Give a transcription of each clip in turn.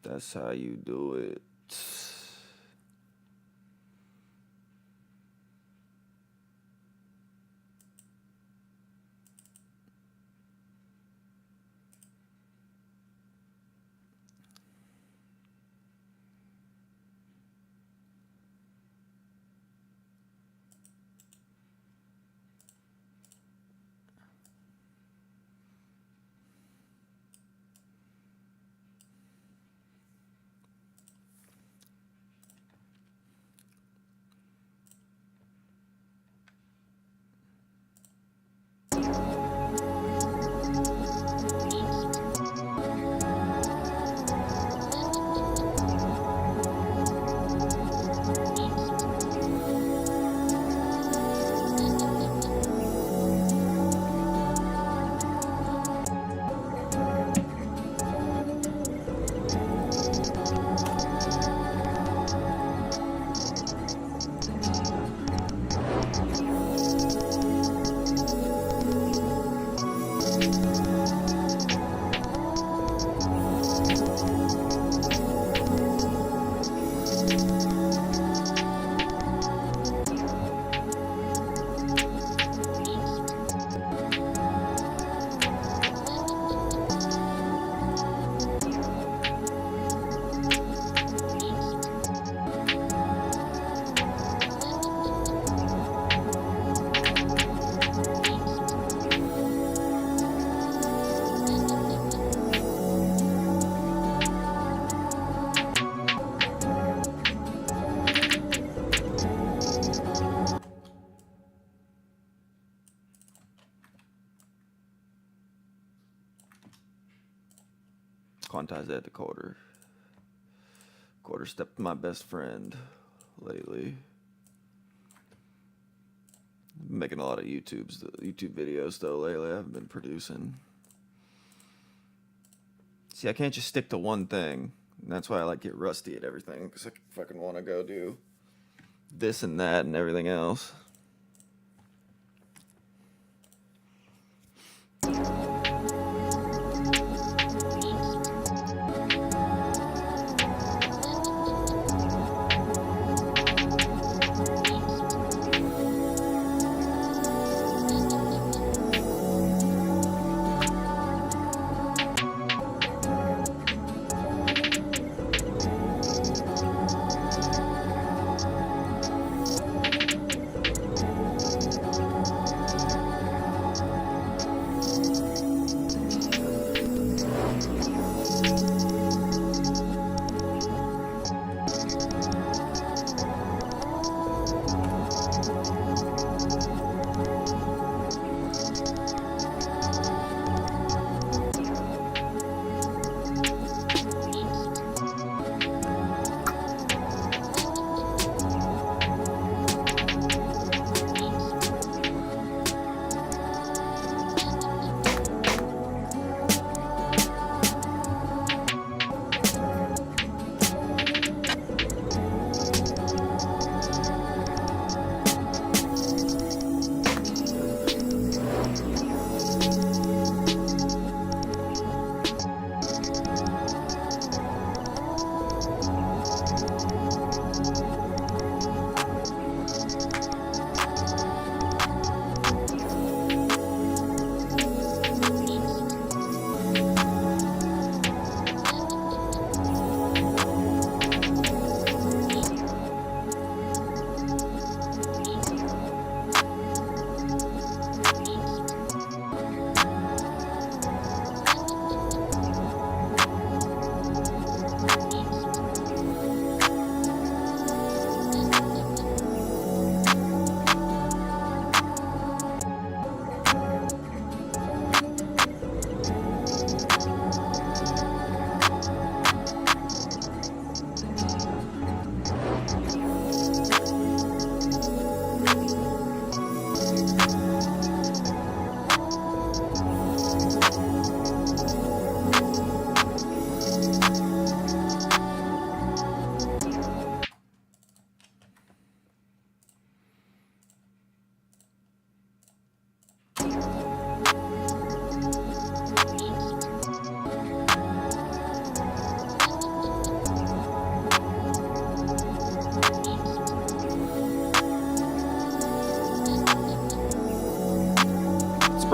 That's how you do it. Quantize that to quarter. Quarter step my best friend lately. Been making a lot of YouTube videos though lately. I haven't been producing. See, I can't just stick to one thing. And that's why I like get rusty at everything, because I fucking want to go do this and that and everything else.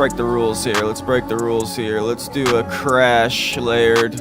break the rules here. Let's break the rules here. Let's do a crash layered.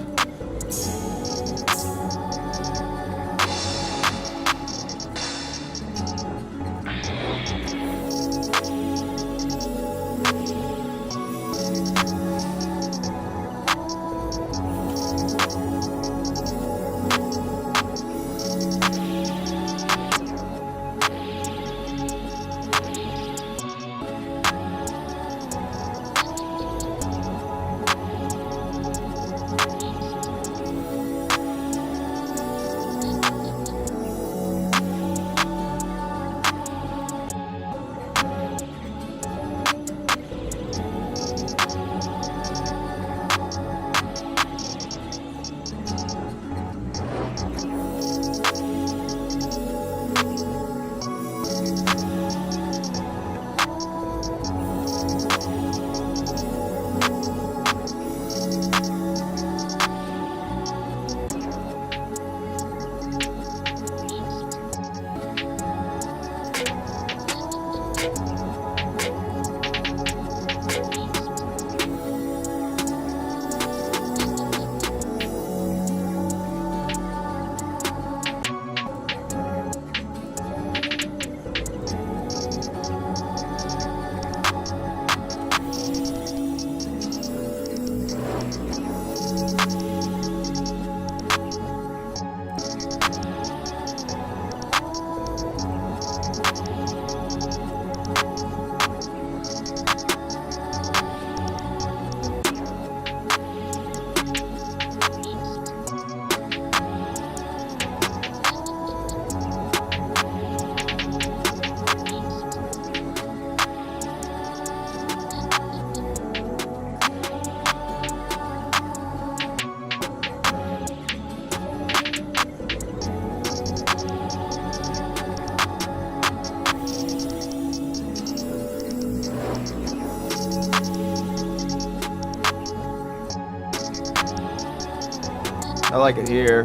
I like it here.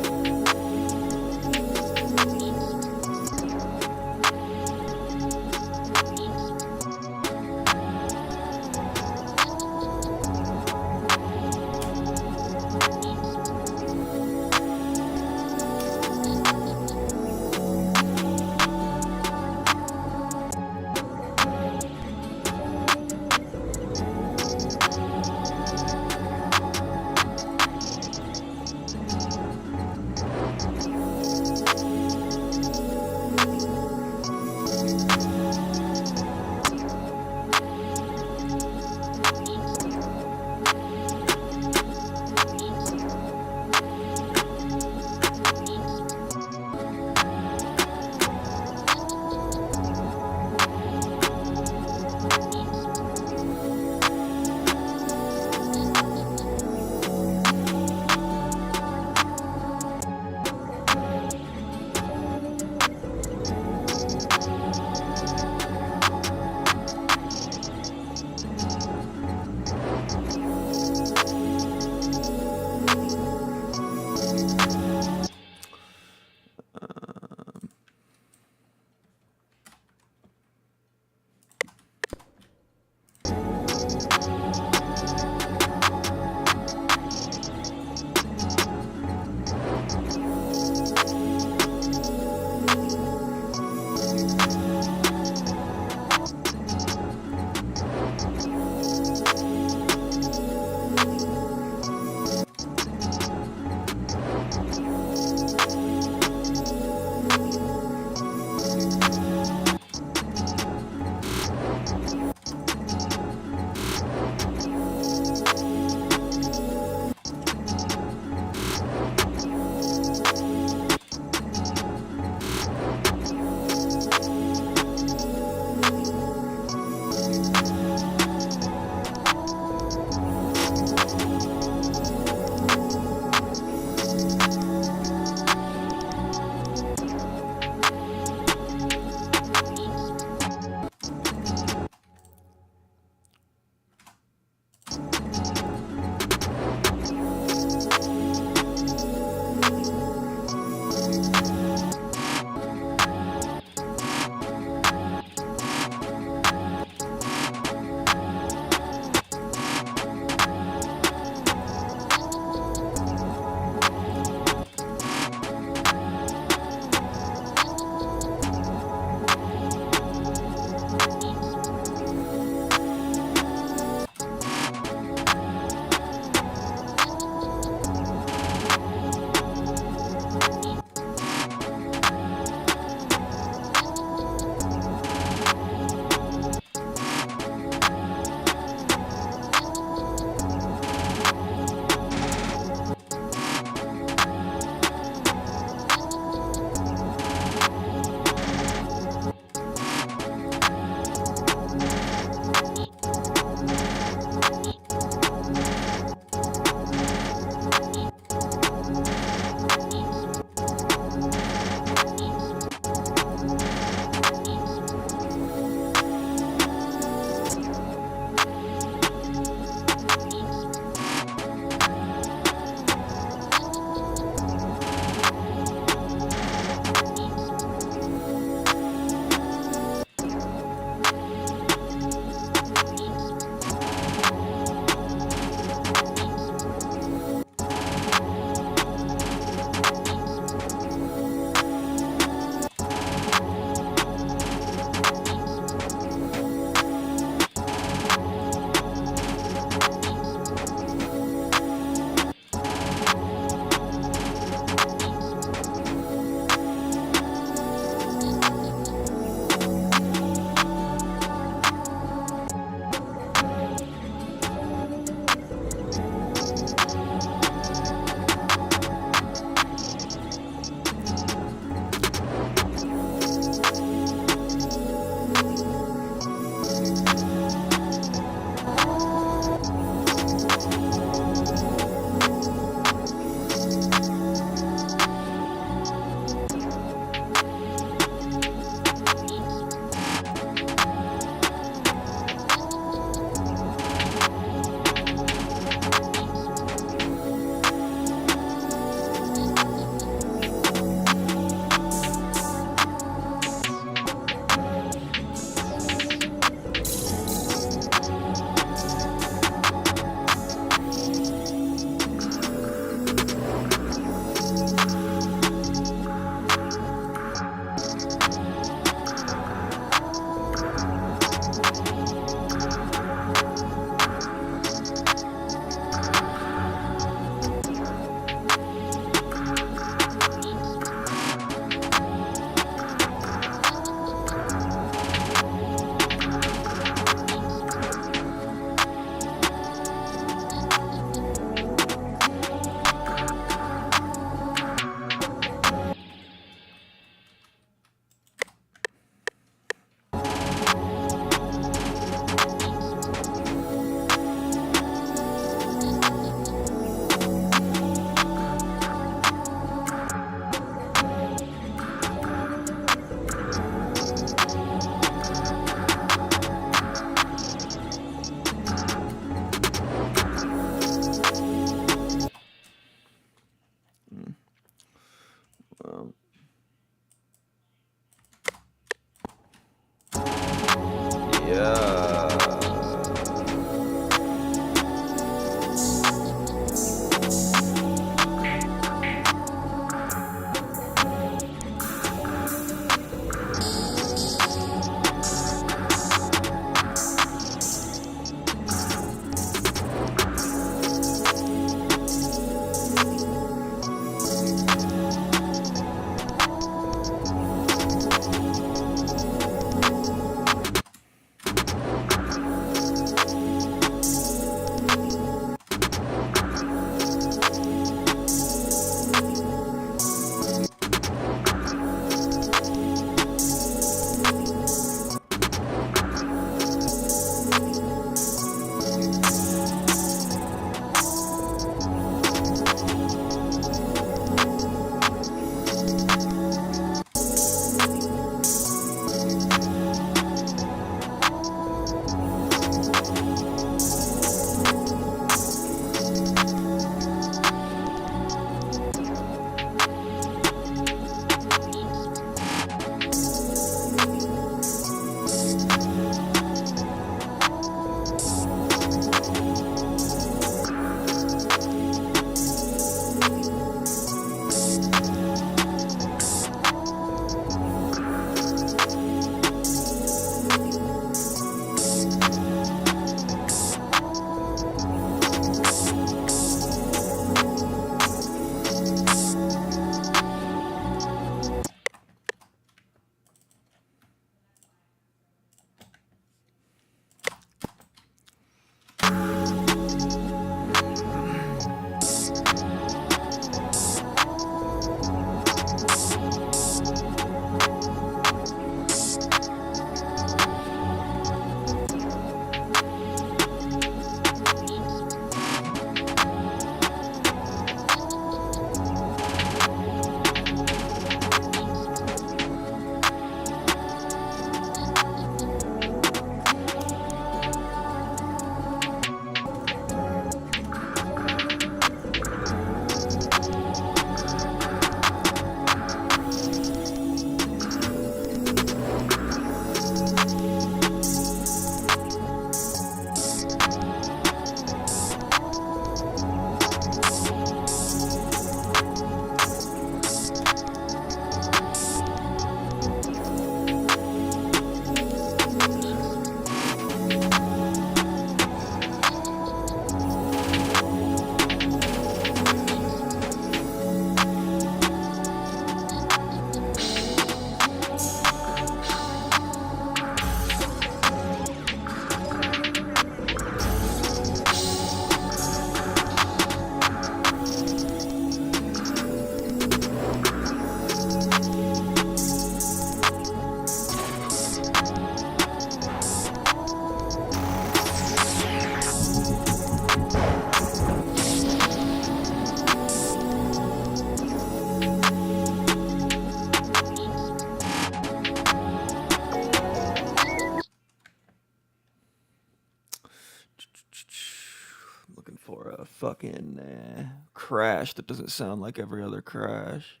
fucking crash that doesn't sound like every other crash.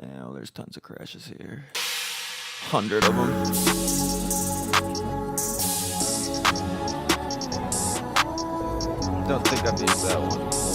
Oh, there's tons of crashes here. 100 of them. Don't think I've used that one before.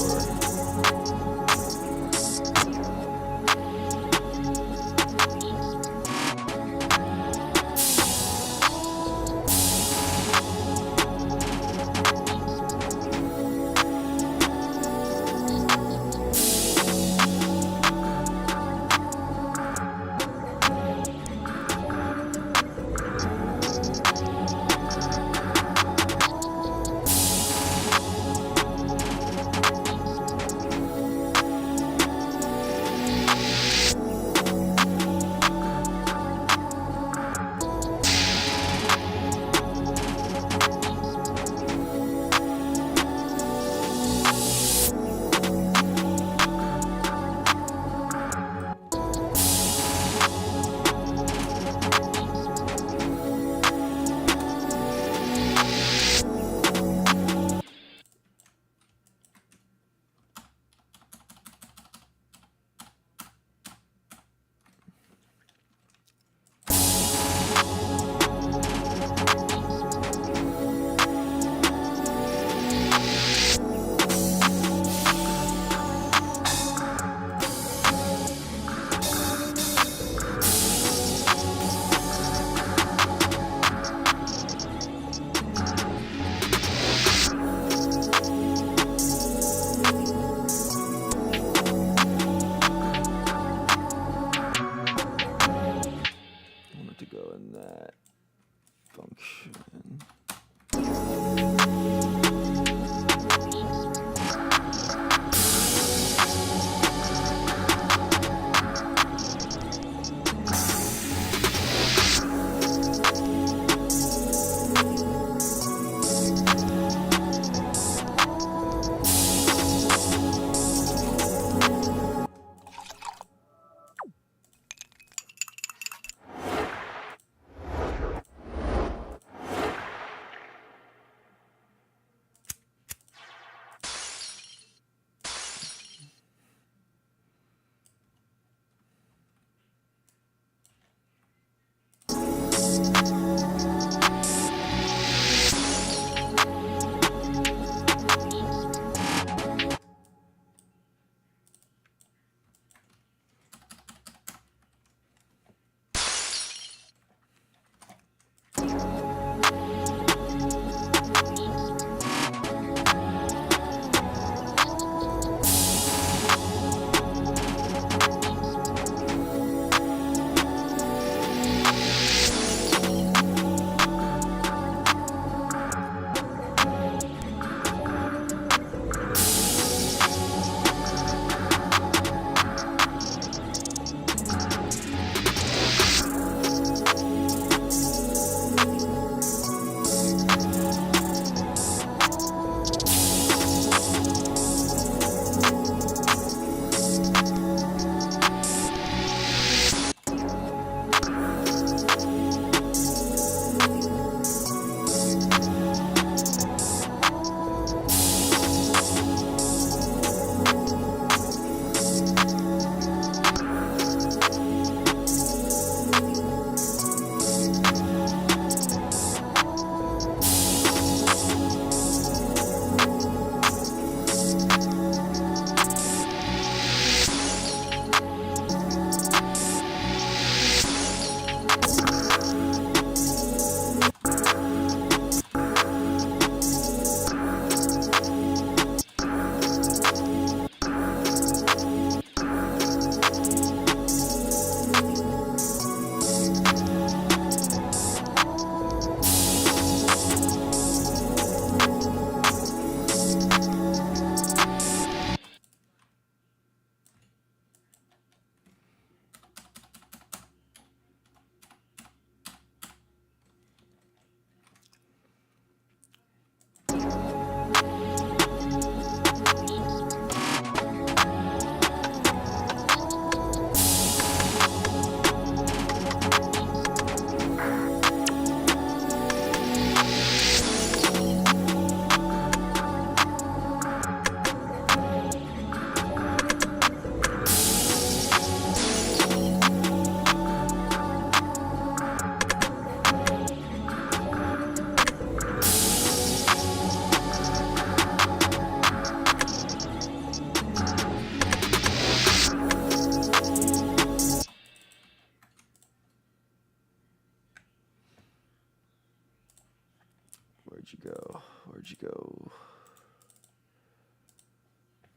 Where'd you go? Where'd you go?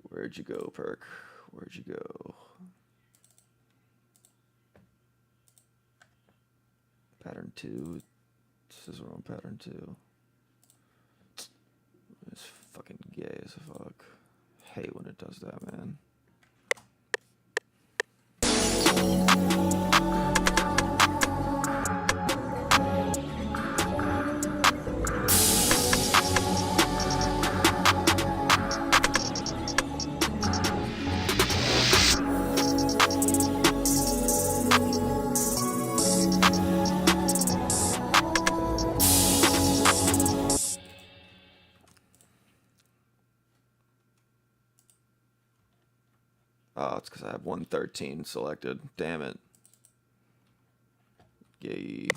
Where'd you go, Perk? Where'd you go? Pattern 2. This is wrong pattern 2. It's fucking gay as fuck. Hate when it does that, man. Oh, it's because I have 113 selected. Damn it. Yay.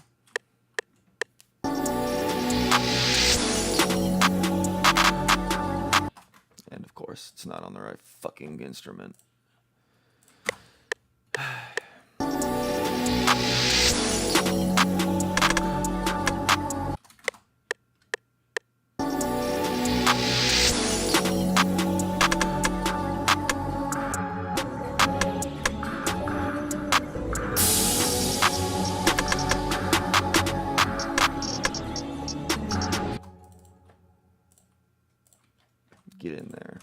And of course, it's not on the right fucking instrument. Get in there.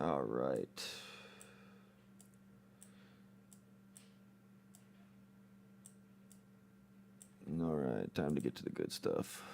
All right. All right, time to get to the good stuff.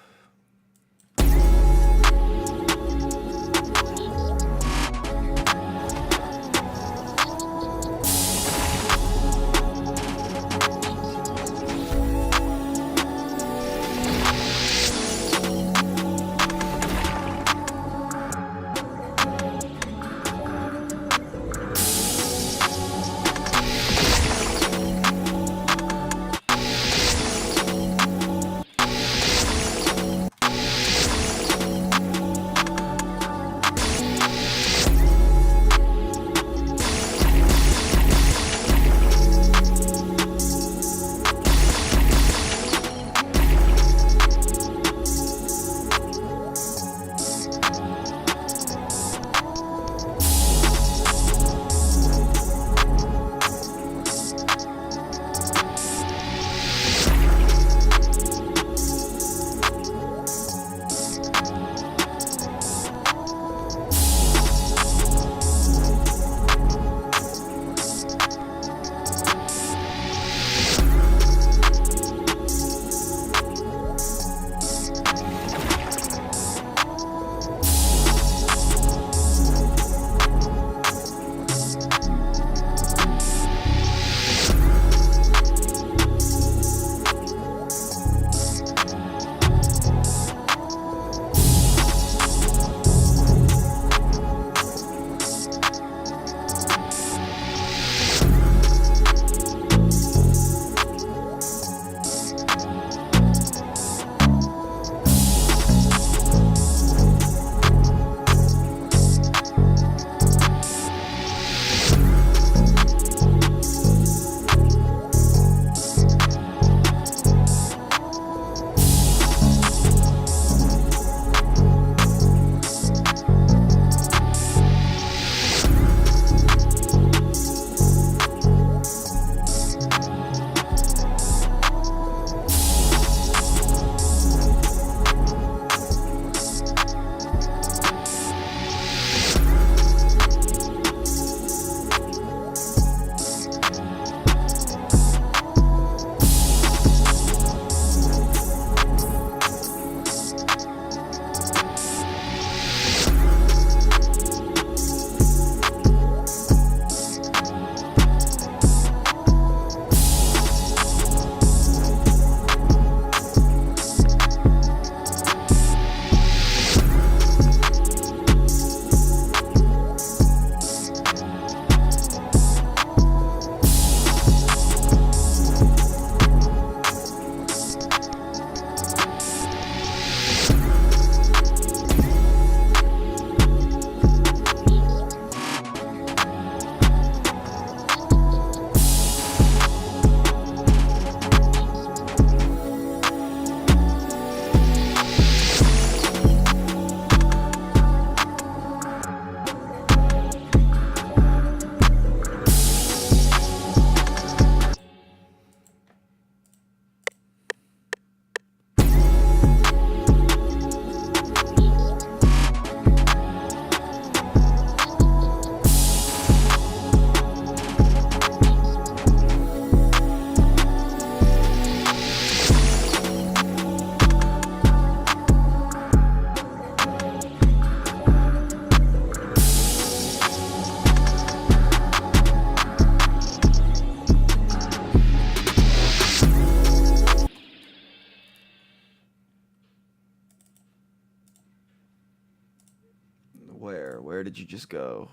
Where did you just go?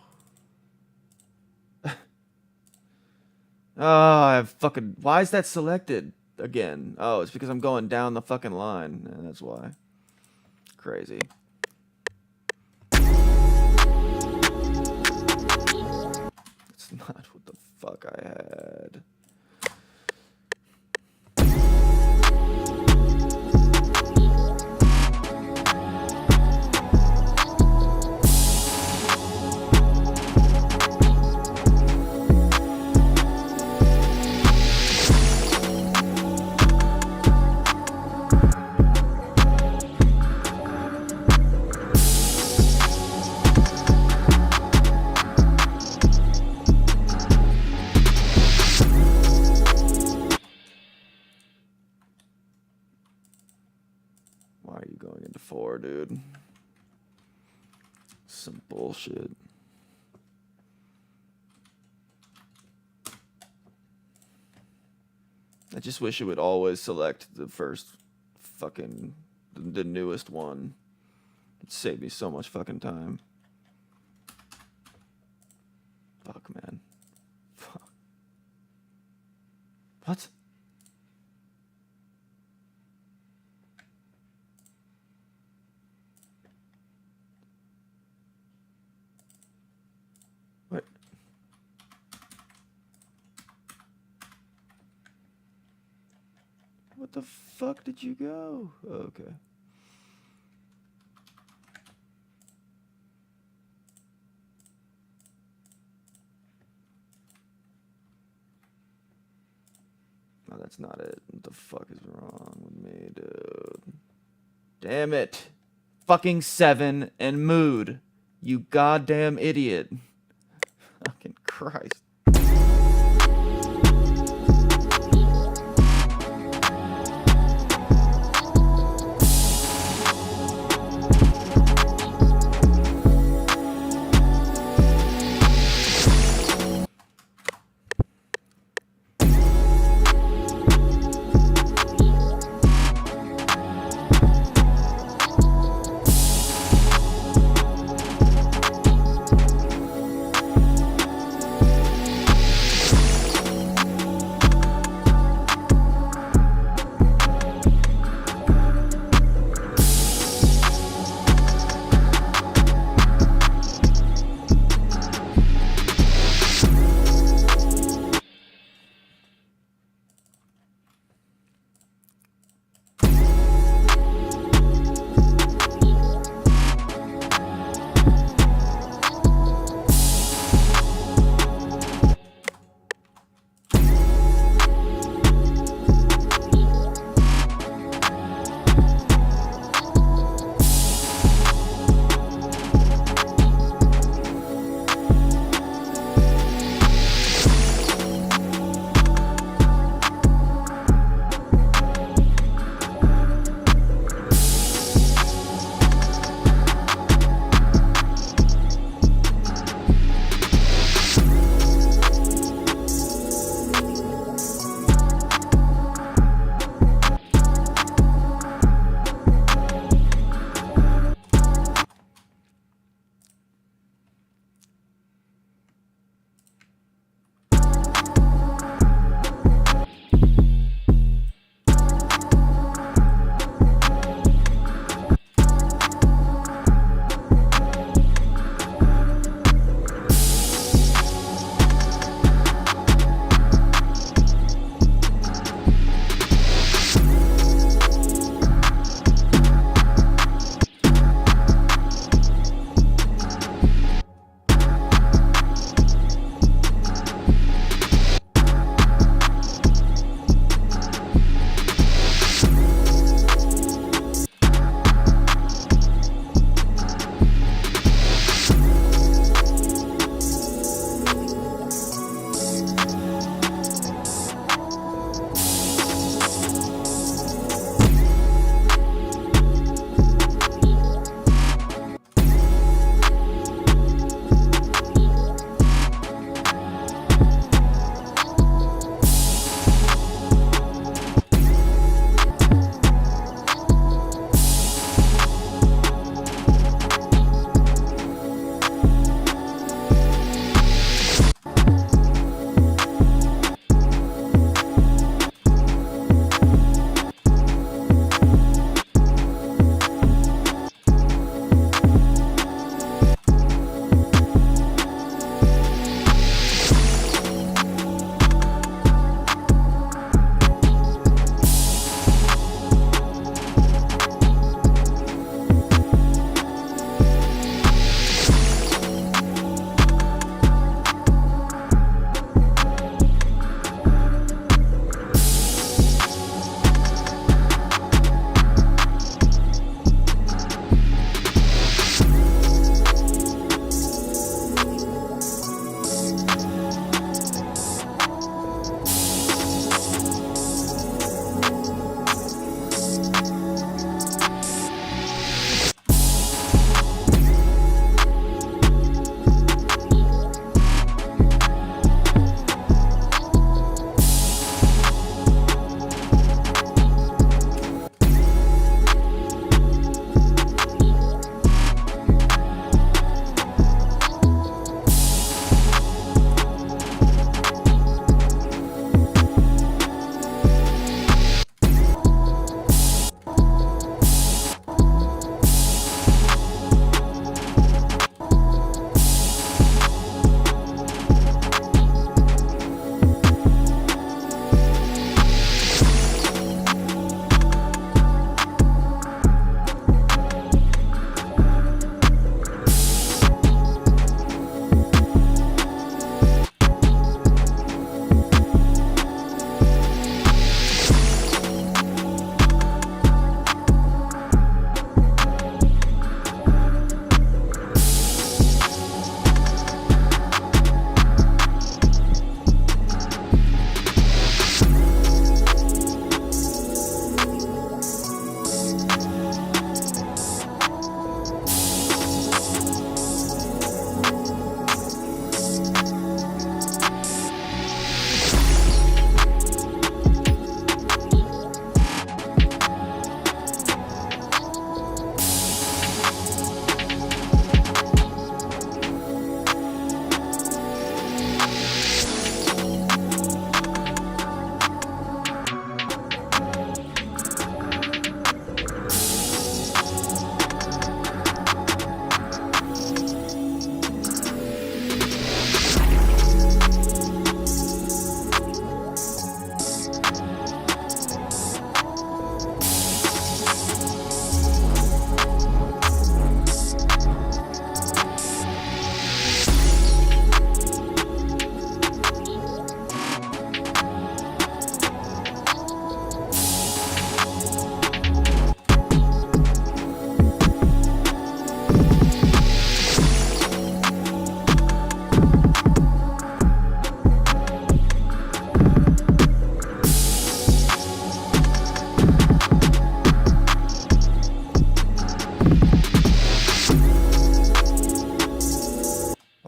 Oh, I've fucking. Why is that selected again? Oh, it's because I'm going down the fucking line. Yeah, that's why. Crazy. It's not what the fuck I had. 4, dude. Some bullshit. I just wish it would always select the first fucking, the newest one. It'd save me so much fucking time. Fuck, man. Fuck. What? What? What the fuck did you go? Okay. No, that's not it. What the fuck is wrong with me, dude? Damn it. Fucking 7 and mood. You goddamn idiot. Fucking Christ.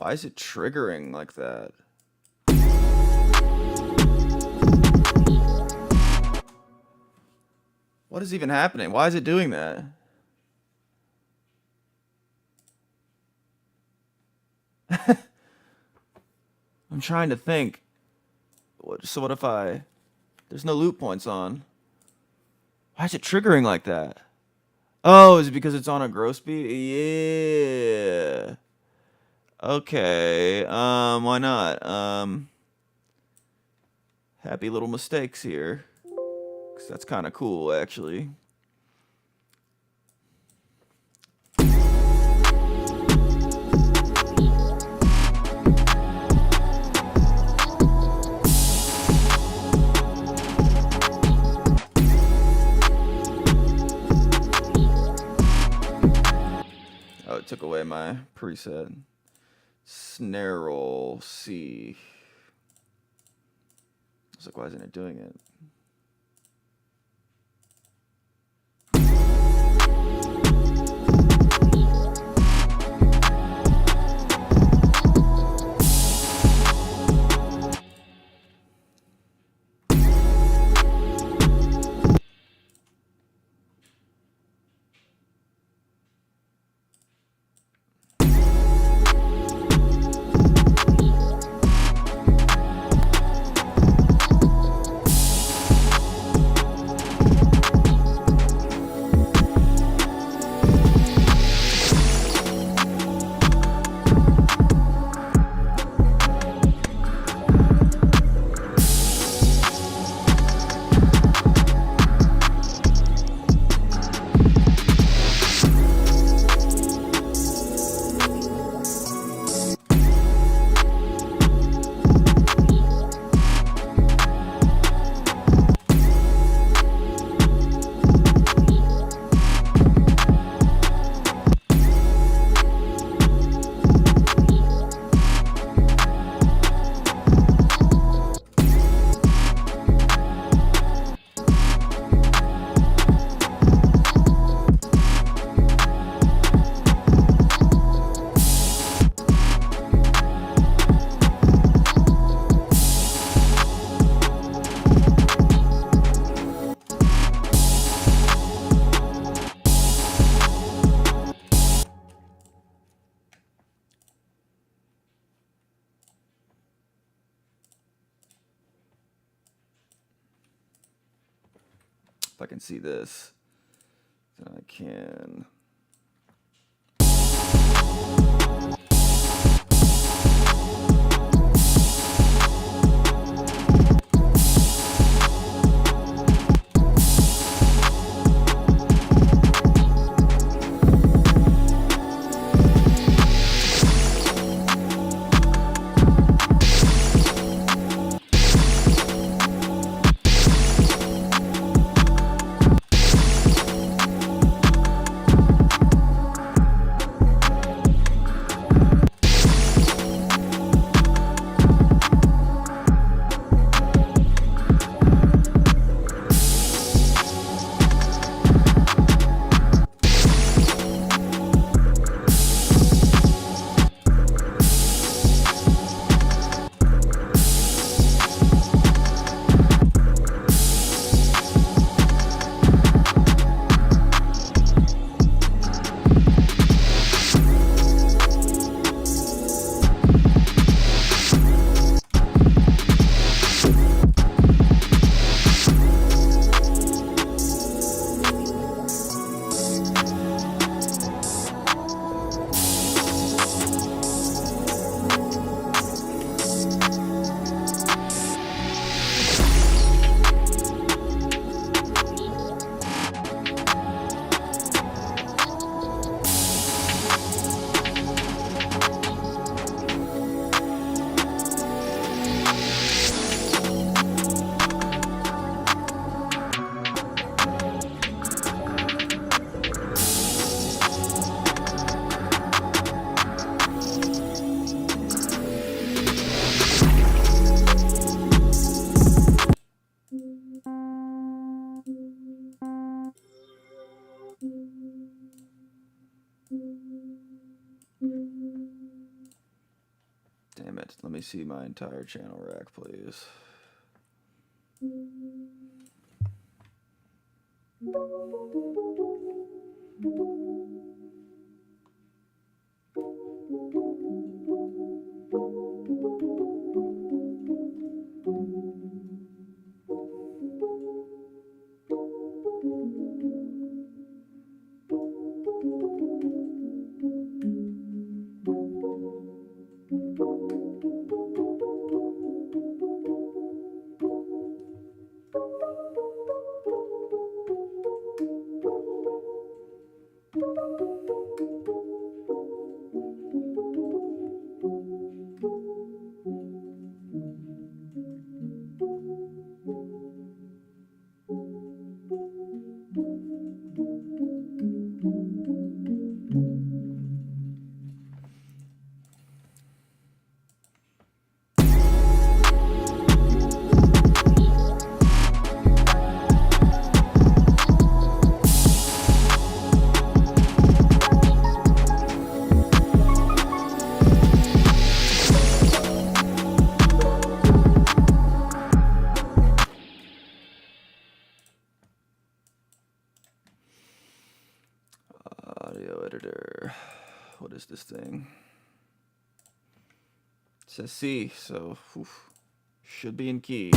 Why is it triggering like that? What is even happening? Why is it doing that? I'm trying to think. So what if I... There's no loot points on. Why is it triggering like that? Oh, is it because it's on a growth speed? Yeah. Okay. Why not? Happy little mistakes here. 'Cause that's kind of cool, actually. Oh, it took away my preset. Snare roll C. I was like, why isn't it doing it? If I can see this, then I can... Let me see my entire channel rack, please. Audio editor. What is this thing? It says C, so should be in key.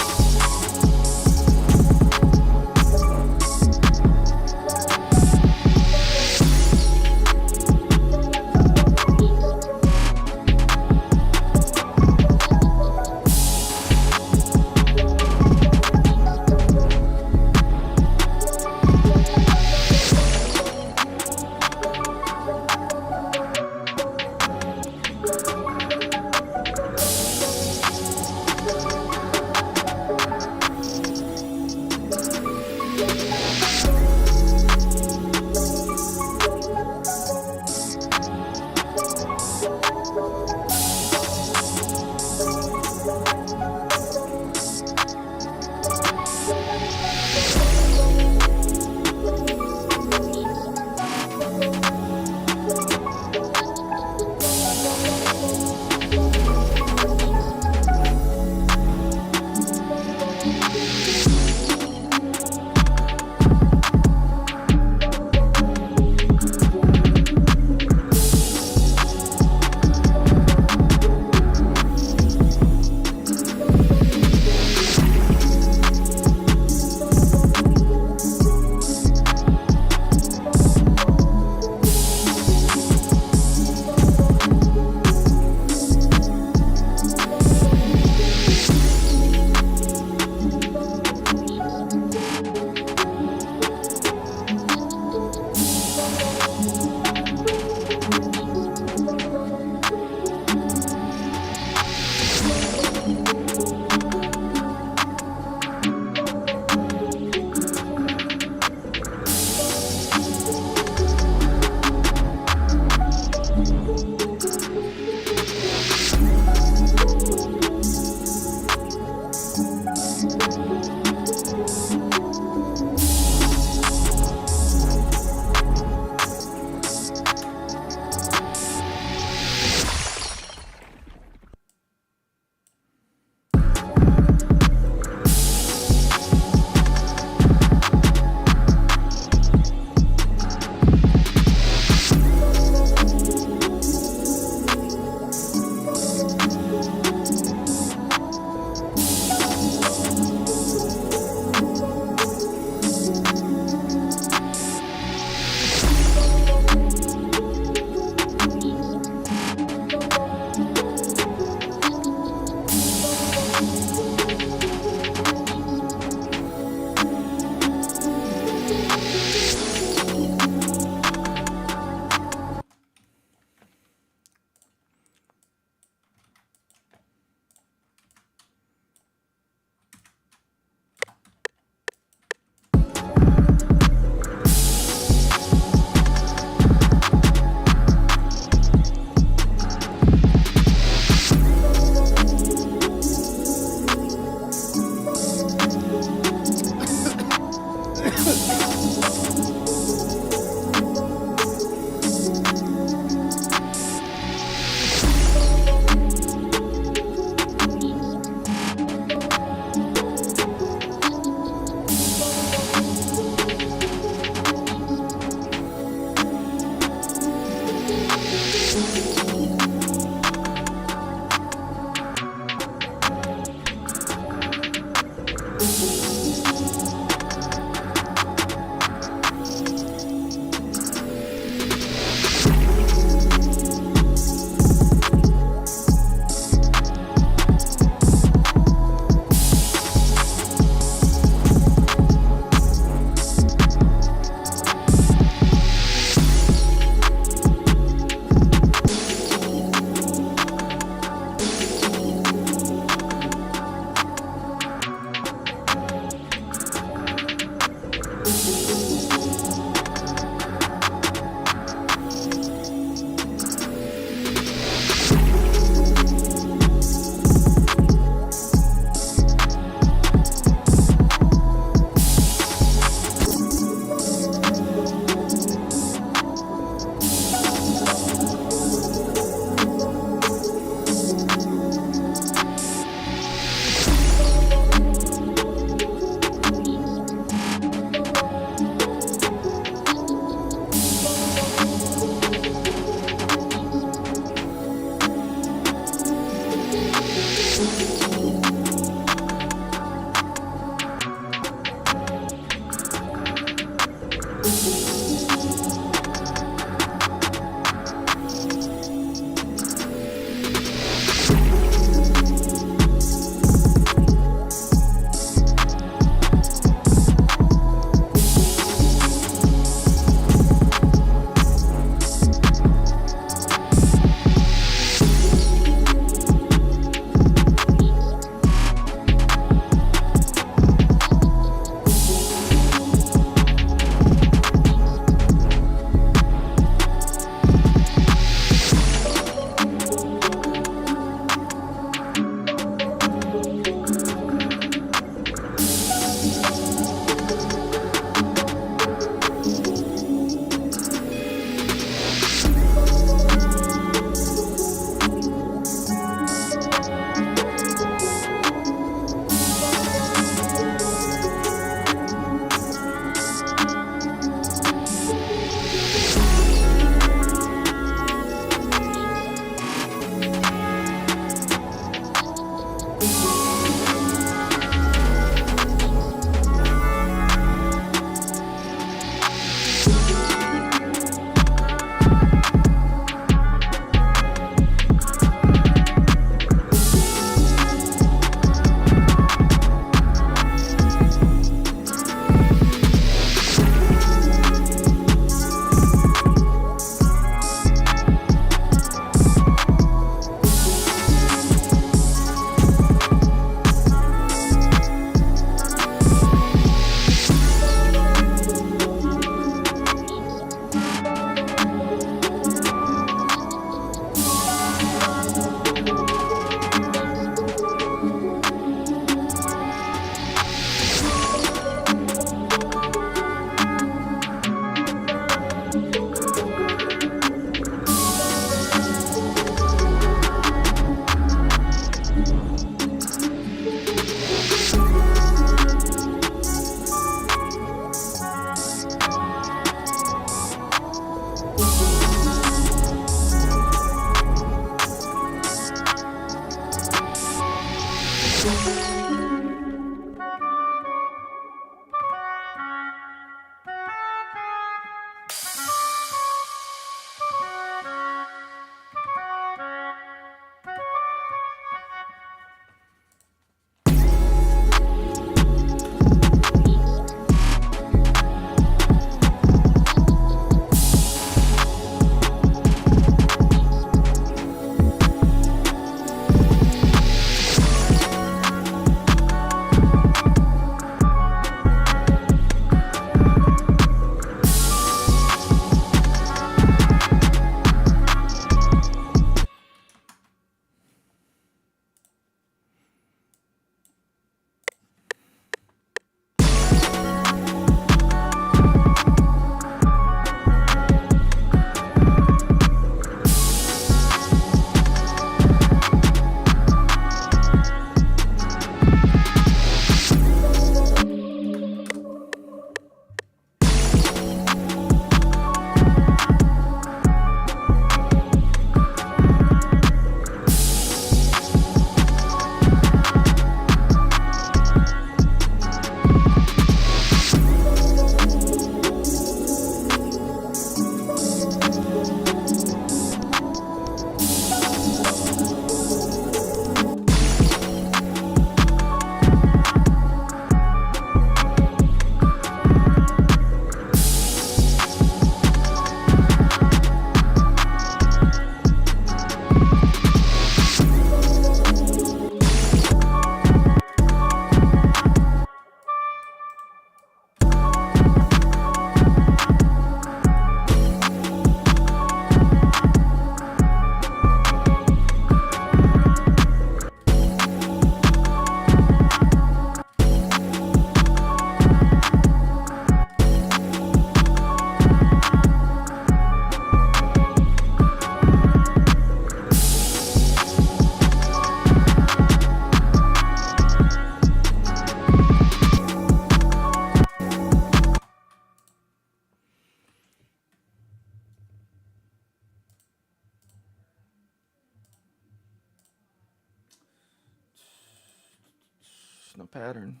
No pattern.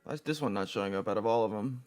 Why is this one not showing up out of all of them?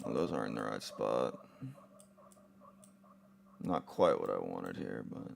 Well, those aren't in the right spot. Not quite what I wanted here, but...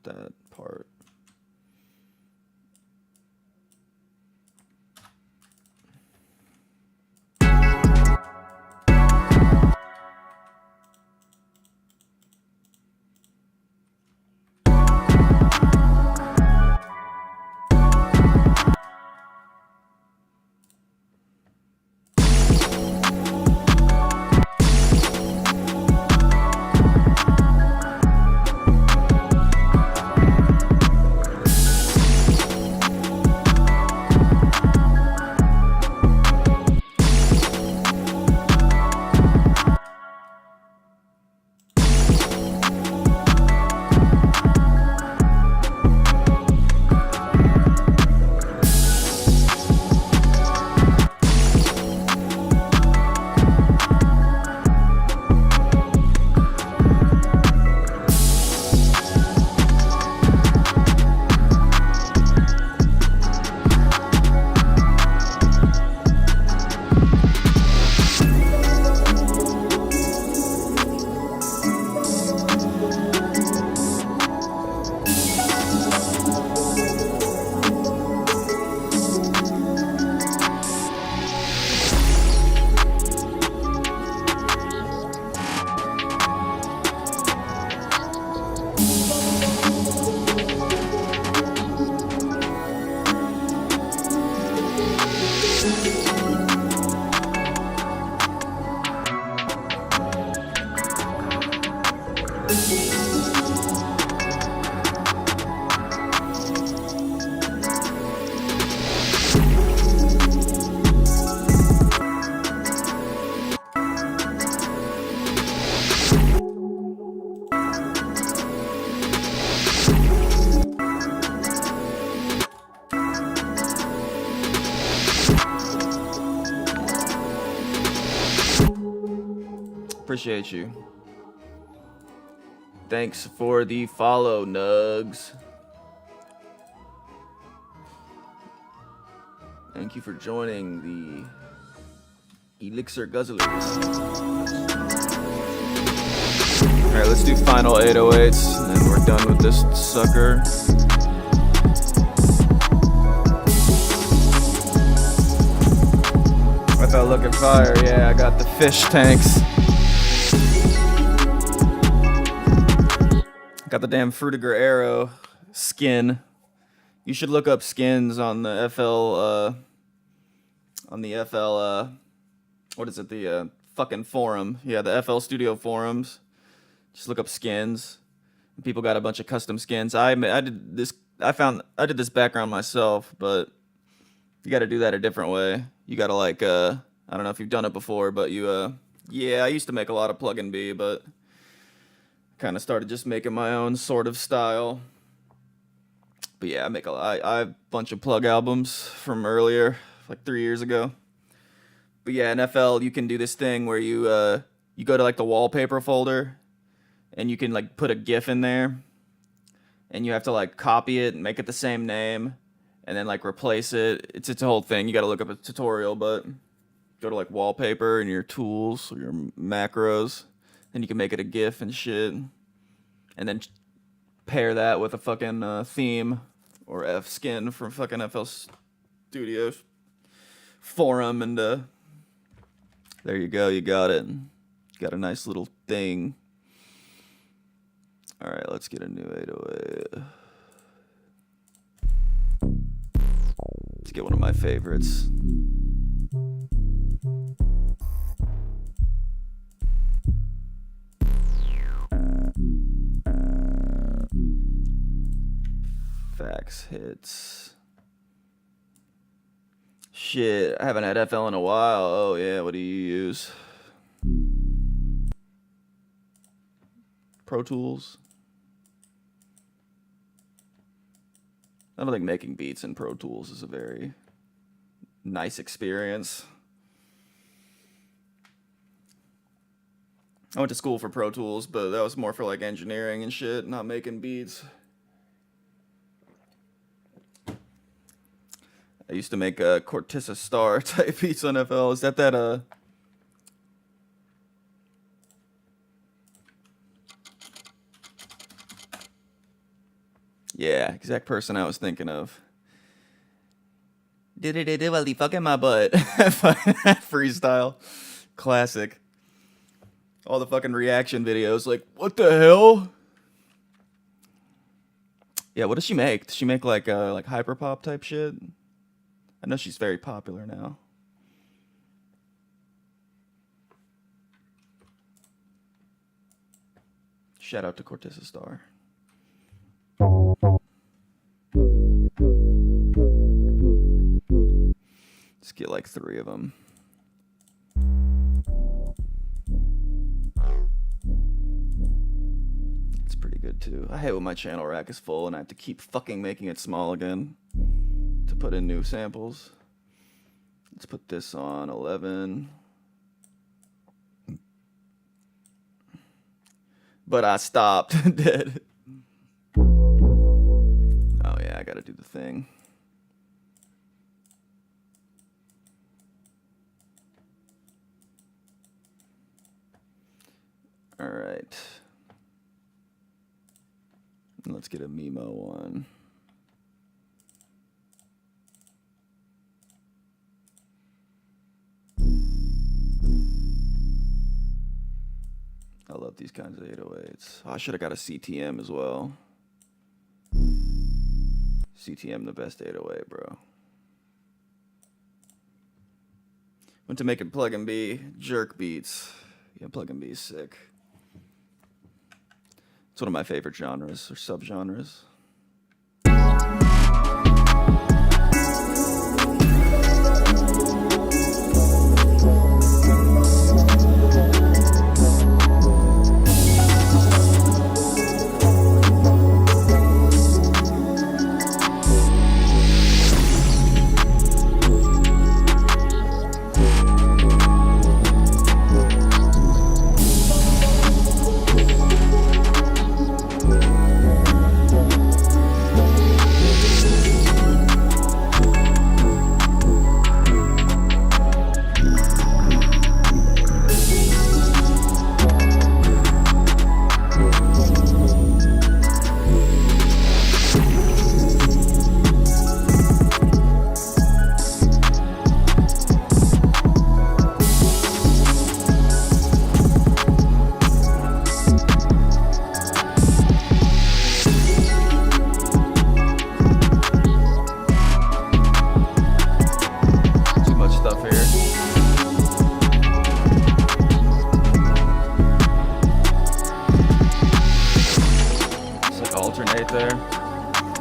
that part. Appreciate you. Thanks for the follow, Nugs. Thank you for joining the Elixir Guzzlers. Alright, let's do final 808s, and then we're done with this sucker. FL looking fire, yeah, I got the fish tanks. Got the damn Frutiger Arrow skin. You should look up skins on the FL, what is it, the fucking forum. Yeah, the FL Studio forums. Just look up skins. People got a bunch of custom skins. I did this background myself, but you got to do that a different way. You got to like, I don't know if you've done it before, but yeah, I used to make a lot of plugin B, but kind of started just making my own sort of style. But yeah, I have a bunch of plug albums from earlier, like 3 years ago. But yeah, in FL, you can do this thing where you go to like the wallpaper folder, and you can like put a GIF in there, and you have to like copy it and make it the same name, and then like replace it. It's a whole thing. You got to look up a tutorial, but go to like wallpaper and your tools or your macros, and you can make it a GIF and shit, and then pair that with a fucking theme or F skin from fucking FL Studios forum, and there you go. You got it. Got a nice little thing. All right, let's get a new 808. Let's get one of my favorites. Fax hits. Shit, I haven't had FL in a while. Oh yeah, what do you use? Pro Tools? I don't think making beats in Pro Tools is a very nice experience. I went to school for Pro Tools, but that was more for like engineering and shit, not making beats. I used to make Cortissa Star type beats on FL. Is that exact person I was thinking of. Did while he fucking my butt. Freestyle. Classic. All the fucking reaction videos, like, what the hell? Yeah, what does she make? Does she make like hyperpop type shit? I know she's very popular now. Shout out to Cortez Star. Let's get like 3 of them. It's pretty good too. I hate when my channel rack is full and I have to keep fucking making it small again to put in new samples. Let's put this on 11. But I stopped dead. Oh yeah, I gotta do the thing. All right. Let's get a Mimo one. I love these kinds of 808s. Oh, I should have got a CTM as well. CTM, the best 808, bro. Went to making Plug and B jerk beats. Yeah, Plug and B is sick. It's one of my favorite genres or subgenres.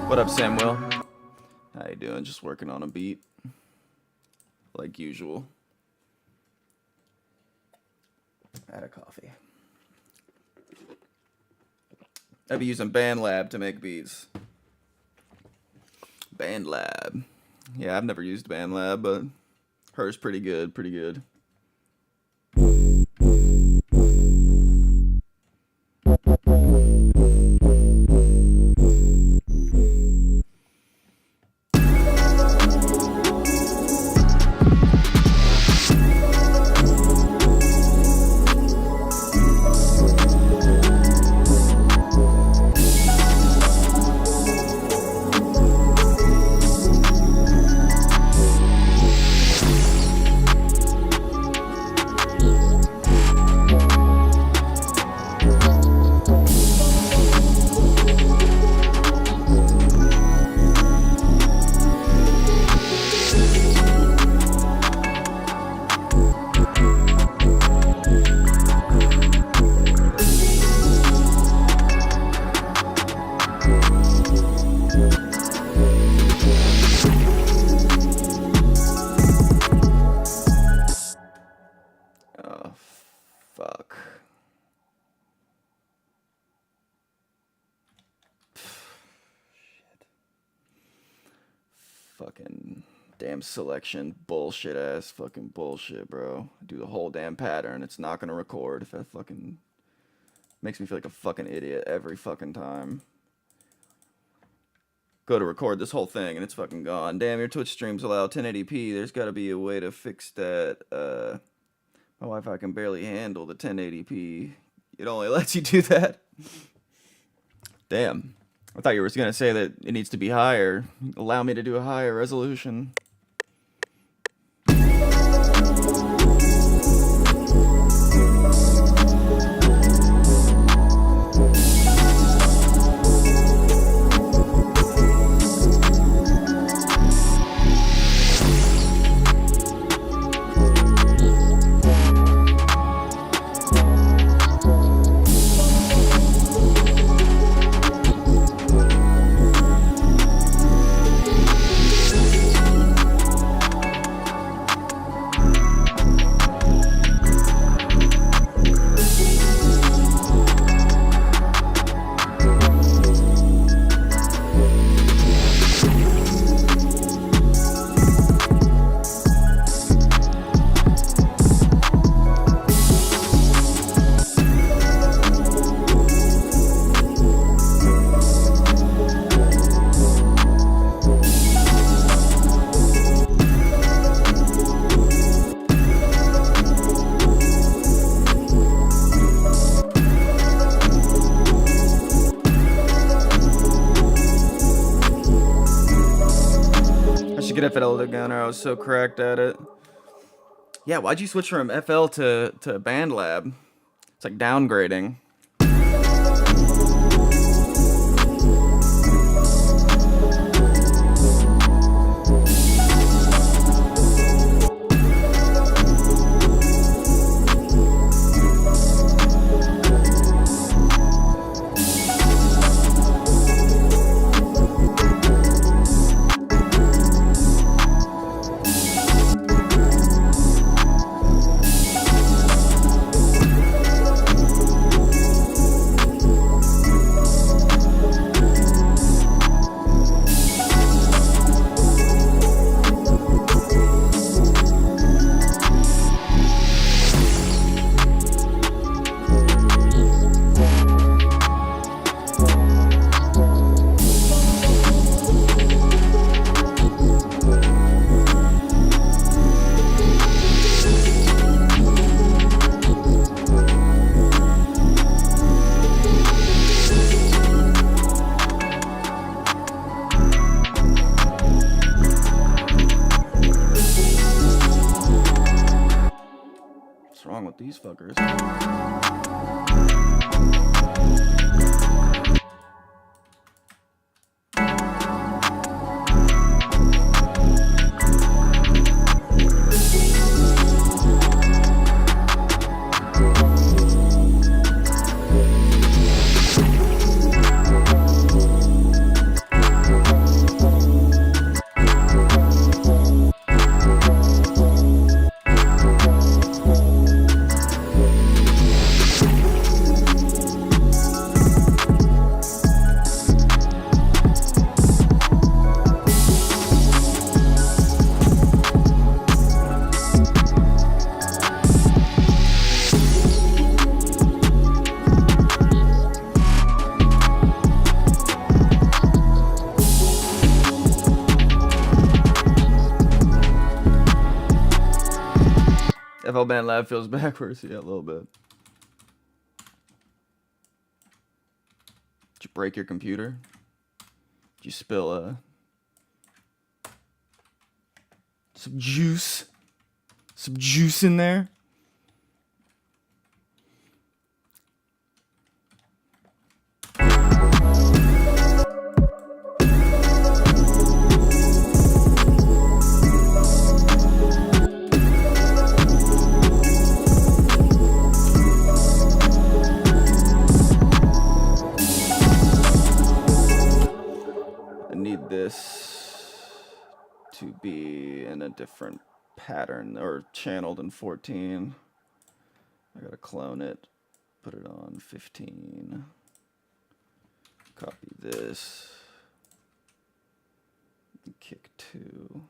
What up, Samuel? How you doing? Just working on a beat, like usual. I had a coffee. I've been using BandLab to make beats. BandLab. Yeah, I've never used BandLab, but hers pretty good, pretty good. Fucking damn selection bullshit ass fucking bullshit, bro. Do the whole damn pattern. It's not gonna record if that fucking makes me feel like a fucking idiot every fucking time. Go to record this whole thing and it's fucking gone. Damn, your Twitch streams allow 1080p. There's gotta be a way to fix that. My Wi-Fi can barely handle the 1080p. It only lets you do that. Damn. I thought you were gonna say that it needs to be higher. Allow me to do a higher resolution. Get FL again, or I was so cracked at it. Yeah, why'd you switch from FL to BandLab? It's like downgrading. What's wrong with these fuckers? FL BandLab feels backwards, yeah, a little bit. Did you break your computer? Did you spill some juice? Some juice in there? This to be in a different pattern or channel than 14. I gotta clone it, put it on 15, copy this, and kick 2.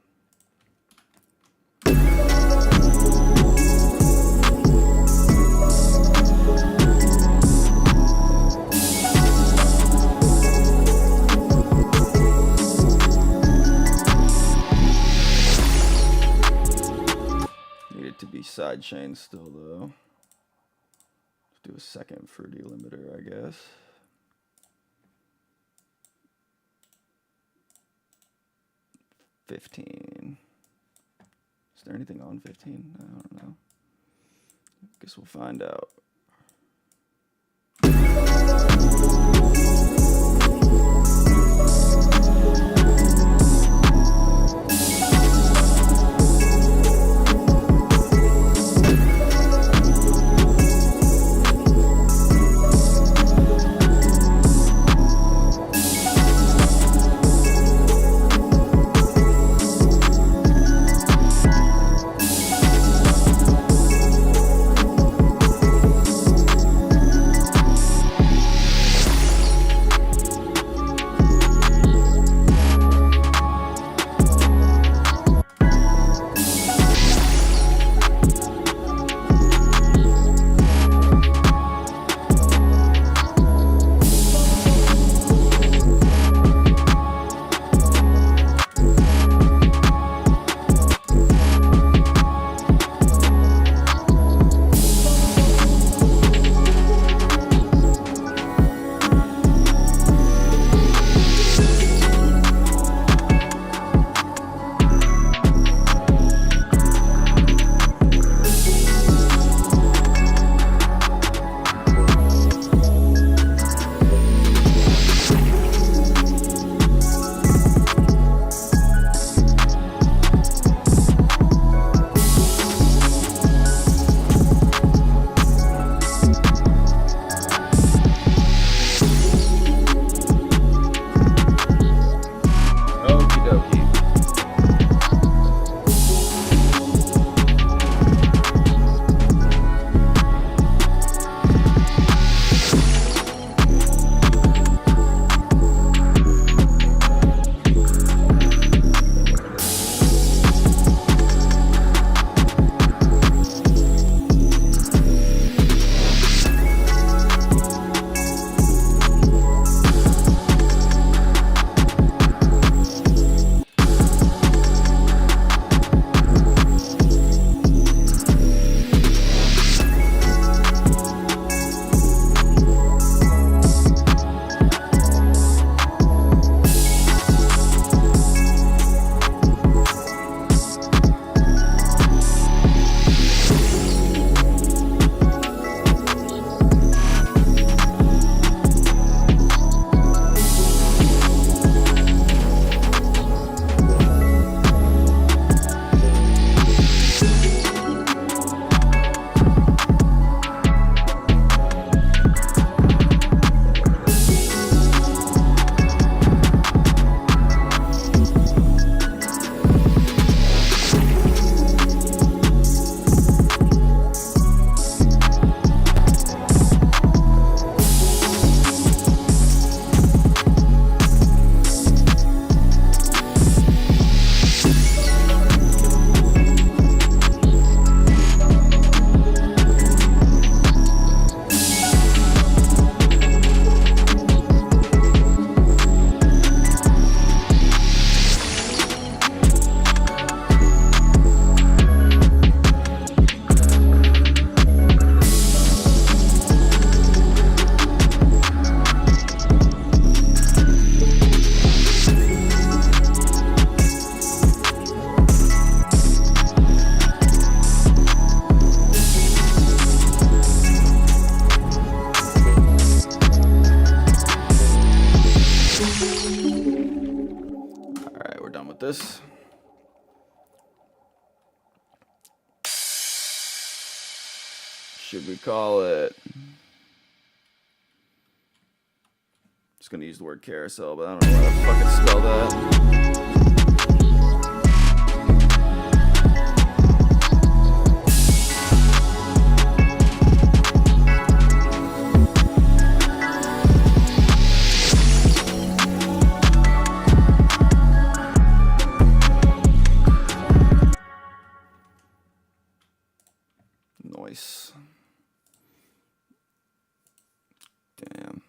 To be sidechain still though. Let's do a second fruity limiter, I guess. 15. Is there anything on 15? I don't know. Guess we'll find out. This. Should we call it? Just gonna use the word carousel, but I don't know how to fucking spell that. Noise. Damn.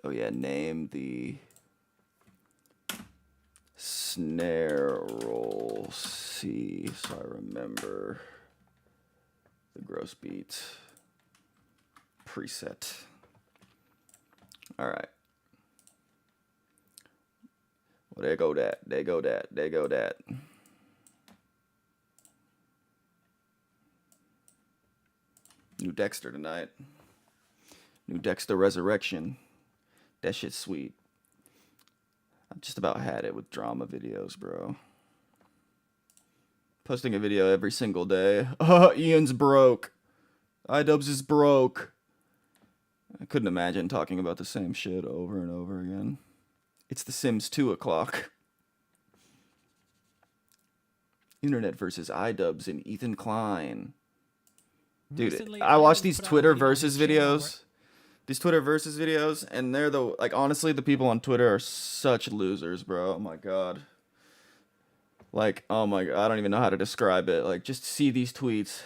Oh yeah, name the snare roll C, so I remember the gross beat preset. All right. Oh, there go that. There go that. There go that. New Dexter tonight. New Dexter Resurrection. That shit's sweet. I've just about had it with drama videos, bro. Posting a video every single day. Oh, Ian's broke. iDubbbz is broke. I couldn't imagine talking about the same shit over and over again. It's The Sims 2 o'clock. Internet versus iDubbbz and Ethan Klein. Dude, Recently, I watched iDubbbz these put out a Twitter video on his versus channel videos. These Twitter versus videos, and they're the, like, honestly, the people on Twitter are such losers, bro. Oh my god. Like, oh my god, I don't even know how to describe it. Like, just see these tweets.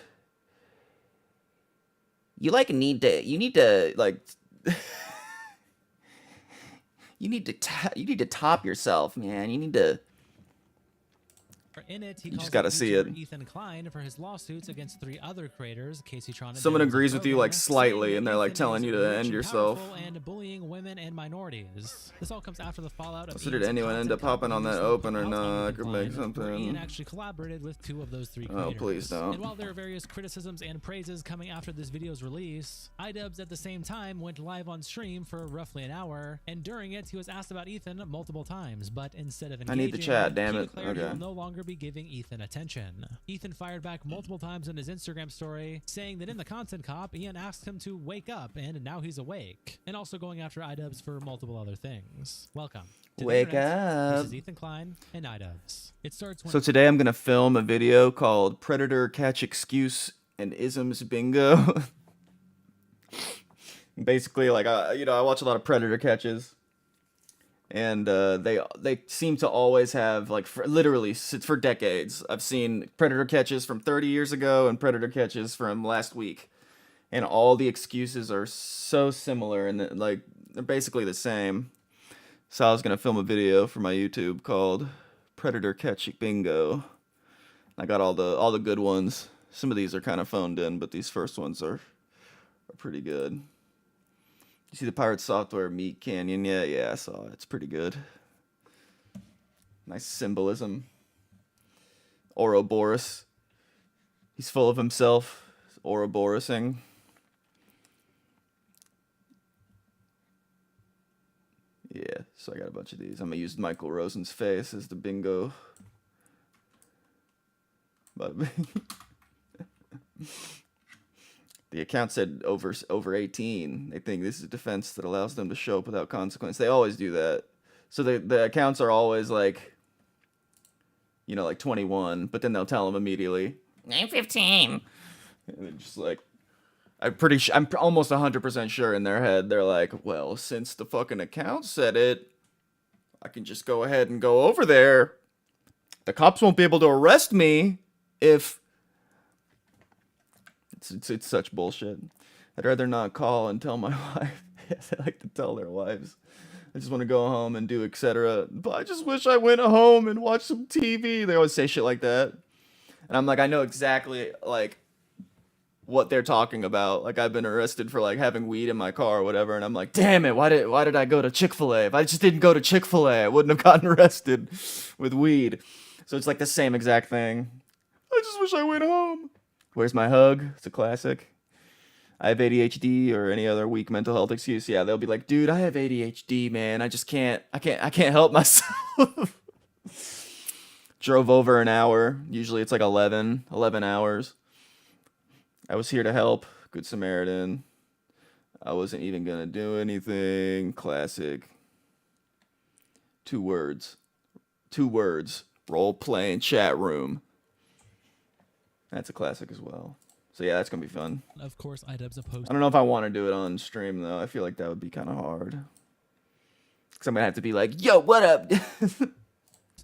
You need to like you need to top yourself, man. In it, he You just calls out gotta see YouTuber it. Ethan Klein for his lawsuits against 3 other creators, Caseytron and Someone Dennis agrees with you, like, Rogan, slightly, saying and that they're, like, Ethan telling is you to rich end and yourself. powerful and bullying women and minorities. This all comes after the fallout of So did Ian's anyone end content up hopping on company that recently open or put out on not? I Ethan could make Klein, where Ian something. actually collaborated with 2 of those 3 creators. Oh, please don't. And while there are various criticisms and praises coming after this video's release, iDubbbz at the same time went live on stream for roughly an hour, and during it, he was asked about Ethan multiple times, but instead of I engaging, need the chat, damn he it. declared he Okay. will no longer be giving Ethan attention. Ethan fired back multiple times on his Instagram story, saying that in the content cop, Ian asked him to wake up, and now he's awake, and also going after iDubbbz for multiple other things. Welcome to Wake the internet. This up. is Ethan Klein and iDubbbz. It starts when So today I'm gonna film a video called Predator Catch Excuse and Isms Bingo. Basically, like, I watch a lot of Predator catches, and they seem to always have, like, literally for decades. I've seen Predator catches from 30 years ago and Predator catches from last week, and all the excuses are so similar, and like they're basically the same. So I was gonna film a video for my YouTube called Predator Catch Bingo. I got all the good ones. Some of these are kind of phoned in, but these first ones are pretty good. You see the Pirate Software Meat Canyon? Yeah, I saw it. It's pretty good. Nice symbolism. Ouroboros. He's full of himself. Ouroborosing. Yeah, so I got a bunch of these. I'm gonna use Michael Rosen's face as the bingo. But the account said over 18. They think this is a defense that allows them to show up without consequence. They always do that. So the accounts are always like, like 21, but then they'll tell them immediately, I'm 15. And they're just like, I'm almost 100% sure in their head, they're like, well, since the fucking account said it, I can just go ahead and go over there. The cops won't be able to arrest me if... It's such bullshit. I'd rather not call and tell my wife. Yes, I like to tell their wives. I just want to go home and do etc. But I just wish I went home and watched some TV. They always say shit like that. And I'm like, I know exactly, like, what they're talking about. Like, I've been arrested for, like, having weed in my car or whatever. And I'm like, damn it, why did I go to Chick-fil-A? If I just didn't go to Chick-fil-A, I wouldn't have gotten arrested with weed. So it's like the same exact thing. I just wish I went home. Where's my hug? It's a classic. I have ADHD or any other weak mental health excuse. Yeah, they'll be like, dude, I have ADHD, man. I can't help myself. Drove over an hour. Usually it's like 11 hours. I was here to help. Good Samaritan. I wasn't even gonna do anything. Classic. 2 words. Role playing chat room. That's a classic as well. So yeah, that's gonna be fun. of course, iDubbbz opposed I don't know if I want to do it on stream though. I feel like that would be kind of hard. Cause I'm gonna have to be like, yo, what up?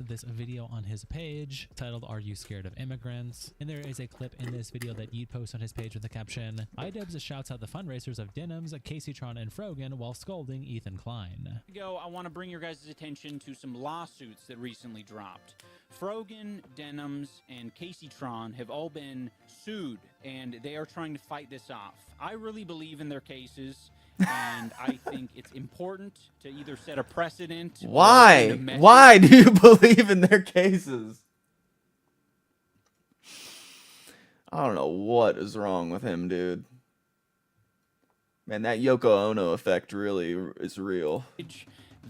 this video on his page titled "Are You Scared of Immigrants?" And there is a clip in this video that Yeet posts on his page with the caption, iDubbbz shouts out the fundraisers of Denims, Caseytron, and Frogan while scolding Ethan Klein. I want to bring your guys' attention to some lawsuits that recently dropped. Frogan, Denims, and Caseytron have all been sued, and they are trying to fight this off. I really believe in their cases, And I think it's important to either set a precedent. or Why? send a message. Why do you believe in their cases? I don't know what is wrong with him, dude. Man, that Yoko Ono effect really is real.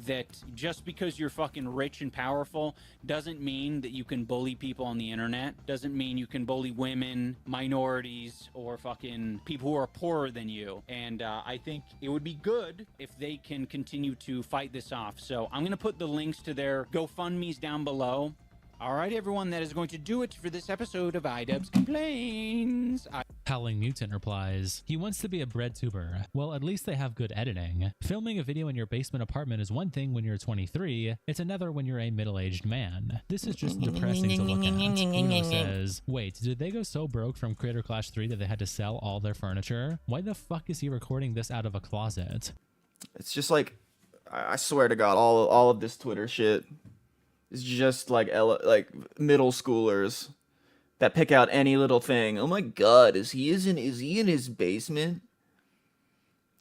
That just because you're fucking rich and powerful doesn't mean that you can bully people on the internet, doesn't mean you can bully women, minorities, or fucking people who are poorer than you. And I think it would be good if they can continue to fight this off. So I'm gonna put the links to their GoFundMes down below. All right, everyone, that is going to do it for this episode of iDubbbz Complains. Howling Mutant replies, he wants to be a bread tuber. Well, at least they have good editing. Filming a video in your basement apartment is one thing when you're 23, it's another when you're a middle-aged man. This is just depressing to look at. Uno says, wait, did they go so broke from Creator Clash 3 that they had to sell all their furniture? Why the fuck is he recording this out of a closet? It's just like, I swear to God, all of this Twitter shit is just like middle schoolers that pick out any little thing. Oh my God, is he in his basement?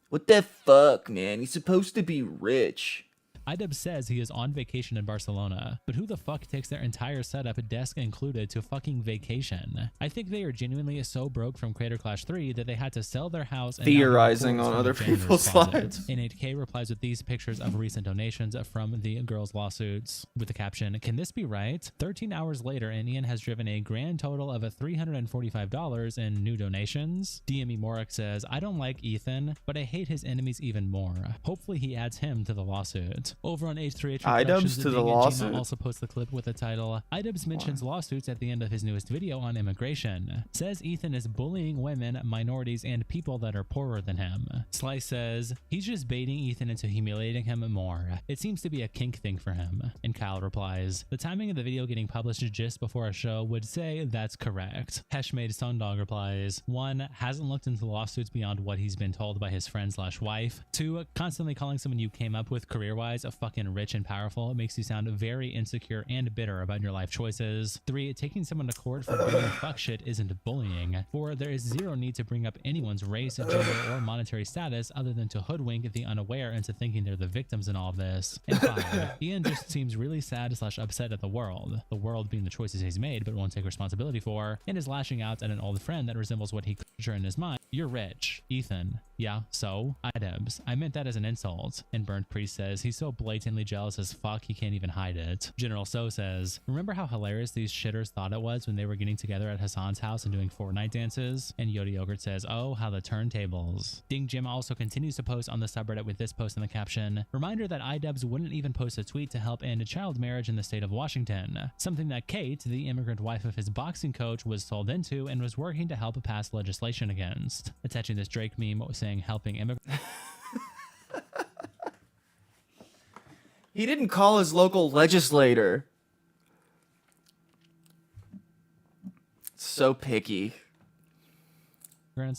What the fuck, man? He's supposed to be rich. iDubbbz says he is on vacation in Barcelona, but who the fuck takes their entire setup, desk included, to fucking vacation? I think they are genuinely so broke from Creator Clash 3 that they had to sell their house and Theorizing now on have other quarters from the people's janitor's closet. lives. N8K replies with these pictures of recent donations from the girls' lawsuits with the caption, "Can this be right?" 13 hours later, and Ian has driven a grand total of $345 in new donations. DME Morik says, I don't like Ethan, but I hate his enemies even more. Hopefully he adds him to the lawsuit. Over on H3H iDubbbz to the lawsuit. also posts the clip with the title, iDubbbz mentions lawsuits at the end of his newest video on immigration. Says Ethan is bullying women, minorities, and people that are poorer than him. Slice says, he's just baiting Ethan into humiliating him more. It seems to be a kink thing for him. And Kyle replies, the timing of the video getting published just before a show would say that's correct. Heshmade Sundog replies, 1. Hasn't looked into lawsuits beyond what he's been told by his friend/wife. 2. Constantly calling someone you came up with career-wise a fucking rich and powerful makes you sound very insecure and bitter about your life choices. 3. Taking someone to court for doing fuck shit isn't bullying. 4. There is zero need to bring up anyone's race, gender, or monetary status other than to hoodwink the unaware into thinking they're the victims in all of this. And 5. Ian just seems really sad/upset at the world being the choices he's made but won't take responsibility for, and is lashing out at an old friend that resembles what he could in his mind. You're rich, Ethan. Yeah, so? iDubbbz. I meant that as an insult. And Burnt Priest says, he's so blatantly jealous as fuck he can't even hide it. General So says, remember how hilarious these shitters thought it was when they were getting together at Hassan's house and doing Fortnite dances? And Yoda Yogurt says, oh, how the turntables. Ding Jim also continues to post on the subreddit with this post in the caption, reminder that iDubbbz wouldn't even post a tweet to help end child marriage in the state of Washington. Something that Kate, the immigrant wife of his boxing coach, was sold into and was working to help pass legislation against. Attaching this Drake meme saying helping immigrants. He didn't call his local legislator. So picky.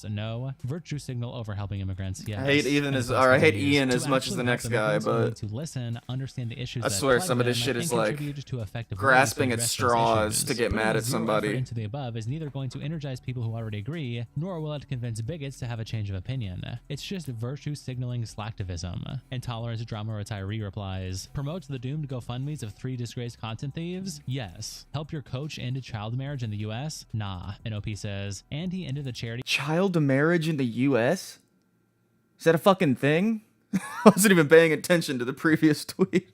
No. Virtue signal over helping immigrants. Yes. I hate Ethan And as, post or I hate continues, Ian to as much as actually the help next guy, immigrants, we but need to listen, understand the issues I that swear plague some of this them, shit and is like contribute to effective ways grasping to at address those straws issues. to get Putting mad at zero somebody. effort into the above is neither going to energize people who already agree, nor will it convince bigots to have a change of opinion. It's just virtue signaling slacktivism. Intolerance drama retiree replies, promote the doomed GoFundMes of 3 disgraced content thieves? Yes. Help your coach end child marriage in the US? Nah. And OP says, and he ended the charity child marriage in the U.S.? Is that a fucking thing? I wasn't even paying attention to the previous tweet.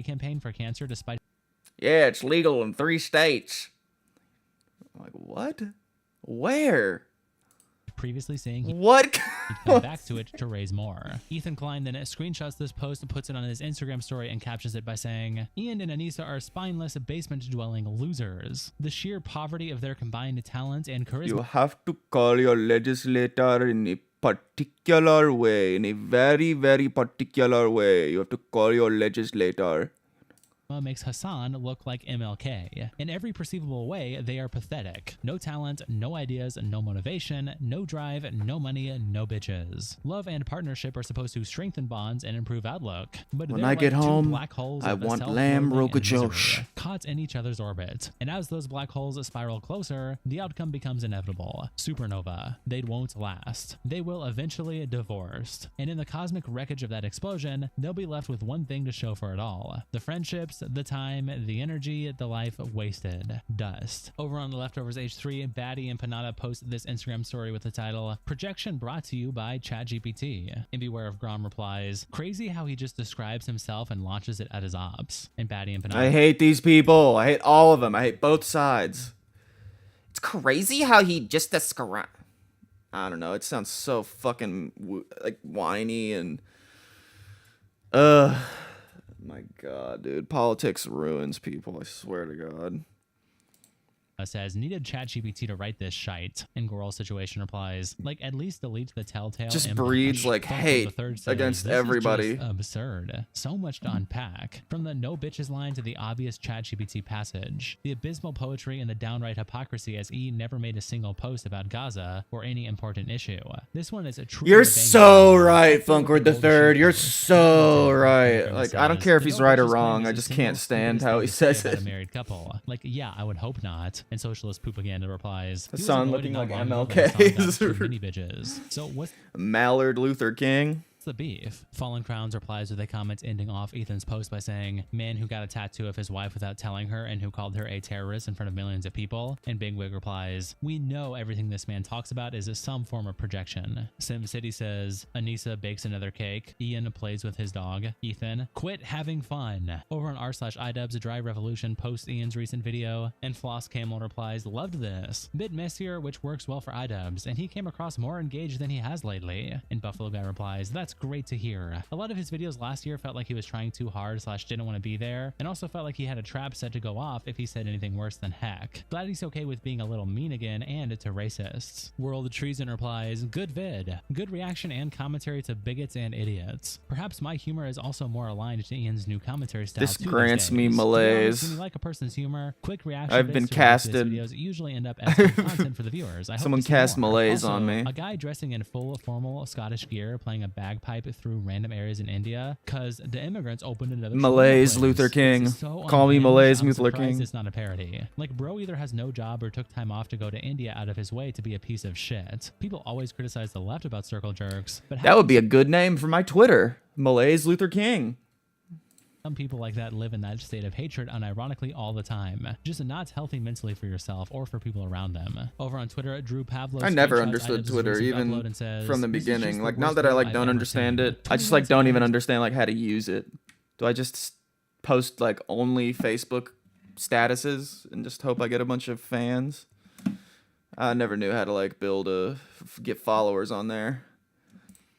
campaign for cancer despite Yeah, it's legal in 3 states. I'm like, what? Where? previously saying he'd What? come back to it to raise more. Ethan Klein then screenshots this post and puts it on his Instagram story and captions it by saying, Ian and Anissa are spineless basement-dwelling losers. The sheer poverty of their combined talent and charisma You have to call your legislator in a particular way, in a very, very particular way. You have to call your legislator. makes Hassan look like MLK. In every perceivable way, they are pathetic. No talent, no ideas, no motivation, no drive, no money, no bitches. Love and partnership are supposed to strengthen bonds and improve outlook. But When they're I like get two home, black holes I of want self-loathing lamb and rogajosh. misery, caught in each other's orbit. And as those black holes spiral closer, the outcome becomes inevitable. Supernova. They won't last. They will eventually divorce. And in the cosmic wreckage of that explosion, they'll be left with one thing to show for it all. The friendships, the time, the energy, the life wasted. Dust. Over on the Leftovers H3, Batty and Panada post this Instagram story with the title, "Projection brought to you by ChatGPT." And Beware of Grom replies, "Crazy how he just describes himself and launches it at his ops." And Batty and Panada, I hate these people. I hate all of them. I hate both sides. It's crazy how he just described. I don't know. It sounds so fucking like whiny and. My God, dude. Politics ruins people. I swear to God. says, "Needed ChatGPT to write this shite." And Goral Situation replies, "Like, at least delete the telltale Just image." breeds like Funko hate the Third says, against "This is everybody. just absurd. So much to unpack. From the no bitches line to the obvious ChatGPT passage, the abysmal poetry and the downright hypocrisy as E never made a single post about Gaza or any important issue. This one is a true. You're so right, Funkord the Third. You're so right. Like, I don't care if he's right or wrong. I just can't stand how he says it. A married couple. Like, yeah, I would hope not." And Socialist Propaganda replies, The "He was son annoyed looking not like long ago MLK. when the song got too many bitches." So what's Mallard Luther King. the beef? Fallen Crowns replies with a comment ending off Ethan's post by saying, "Man who got a tattoo of his wife without telling her and who called her a terrorist in front of millions of people." And Big Wig replies, "We know everything this man talks about is some form of projection." SimCity says, "Anissa bakes another cake. Ian plays with his dog. Ethan, quit having fun." Over on r/idubs, Dry Revolution posts Ian's recent video, and Floss Camel replies, "Loved this. Bit messier, which works well for idubs, and he came across more engaged than he has lately." And Buffalo Guy replies, "That's great to hear. A lot of his videos last year felt like he was trying too hard / didn't want to be there, and also felt like he had a trap set to go off if he said anything worse than heck. Glad he's okay with being a little mean again and to racists." World Treason replies, "Good vid. Good reaction and commentary to bigots and idiots. Perhaps my humor is also more aligned to Ian's new commentary style. This too these grants me days. To be honest, malaise. when you like a person's humor, quick reaction I've bits been to casted. ridiculous videos usually end up as good content for the viewers. I hope Someone to see cast more. malaise Also, on me. A guy dressing in full formal Scottish gear playing a bagpipe through random areas in India because the immigrants opened another Malaise place. Luther This King. is so Call me unhinged, Malaise I'm Luther surprised King. It's not a parody. Like, bro either has no job or took time off to go to India out of his way to be a piece of shit. People always criticize the left about circle jerks, but That would be a good name for my Twitter. Malaise Luther King. some people like that live in that state of hatred unironically all the time. Just not healthy mentally for yourself or for people around them. Over on Twitter, Drew Pavlo. I never screenshots understood Idubbbz's Twitter, recent even upload and says, from the "This is just beginning. the Like, not worst that I video like I've don't ever understand seen. it. I just 21 like don't even seconds. understand like how to use it. Do I just post like only Facebook statuses and just hope I get a bunch of fans? I never knew how to like get followers on there.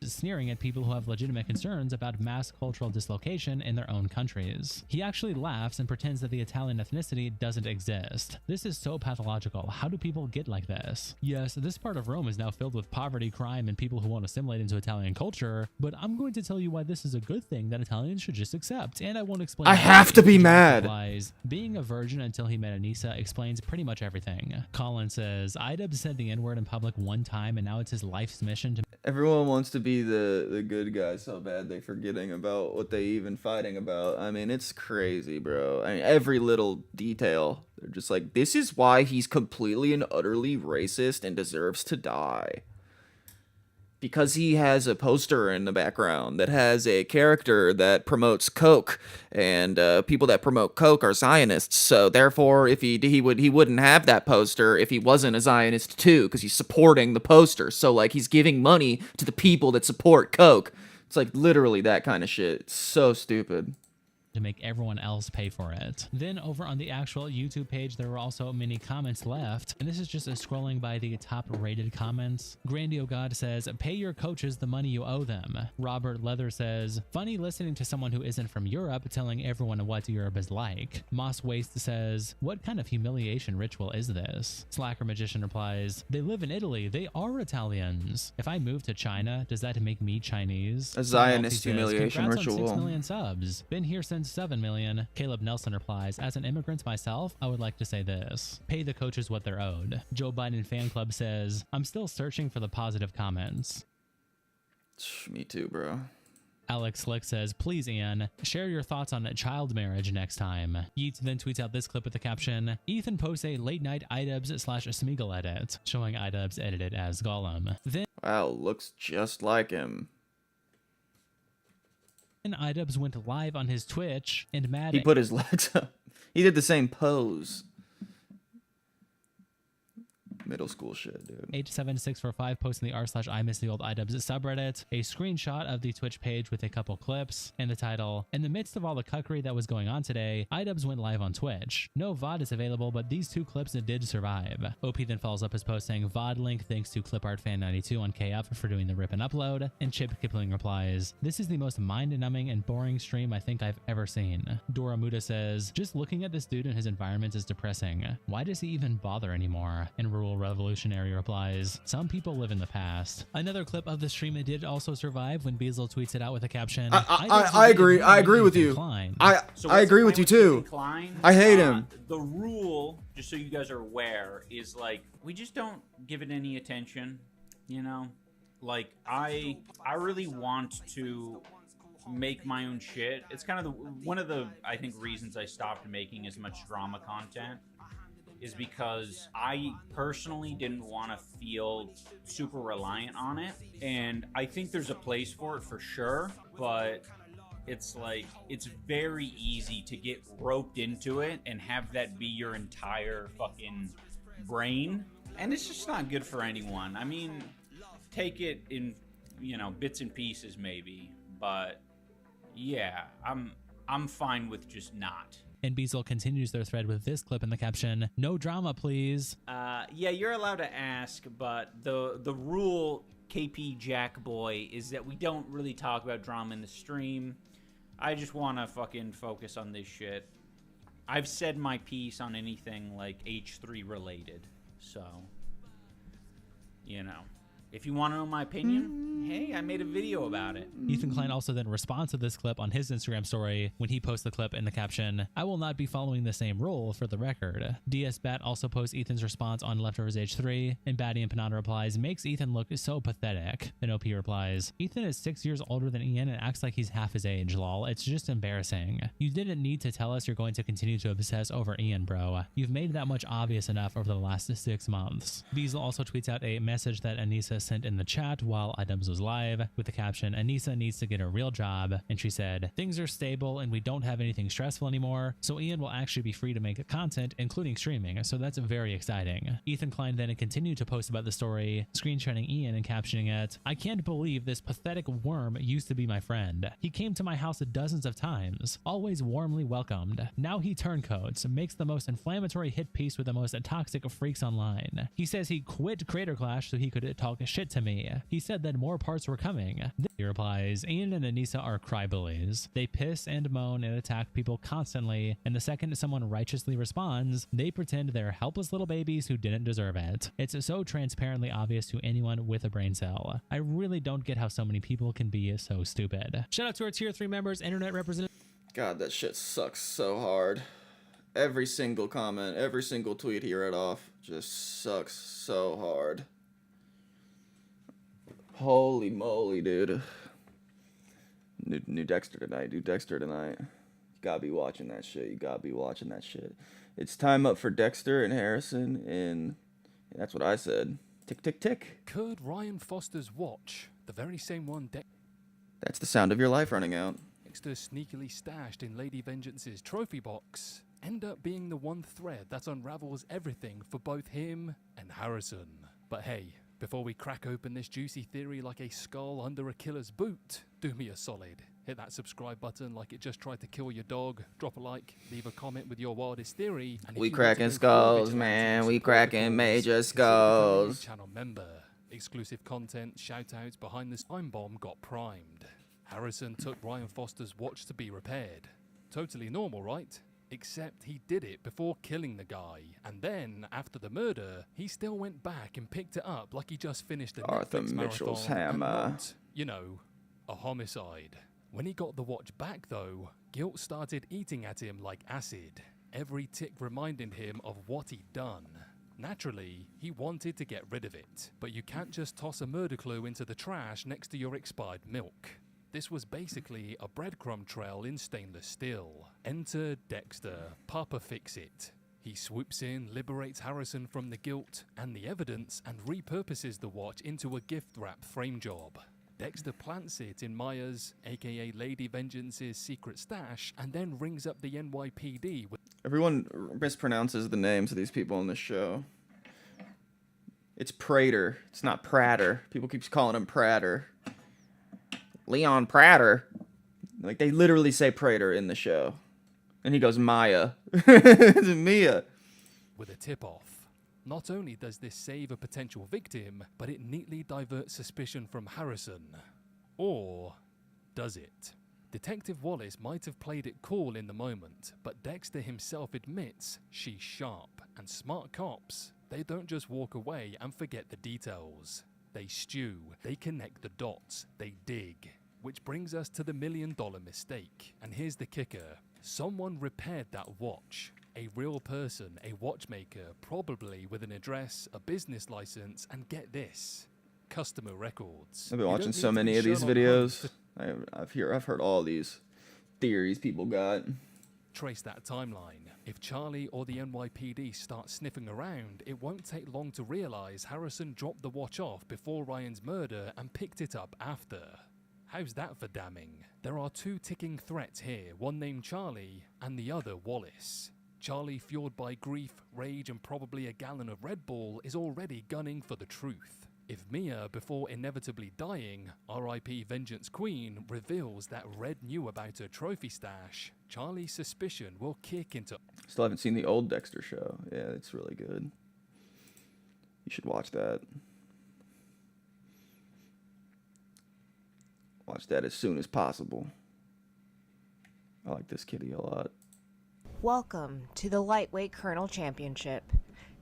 Sneering at people who have legitimate concerns about mass cultural dislocation in their own countries. He actually laughs and pretends that the Italian ethnicity doesn't exist. This is so pathological. How do people get like this? Yes, this part of Rome is now filled with poverty, crime, and people who want to assimilate into Italian culture, but I'm going to tell you why this is a good thing that Italians should just accept, and I won't explain I why. have to be John mad. replies, "Being a virgin until he met Anissa explains pretty much everything." Colin says, "Idub said the N-word in public one time, and now it's his life's mission to Everyone wants to be the good guy so bad they forgetting about what they even fighting about. I mean, it's crazy, bro. I mean, every little detail. They're just like, this is why he's completely and utterly racist and deserves to die. Because he has a poster in the background that has a character that promotes Coke, and people that promote Coke are Zionists. So therefore, if he wouldn't have that poster if he wasn't a Zionist too, because he's supporting the poster. So like he's giving money to the people that support Coke. It's like literally that kind of shit. It's so stupid. make everyone else pay for it. Then over on the actual YouTube page, there were also many comments left, and this is just scrolling by the top rated comments. Grandio God says, "Pay your coaches the money you owe them." Robert Leather says, "Funny listening to someone who isn't from Europe telling everyone what Europe is like." Moss Waste says, "What kind of humiliation ritual is this?" Slacker Magician replies, "They live in Italy. They are Italians. If I move to China, does that make me Chinese?" A Zionist Malty says, humiliation "Congrats on ritual. 6 million subs. Been here since 7 million. Caleb Nelson replies, as an immigrant myself, I would like to say this. Pay the coaches what they're owed. Joe Biden fan club says, I'm still searching for the positive comments. Me too, bro. Alex Slick says, please, Ian, share your thoughts on child marriage next time. Yeats then tweets out this clip with the caption, Ethan posts a late night iDubbbz/Smeagol edit, showing iDubbbz edited as Gollum. Then Wow, looks just like him. iDubbbz went live on his Twitch, and Mad He put his legs up. He did the same pose. Middle school shit, dude. 87645 posting the r/I miss the old iDubbbz subreddit, a screenshot of the Twitch page with a couple clips, and the title, in the midst of all the cuckery that was going on today, iDubbbz went live on Twitch. No VOD is available, but these two clips did survive. OP then follows up his post saying, VOD link thanks to ClipArtFan92 on KF for doing the rip and upload, and Chip Kipling replies, this is the most mind-numbing and boring stream I think I've ever seen. Dora Muda says, just looking at this dude and his environment is depressing. Why does he even bother anymore? And Rural Revolutionary replies, some people live in the past. Another clip of the stream did also survive when Beazle tweets it out with a caption. I agree. I agree with you. I agree with you too. I hate him. The rule, just so you guys are aware, is like we just don't give it any attention. You know, like I really want to make my own shit. It's kind of one of the I think reasons I stopped making as much drama content is because I personally didn't want to feel super reliant on it. And I think there's a place for it for sure, but it's like, it's very easy to get roped into it and have that be your entire fucking brain. And it's just not good for anyone. I mean, take it in, you know, bits and pieces maybe, but yeah, I'm fine with just not. And Beazle continues their thread with this clip in the caption, no drama, please. Yeah, you're allowed to ask, but the rule, KP Jack Boy, is that we don't really talk about drama in the stream. I just want to fucking focus on this shit. I've said my piece on anything like H3 related, so, you know. If you want to know my opinion, hey, I made a video about it. Ethan Klein also then responds to this clip on his Instagram story when he posts the clip in the caption, I will not be following the same rule for the record. DS Bat also posts Ethan's response on Leftovers H3, and Batty and Panada replies, makes Ethan look so pathetic. Then OP replies, Ethan is 6 years older than Ian and acts like he's half his age, lol. It's just embarrassing. You didn't need to tell us you're going to continue to obsess over Ian, bro. You've made that much obvious enough over the last 6 months. Beazle also tweets out a message that Anissa sent in the chat while iDubbbz was live with the caption, Anissa needs to get a real job, and she said, things are stable and we don't have anything stressful anymore, so Ian will actually be free to make content, including streaming, so that's very exciting. Ethan Klein then continued to post about the story, screenshotting Ian and captioning it, I can't believe this pathetic worm used to be my friend. He came to my house dozens of times, always warmly welcomed. Now he turncoats, makes the most inflammatory hit piece with the most toxic freaks online. He says he quit Creator Clash so he could talk shit to me. He said that more parts were coming. Then he replies, Ian and Anissa are crybullies. They piss and moan and attack people constantly, and the second someone righteously responds, they pretend they're helpless little babies who didn't deserve it. It's so transparently obvious to anyone with a brain cell. I really don't get how so many people can be so stupid. Shout out to our tier 3 members, internet representative. God, that shit sucks so hard. Every single comment, every single tweet he read off just sucks so hard. Holy moly, dude. New Dexter tonight. New Dexter tonight. You gotta be watching that shit. You gotta be watching that shit. It's time up for Dexter and Harrison, and that's what I said. Tick, tick, tick. Could Ryan Foster's watch, the very same one That's the sound of your life running out. Dexter sneakily stashed in Lady Vengeance's trophy box, end up being the one thread that unravels everything for both him and Harrison? But hey, before we crack open this juicy theory like a skull under a killer's boot, do me a solid. Hit that subscribe button like it just tried to kill your dog. Drop a like, leave a comment with your wildest theory. And we cracking skulls, man. We cracking major skulls. Channel member. Exclusive content, shoutouts, behind this time bomb got primed. Harrison took Ryan Foster's watch to be repaired. Totally normal, right? Except he did it before killing the guy, and then, after the murder, he still went back and picked it up like he just finished a Arthur Netflix Mitchell's marathon and hammer. not, you know, a homicide. When he got the watch back though, guilt started eating at him like acid, every tick reminding him of what he'd done. Naturally, he wanted to get rid of it, but you can't just toss a murder clue into the trash next to your expired milk. This was basically a breadcrumb trail in stainless steel. Enter Dexter, Papa Fix-It. He swoops in, liberates Harrison from the guilt and the evidence, and repurposes the watch into a gift-wrap frame job. Dexter plants it in Maya's, aka Lady Vengeance's, secret stash, and then rings up the NYPD with... Everyone mispronounces the names of these people in this show. It's Prater. It's not Prater. People keep calling him Prater. Leon Prater. Like, they literally say Prater in the show. And he goes, Maya. It's Mia. with a tip-off. Not only does this save a potential victim, but it neatly diverts suspicion from Harrison. Or does it? Detective Wallace might have played it cool in the moment, but Dexter himself admits she's sharp, and smart cops, they don't just walk away and forget the details. They stew, they connect the dots, they dig. Which brings us to the $1 million mistake. And here's the kicker. Someone repaired that watch. A real person, a watchmaker, probably with an address, a business license, and get this, customer records. I've been You watching don't so need to many be of these Sherlock Holmes videos. to I've heard all these theories people got. trace that timeline. If Charlie or the NYPD start sniffing around, it won't take long to realize Harrison dropped the watch off before Ryan's murder and picked it up after. How's that for damning? There are two ticking threats here, one named Charlie and the other Wallace. Charlie, fueled by grief, rage, and probably a gallon of Red Bull, is already gunning for the truth. If Mia, before inevitably dying, R.I.P. Vengeance Queen, reveals that Red knew about her trophy stash, Charlie's suspicion will kick into... Still haven't seen the old Dexter show. Yeah, it's really good. You should watch that. Watch that as soon as possible. I like this kitty a lot. Welcome to the Lightweight Colonel Championship.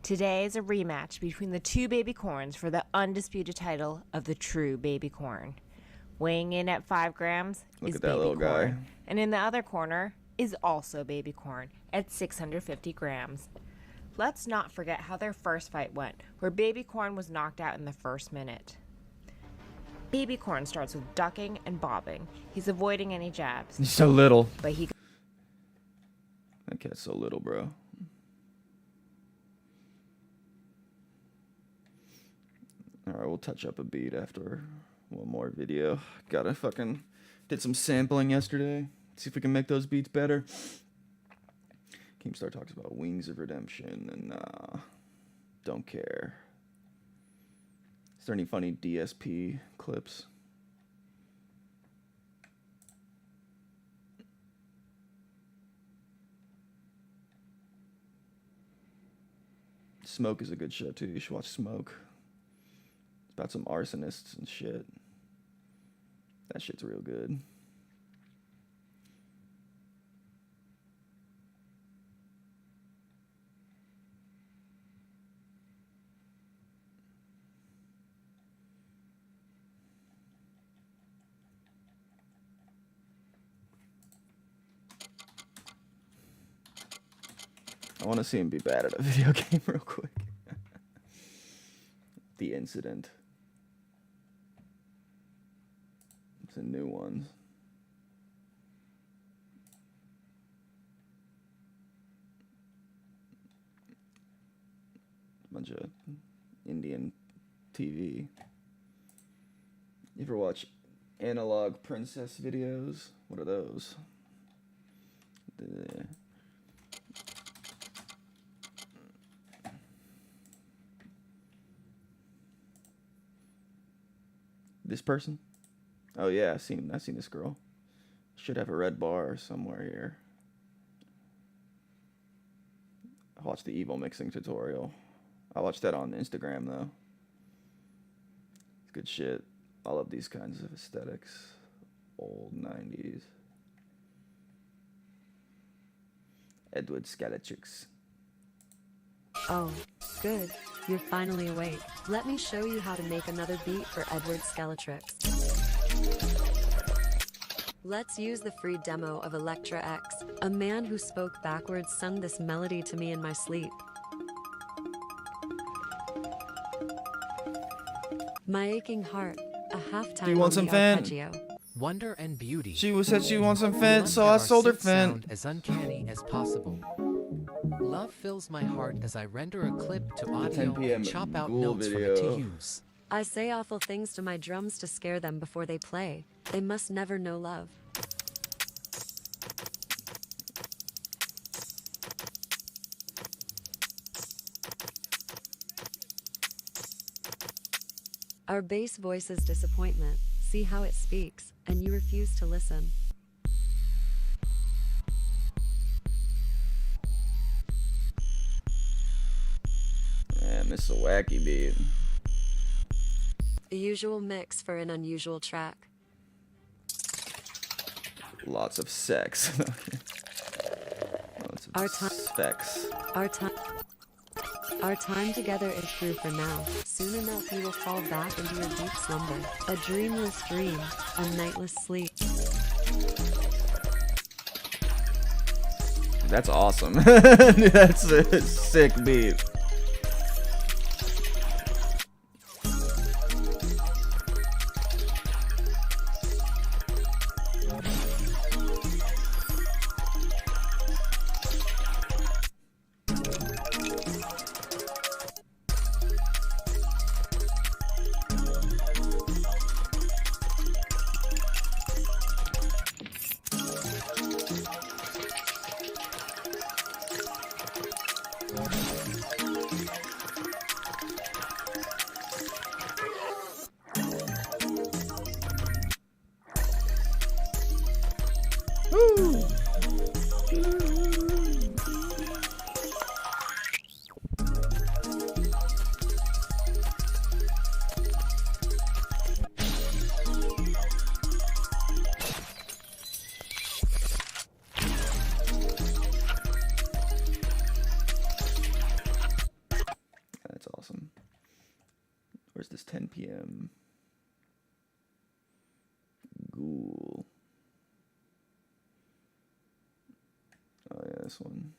Today is a rematch between the two baby corns for the undisputed title of the true baby corn. Weighing in at 5 grams Look is at that baby little corn. guy. And in the other corner is also baby corn at 650 grams. Let's not forget how their first fight went, where baby corn was knocked out in the first minute. Baby corn starts with ducking and bobbing. He's avoiding any jabs, He's so little. but he That cat's so little, bro. Alright, we'll touch up a beat after one more video. Did some sampling yesterday. See if we can make those beats better. Keemstar talks about Wings of Redemption and don't care. Is there any funny DSP clips? Smoke is a good show too. You should watch Smoke. It's about some arsonists and shit. That shit's real good. I want to see him be bad at a video game real quick. The Incident. It's a new one. Bunch of Indian TV. You ever watch Analog Princess videos? What are those? This person? Oh yeah, I've seen this girl. Should have a red bar somewhere here. I watched the evil mixing tutorial. I watched that on Instagram though. It's good shit. I love these kinds of aesthetics. Old 90s. Edward Scalatrix. Oh, good. You're finally awake. Let me show you how to make another beat for Edward Scalatrix. Let's use the free demo of Electra X. A man who spoke backwards sung this melody to me in my sleep. My aching heart, a halftime Do you want on some the Fendt? arpeggio. Wonder and beauty. She said she wants some We Fendt, love so how I our sold her synth Fendt. sound as uncanny as possible. Love fills my heart as I render a clip to audio 10 p.m. and chop out Ghoul notes from it to video. use. I say awful things to my drums to scare them before they play. They must never know love. Our bass voices disappointment. See how it speaks, and you refuse to listen. Man, this is a wacky beat. A usual mix for an unusual track. Lots of sex. Lots of Our time- sex. Our time together is through for now. Soon enough you will fall back into a deep slumber. A dreamless dream, a nightless sleep. That's awesome. That's a sick beat. That's awesome. Where's this 10 p.m. Ghoul? Oh yeah, this one.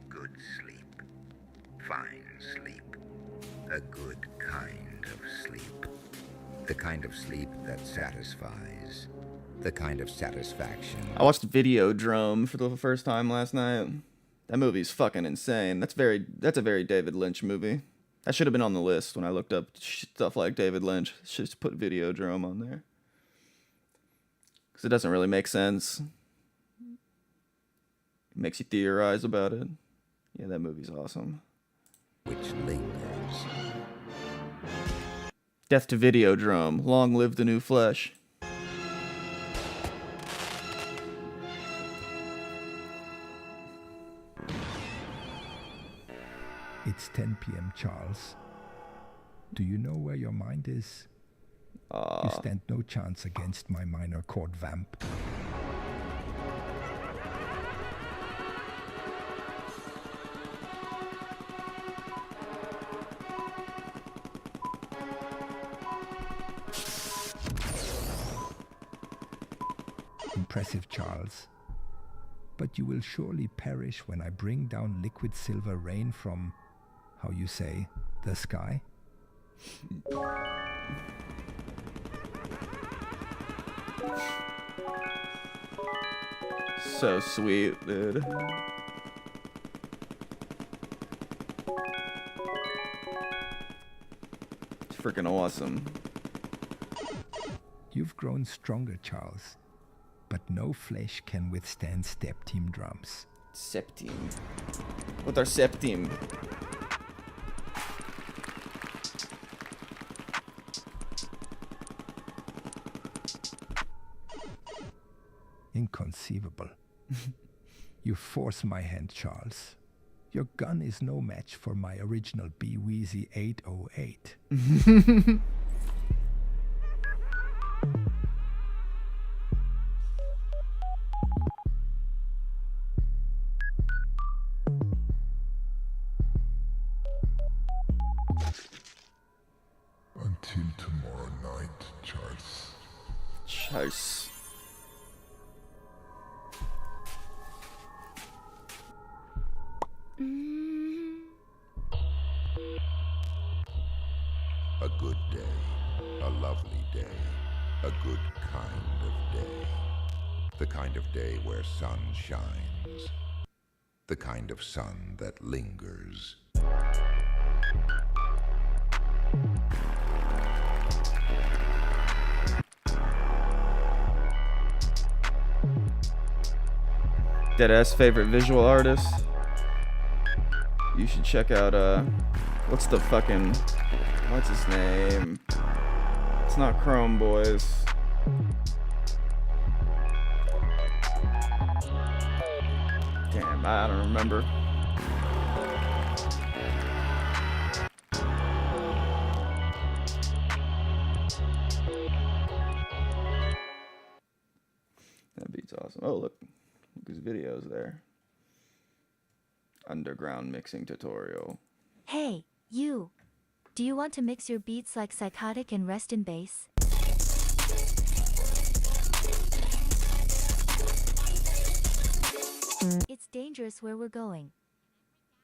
Good sleep. Fine sleep. A good kind of sleep. The kind of sleep that satisfies. The kind of satisfaction. I watched Videodrome for the first time last night. That movie's fucking insane. That's a very David Lynch movie. That should have been on the list when I looked up stuff like David Lynch. Just put Videodrome on there. Because it doesn't really make sense. It makes you theorize about it. Yeah, that movie's awesome. Which lingers. Death to Videodrome. Long live the new flesh. It's 10 p.m., Charles. Do you know where your mind is? You stand no chance against my minor chord vamp. Impressive, Charles. But you will surely perish when I bring down liquid silver rain from, how you say, the sky? So sweet, dude. It's freaking awesome. You've grown stronger, Charles. But no flesh can withstand step team drums. Septim. What are septim? Inconceivable. You force my hand, Charles. Your gun is no match for my original B Wheezy 808. Until tomorrow night, Charles. Charles. A good day, a lovely day, a good kind of day. The kind of day where sun shines. The kind of sun that lingers. Deadass favorite visual artist. You should check out what's his name? It's not Chrome Boys. Damn, I don't remember. That beat's awesome. Oh, look his videos there. Underground mixing tutorial. Hey, you. Do you want to mix your beats like Psychotic and Rest in Bass? It's dangerous where we're going.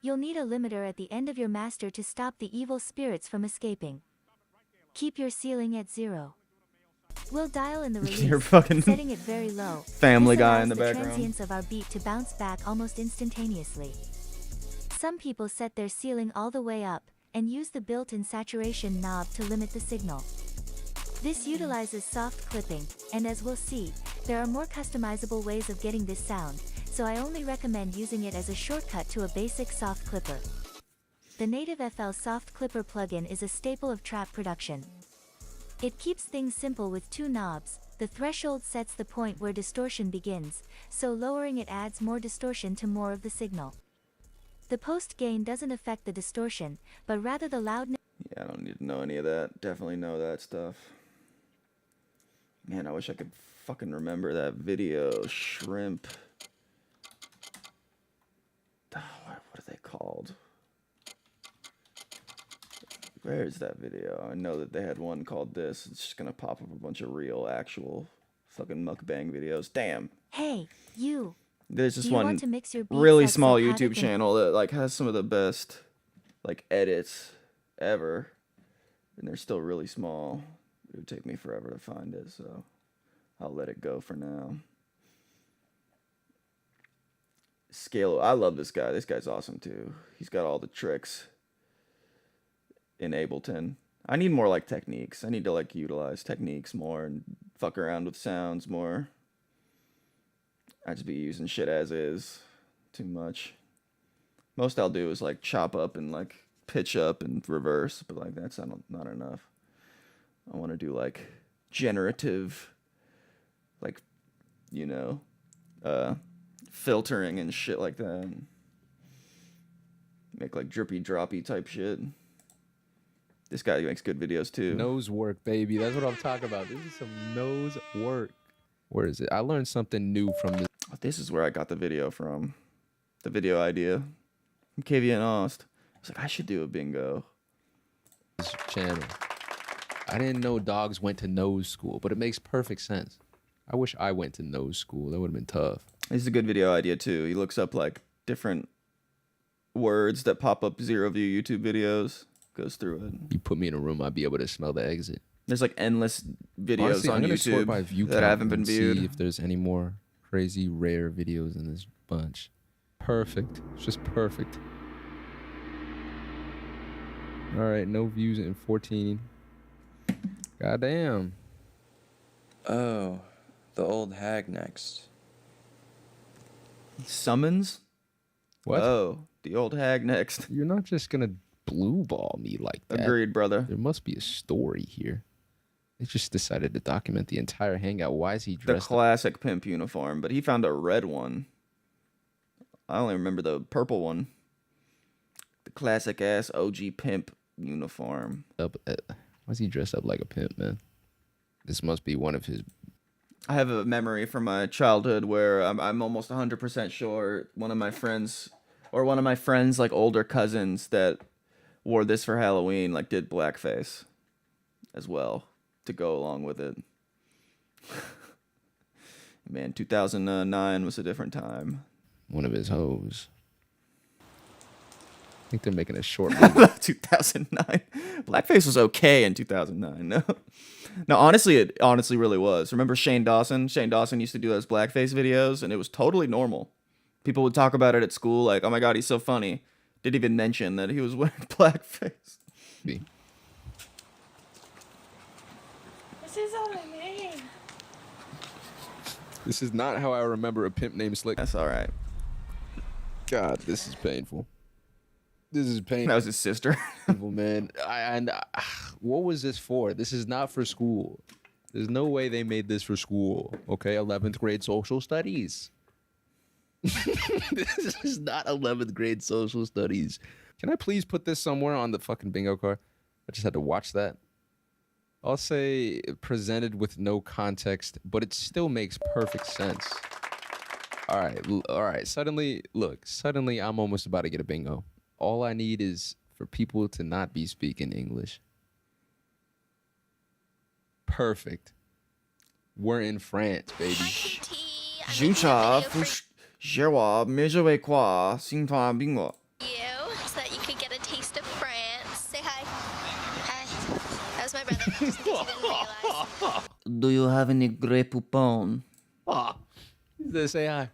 You'll need a limiter at the end of your master to stop the evil spirits from escaping. Keep your ceiling at 0. We'll dial in the release, You're fucking setting it very low. Family This Guy allows in the background. transients of our beat to bounce back almost instantaneously. Some people set their ceiling all the way up and use the built-in saturation knob to limit the signal. This utilizes soft clipping, and as we'll see, there are more customizable ways of getting this sound, so I only recommend using it as a shortcut to a basic soft clipper. The native FL Soft Clipper plugin is a staple of trap production. It keeps things simple with 2 knobs. The threshold sets the point where distortion begins, so lowering it adds more distortion to more of the signal. The post gain doesn't affect the distortion, but rather the loudness. Yeah, I don't need to know any of that. Definitely know that stuff. Man, I wish I could fucking remember that video. Shrimp. Oh, what are they called? Where is that video? I know that they had one called this. It's just gonna pop up a bunch of real, actual fucking mukbang videos. Damn. Hey, you. There's this Do you one want to mix your beats really like small Psychotic YouTube and- channel that like has some of the best like edits ever, and they're still really small. It would take me forever to find it, so I'll let it go for now. Scale. I love this guy. This guy's awesome too. He's got all the tricks in Ableton. I need more like techniques. I need to like utilize techniques more and fuck around with sounds more. I just be using shit as is too much. Most I'll do is like chop up and like pitch up and reverse, but like that's not enough. I want to do like generative, like, you know, filtering and shit like that. Make like drippy droppy type shit. This guy makes good videos too. Nose work, baby. That's what I'm talking about. This is some nose work. Where is it? I learned something new from this. This is where I got the video from. The video idea from KV and Ost. I was like, I should do a bingo. Channel. I didn't know dogs went to nose school, but it makes perfect sense. I wish I went to nose school. That would have been tough. This is a good video idea too. He looks up like different words that pop up 0 view YouTube videos, goes through it. You put me in a room, I'd be able to smell the exit. There's like endless videos Honestly, on I'm gonna sort by YouTube view that count haven't been and viewed. See if there's any more crazy rare videos in this bunch. Perfect. It's just perfect. All right, no views in 14. Goddamn. Oh, the old hag next. Summons? What? Oh, the old hag next. You're not just gonna blue ball me like that. Agreed, brother. There must be a story here. They just decided to document the entire hangout. Why is he The dressed up? classic pimp uniform, but he found a red one. I only remember the purple one. The classic ass OG pimp uniform. Why is he dressed up like a pimp, man? This must be one of his. I have a memory from my childhood where I'm almost 100% sure one of my friends like older cousins that wore this for Halloween like did blackface as well to go along with it. Man, 2009 was a different time. One of his hoes. think they're making a short movie. 2009. Blackface was okay in 2009. No. No, honestly, it honestly really was. Remember Shane Dawson? Shane Dawson used to do those blackface videos, and it was totally normal. People would talk about it at school, like, oh my god, he's so funny. Didn't even mention that he was wearing blackface. This is all I need. This is not how I remember a pimp named Slick. That's alright. God, this is painful. This is painful. That was his sister. Painful, man. What was this for? This is not for school. There's no way they made this for school. Okay, 11th grade social studies. This is not 11th grade social studies. Can I please put this somewhere on the fucking bingo card? I just had to watch that. I'll say presented with no context, but it still makes perfect sense. All right. Suddenly I'm almost about to get a bingo. All I need is for people to not be speaking English. Perfect. We're in France, baby. Juncha, Jewa, Mejewe Kwa, Singtan Bingo. So that you could get a taste of France. Say hi. Hi. That was my brother, just in case you didn't realize. Do you have any Grey Poupon? They say hi.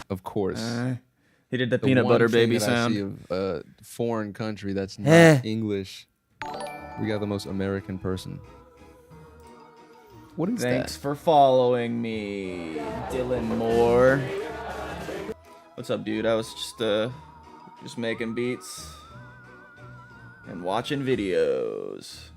Of course. He did the peanut butter baby I sound. see of a foreign country that's not English. We got the most American person. What is Thanks that? for following me, Dylan Moore. What's up, dude? I was just making beats and watching videos.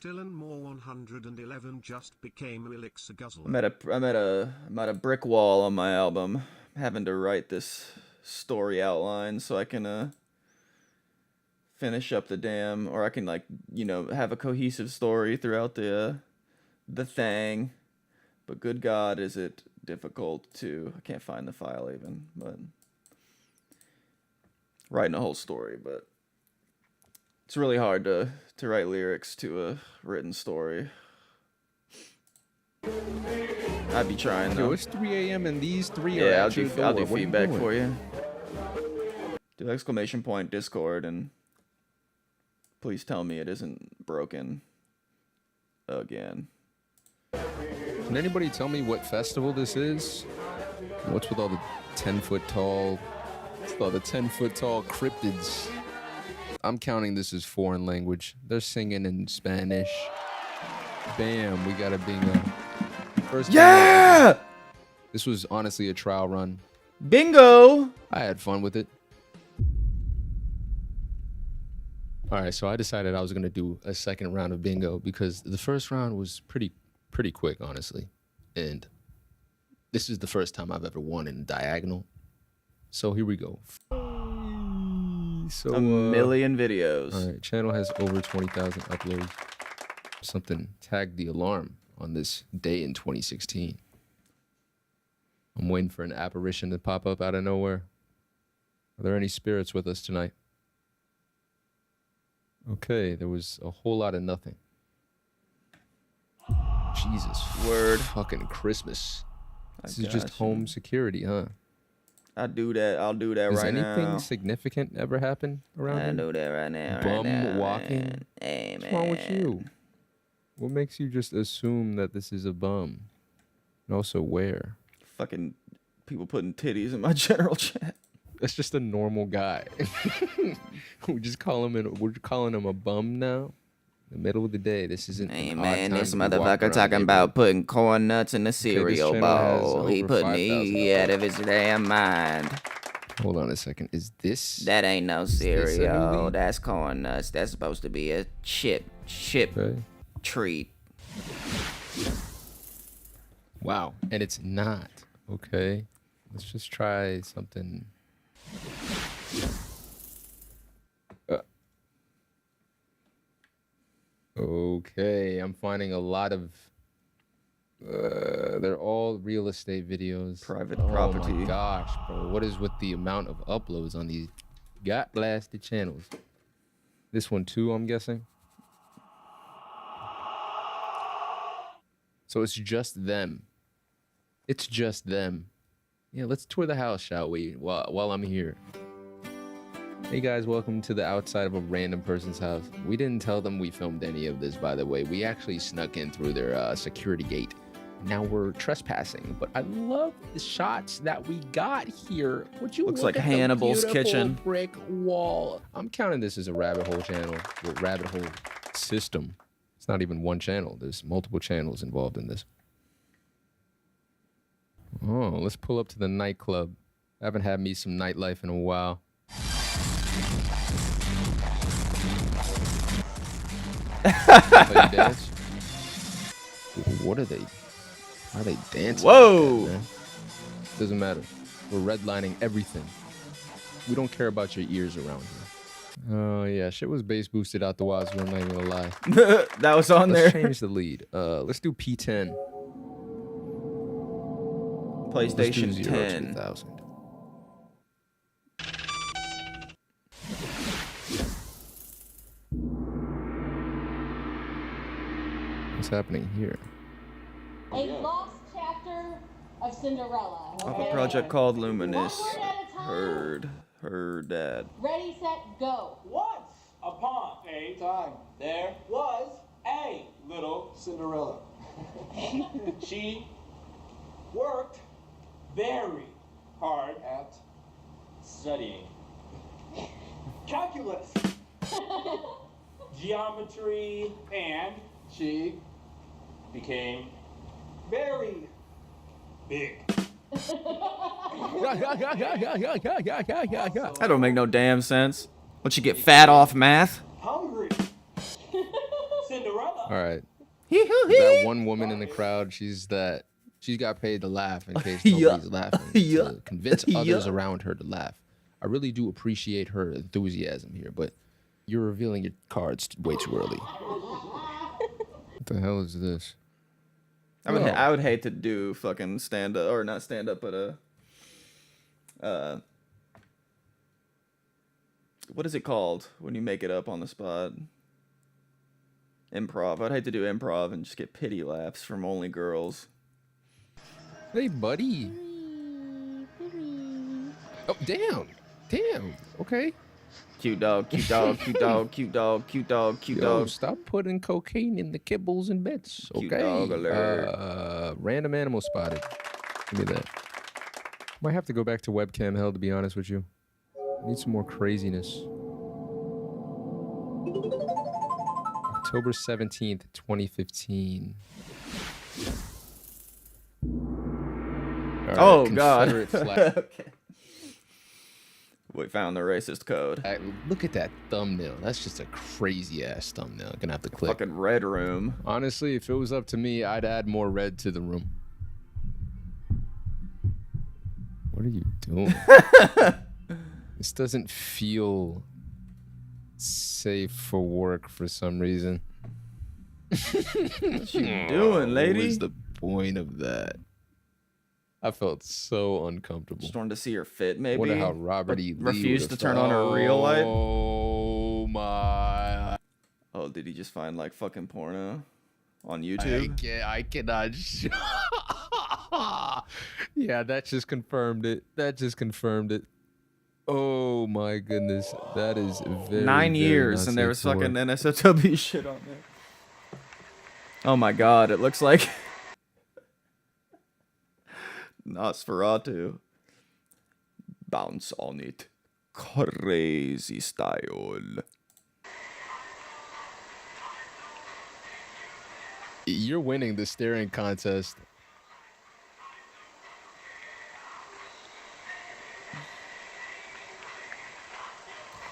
Dylan Moore 111 just became Elixir Guzzle. I'm at a brick wall on my album, having to write this story outline so I can finish up the damn, or I can have a cohesive story throughout the thing. But good God, is it difficult to? I can't find the file even, but writing a whole story, but. It's really hard to write lyrics to a written story. I'd be trying though. Yo, it's 3 a.m. and these three are Yeah, at your door. I'll do What are you feedback doing? for you. Do exclamation point Discord and please tell me it isn't broken again. Can anybody tell me what festival this is? What's with all the 10-foot tall, cryptids? I'm counting this as foreign language. They're singing in Spanish. Bam, we got a bingo. First Yeah! bingo. This was honestly a trial run. Bingo! I had fun with it. All right, so I decided I was gonna do a second round of bingo because the first round was pretty quick, honestly. And this is the first time I've ever won in diagonal. So here we go. So, a million videos. All right, channel has over 20,000 uploads. Something tagged the alarm on this day in 2016. I'm waiting for an apparition to pop up out of nowhere. Are there any spirits with us tonight? Okay, there was a whole lot of nothing. Jesus. Word. Fucking Christmas. This is got just you. home security, huh? I'll do that Does right now. anything significant ever happen around here? I'll do that right now. Bum right now, walking? man. Hey, What's wrong with man. you? What makes you just assume that this is a bum? And also where? Fucking people putting titties in my general chat. That's just a normal guy. We're calling him a bum now. In the middle of the day. This isn't. Hey an odd man, time this to be walking motherfucker around talking the about putting corn nuts in the this cereal channel has bowl. He over put 5,000 me out of his damn mind. Hold on a second. Is this? That ain't no this a new cereal. lead? That's corn nuts. That's supposed to be a chip Okay. treat. Wow. And it's not. Okay. Let's just try something. Okay. I'm finding a lot of. They're all real estate videos. Private Oh property. my gosh, bro. What is with the amount of uploads on these got blasted channels? This one too, I'm guessing. So it's just them. It's just them. Yeah, let's tour the house, shall we? While I'm here. Hey guys, welcome to the outside of a random person's house. We didn't tell them we filmed any of this, by the way. We actually snuck in through their security gate. Now we're trespassing, but I love the shots that we got here. Would you Looks look like at the Hannibal's beautiful kitchen. brick wall? I'm counting this as a rabbit hole channel, or rabbit hole system. It's not even one channel. There's multiple channels involved in this. Oh, let's pull up to the nightclub. I haven't had me some nightlife in a while. Play dance? What are they? How are they dancing? Whoa! Like that, man? Doesn't matter. We're redlining everything. We don't care about your ears around here. Oh yeah, shit was bass boosted out the wazoo. I'm not even gonna lie. That was on Let's there. change the lead. Let's do P10. Let's do PlayStation 0 to 10. 1000. What's happening here? A lost chapter of Cinderella. Of a okay? project called Luminous. One word at a time. Her dad. Ready, set, go. Once upon a time, there was a little Cinderella. She worked very hard at studying calculus, geometry, and she became very big. That don't make no damn sense. Once you get fat off math. Hungry. Cinderella. All right. That one woman in the crowd, she's got paid to laugh in case nobody's laughing. To convince others around her to laugh. I really do appreciate her enthusiasm here, but you're revealing your cards way too early. What the hell is this? I would hate to do fucking stand up, or not stand up, but what is it called when you make it up on the spot? Improv. I'd hate to do improv and just get pity laughs from only girls. Hey, buddy. Oh, damn. Okay. Cute dog, cute dog, cute dog, cute dog, cute dog, cute Yo, dog. stop putting cocaine in the kibbles and bits. Okay. Cute dog alert. Random animal spotted. Give me that. Might have to go back to webcam hell, to be honest with you. Need some more craziness. October 17th, 2015. All right, Oh, God. Confederate flag. Okay. We found the racist code. Look at that thumbnail. That's just a crazy ass thumbnail. Gonna have to click. Fucking red room. Honestly, if it was up to me, I'd add more red to the room. What are you doing? This doesn't feel safe for work for some reason. What you doing, lady? What was the point of that? I felt so uncomfortable. Just wanted to see her fit, maybe. Wonder how Robert E. Lee refused to would've turn felt. on her real light. Oh my! Oh, did he just find like fucking porno on YouTube? I cannot. Yeah, that just confirmed it. Oh my goodness, that is very 9 very years, not and there was safe for fucking work. NSFW shit on there. Oh my god, it looks like Nosferatu. Bounce on it. Crazy style. You're winning the staring contest.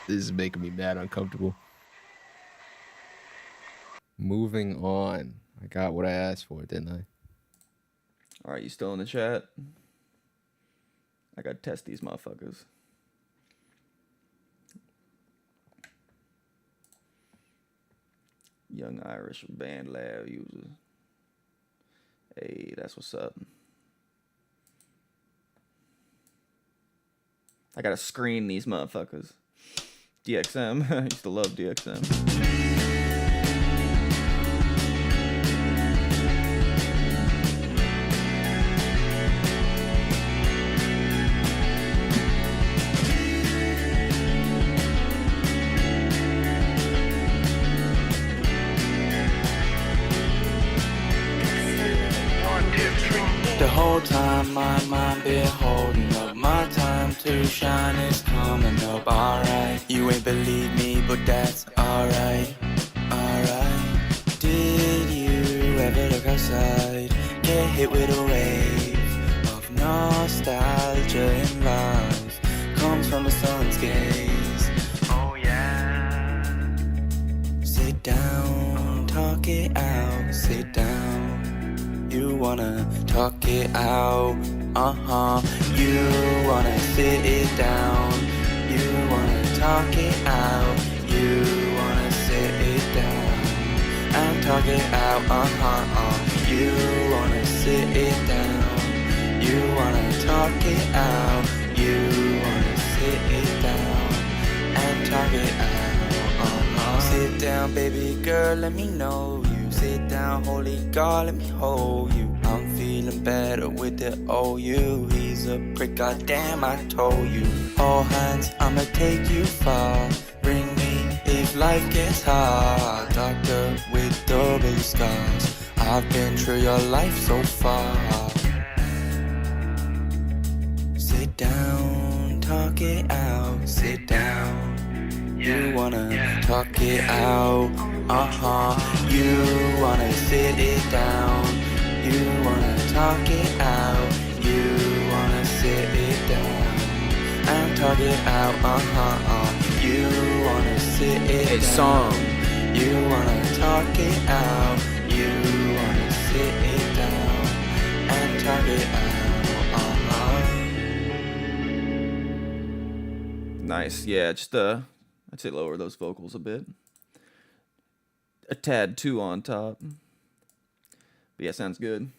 This is making me mad uncomfortable. Moving on. I got what I asked for, didn't I? Alright, you still in the chat? I gotta test these motherfuckers. Young Irish band lab user. Hey, that's what's up. I gotta screen these motherfuckers. DXM. I used to love DXM. my, been holding up. My time to shine is coming up, alright. You ain't believe me, but that's alright, alright. Did you ever look outside? Get hit with a wave of nostalgia and love. Comes from the sun's gaze. Oh yeah. Sit down, talk it out, sit down. You wanna talk it out, you wanna sit it down. You wanna talk it out, you wanna sit it down and talk it out, you wanna sit it down. You wanna talk it out, you wanna sit it down and talk it out, Sit down, baby girl, let me know you. Sit down, holy God, let me hold you. I'm feeling better with the OU. He's a prick, goddamn, I told you. All hands, I'ma take you far. Bring me if life gets hard. Doctor with double scars. I've been through your life so far. Sit down, talk it out, sit down. You wanna talk it out, you wanna sit it down. You wanna talk it out, you wanna sit it down and talk it out, you wanna sit it down. Song. You wanna talk it out, you wanna sit it down and talk it out, Nice. Yeah, just I'd say lower those vocals a bit. A tad too on top. But yeah, sounds good.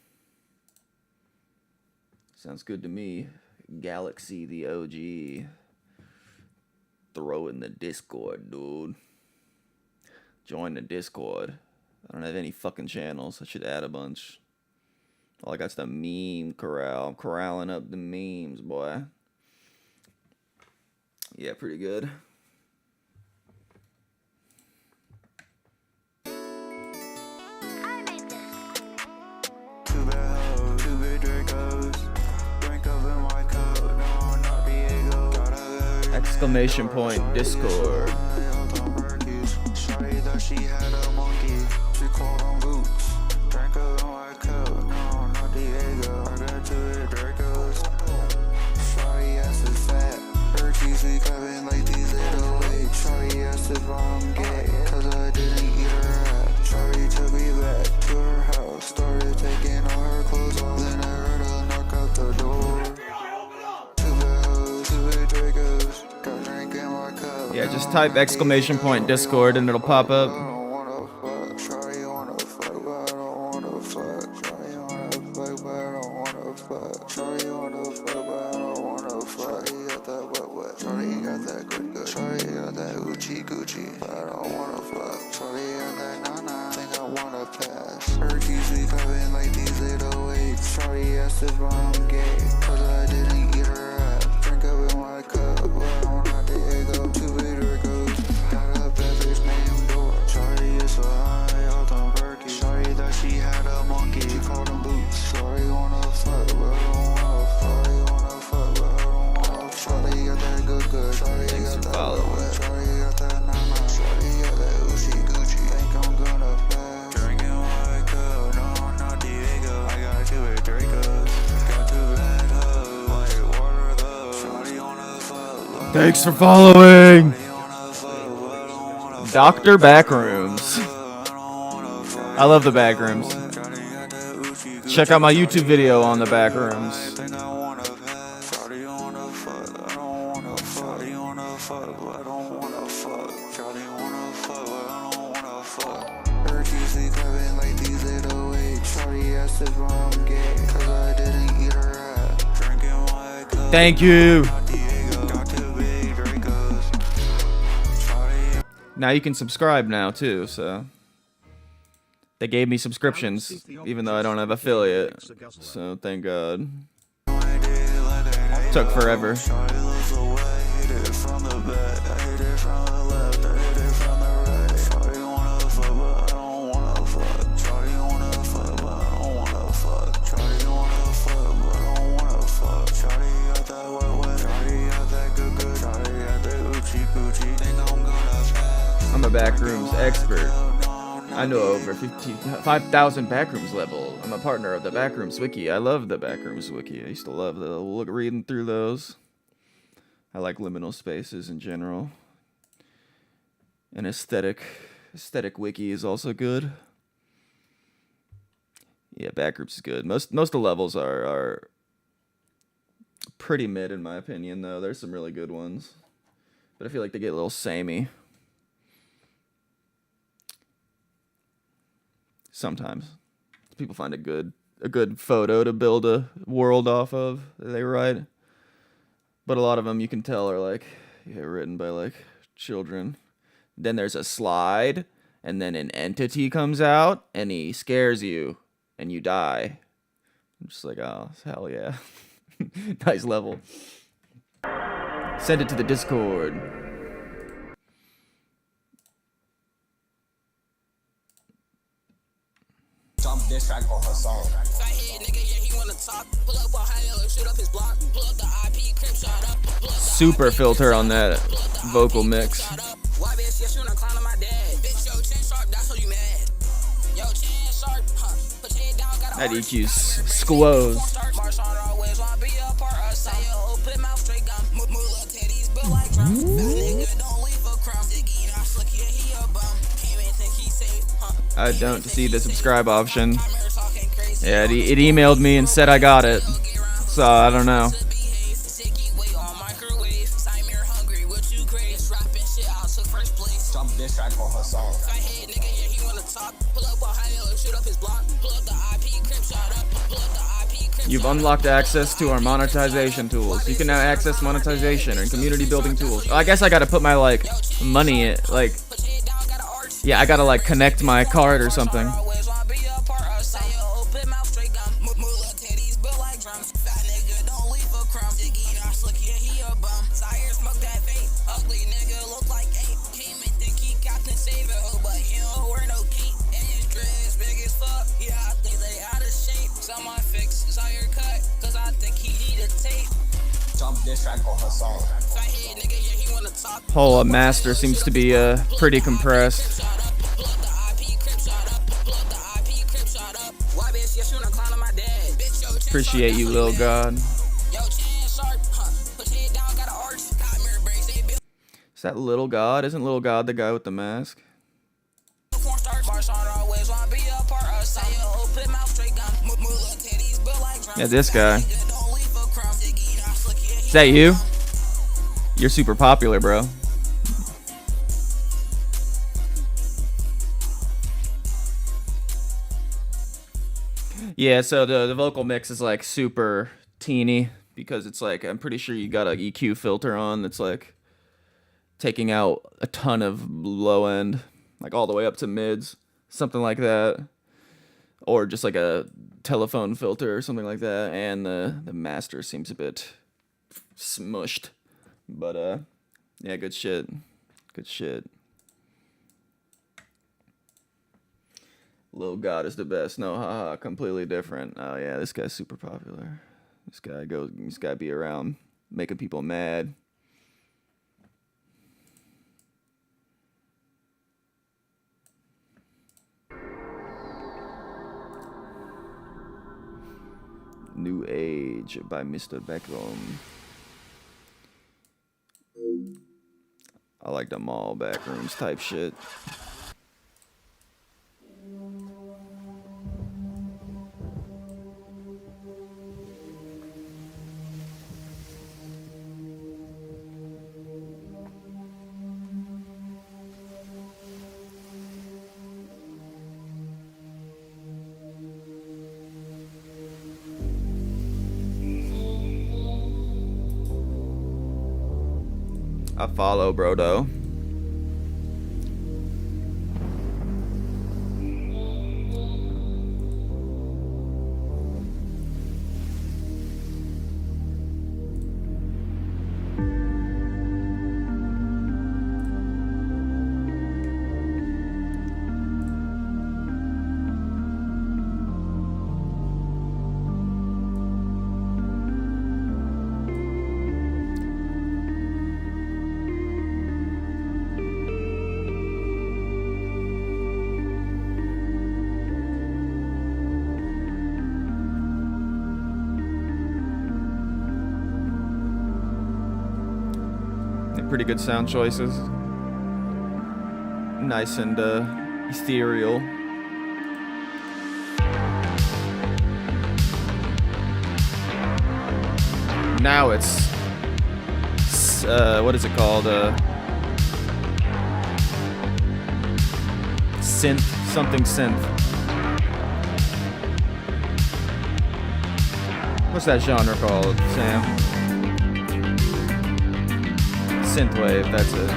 Sounds good to me. Galaxy the OG. Throw in the Discord, dude. Join the Discord. I don't have any fucking channels. I should add a bunch. All I got's the meme corral. I'm corralling up the memes, boy. Yeah, pretty good. Exclamation point Discord. She had a monkey, she called on boots. Drank a white cup, no, not Diego. I got 2 Dracos. Shawty ass is fat, her cheese be clapping like these 808. Shawty asked if I'm gay, cause I didn't eat her ass. Shawty took me back to her house, started taking all her clothes off. Then I heard her knock out the door. 2 bells, 2 Dracos, got drink in my cup. Yeah, just type exclamation point Discord and it'll pop up. Thanks for following! Dr. Backrooms. I love the Backrooms. Check out my YouTube video on the Backrooms. Thank you! Now you can subscribe now too, so they gave me subscriptions even though I don't have affiliate, so thank God. Took forever. a backrooms expert. I know over 5,000 backrooms level. I'm a partner of the Backrooms Wiki. I love the Backrooms Wiki. I used to love reading through those. I like liminal spaces in general. And aesthetic wiki is also good. Yeah, Backrooms is good. Most of the levels are pretty mid in my opinion, though. There's some really good ones, but I feel like they get a little samey sometimes. People find a good photo to build a world off of that they write, but a lot of them you can tell are like written by like children. Then there's a slide, and then an entity comes out, and he scares you, and you die. I'm just like, oh, hell yeah. Nice level. Send it to the Discord. Jump diss track on her song. Super filter on that vocal mix. That EQ's squoze. I don't see the subscribe option. Yeah, it emailed me and said I got it. So I don't know. Jump diss track on her song. You've unlocked access to our monetization tools. You can now access monetization and community building tools. Oh, I guess I gotta put my like money in, like, yeah, I gotta like connect my card or something. Whole master seems to be pretty compressed. Appreciate you, Lil God. Is that Lil God? Isn't Lil God the guy with the mask? Yeah, this guy. Is that you? You're super popular, bro. Yeah, so the vocal mix is like super teeny because it's like, I'm pretty sure you got an EQ filter on that's like taking out a ton of low end, like all the way up to mids, something like that. Or just like a telephone filter or something like that. And the master seems a bit smushed. But yeah, good shit. Good shit. Lil God is the best. No, haha, completely different. Oh yeah, this guy's super popular. This guy be around making people mad. New Age by Mr. Beckham. I like them all backrooms type shit. I follow, bro, though. Pretty good sound choices. Nice and ethereal. Now it's what is it called? Synth, something synth. What's that genre called, Sam? Synthwave, that's it.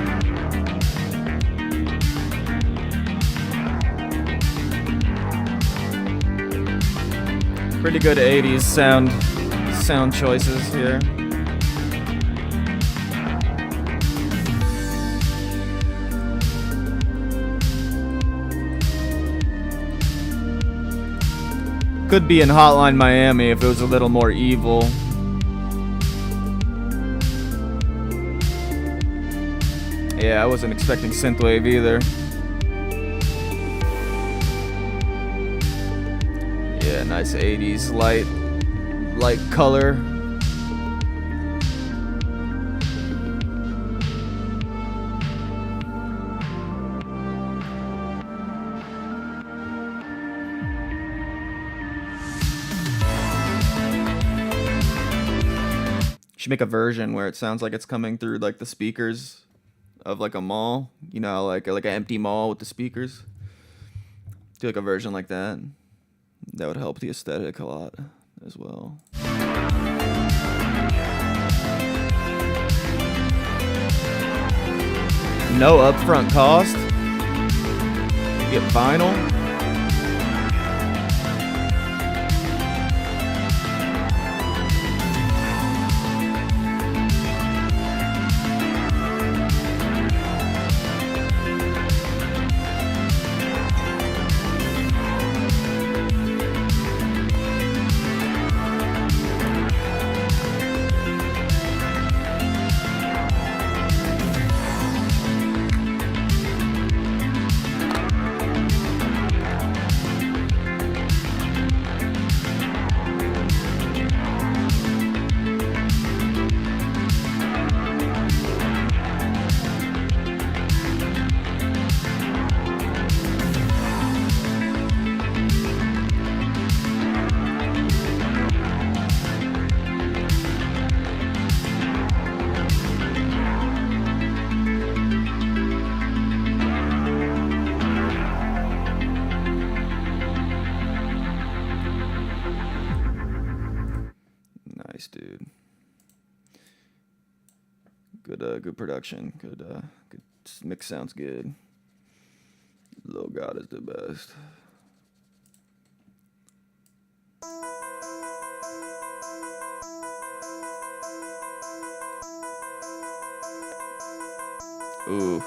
Pretty good 80s sound choices here. Could be in Hotline Miami if it was a little more evil. Yeah, I wasn't expecting synthwave either. Yeah, nice 80s light color. Should make a version where it sounds like it's coming through like the speakers of like a mall, you know, like an empty mall with the speakers. Do like a version like that. That would help the aesthetic a lot as well. No upfront cost. You get vinyl. Nice, dude. Good production. Good mix sounds good. Lil God is the best. Ooh,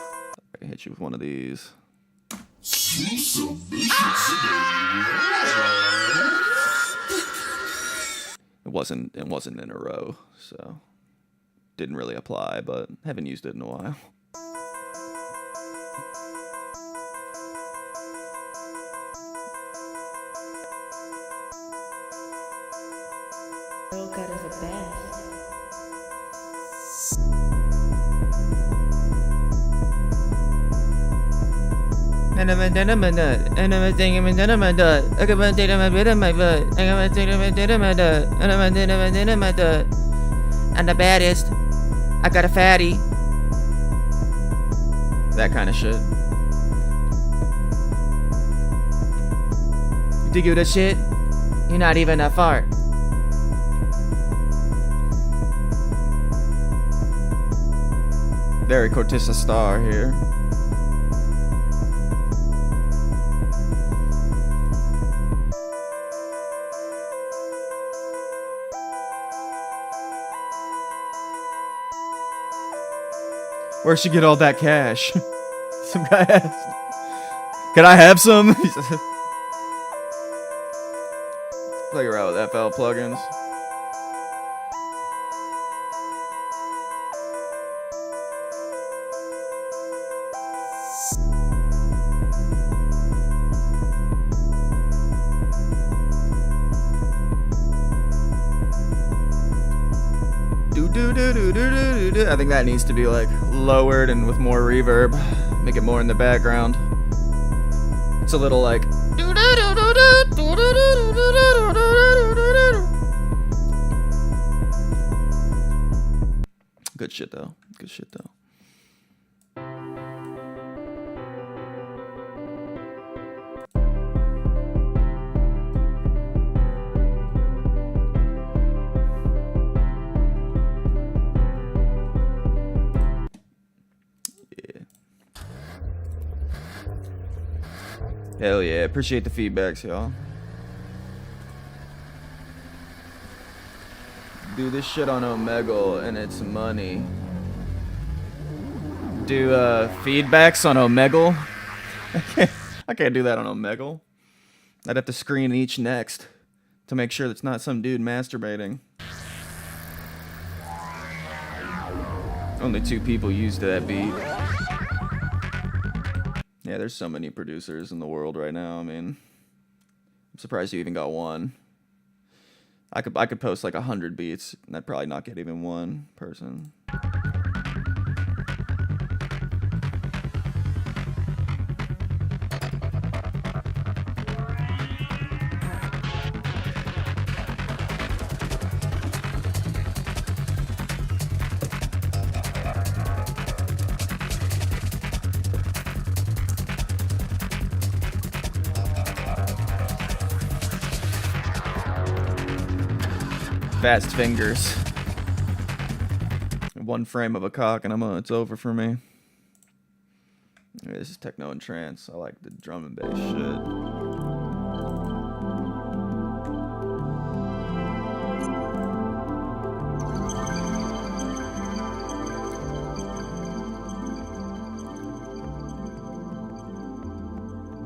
I can hit you with one of these. It wasn't in a row, so didn't really apply, but haven't used it in a while. Lil God is the best. I'm the baddest. I got a fatty. That kind of shit. You think you're the shit? You're not even a fart. Very Cortissa Star here. Where'd she get all that cash? Some guy asked. Can I have some? Play around with FL plugins. I think that needs to be like lowered and with more reverb. Make it more in the background. It's a little like. Good shit though. Good shit though. Hell yeah, appreciate the feedbacks, y'all. Do this shit on Omegle and it's money. Do feedbacks on Omegle? I can't do that on Omegle. I'd have to screen each next to make sure that's not some dude masturbating. Only 2 people used that beat. Yeah, there's so many producers in the world right now. I mean, I'm surprised you even got one. I could post like 100 beats, and I'd probably not get even one person. Fast fingers. One frame of a cock and it's over for me. This is techno and trance. I like the drum and bass shit.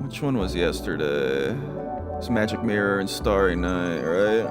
Which one was yesterday? It's Magic Mirror and Starry Night, right?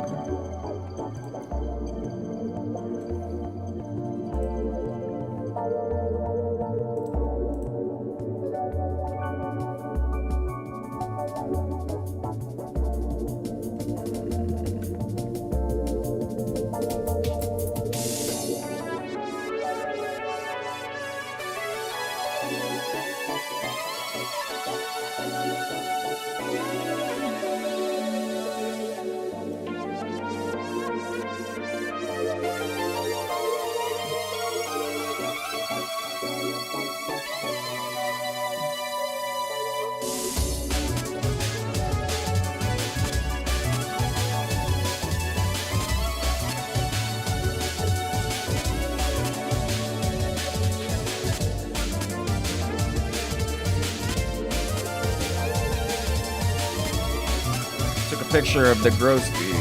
Picture of the gross bead.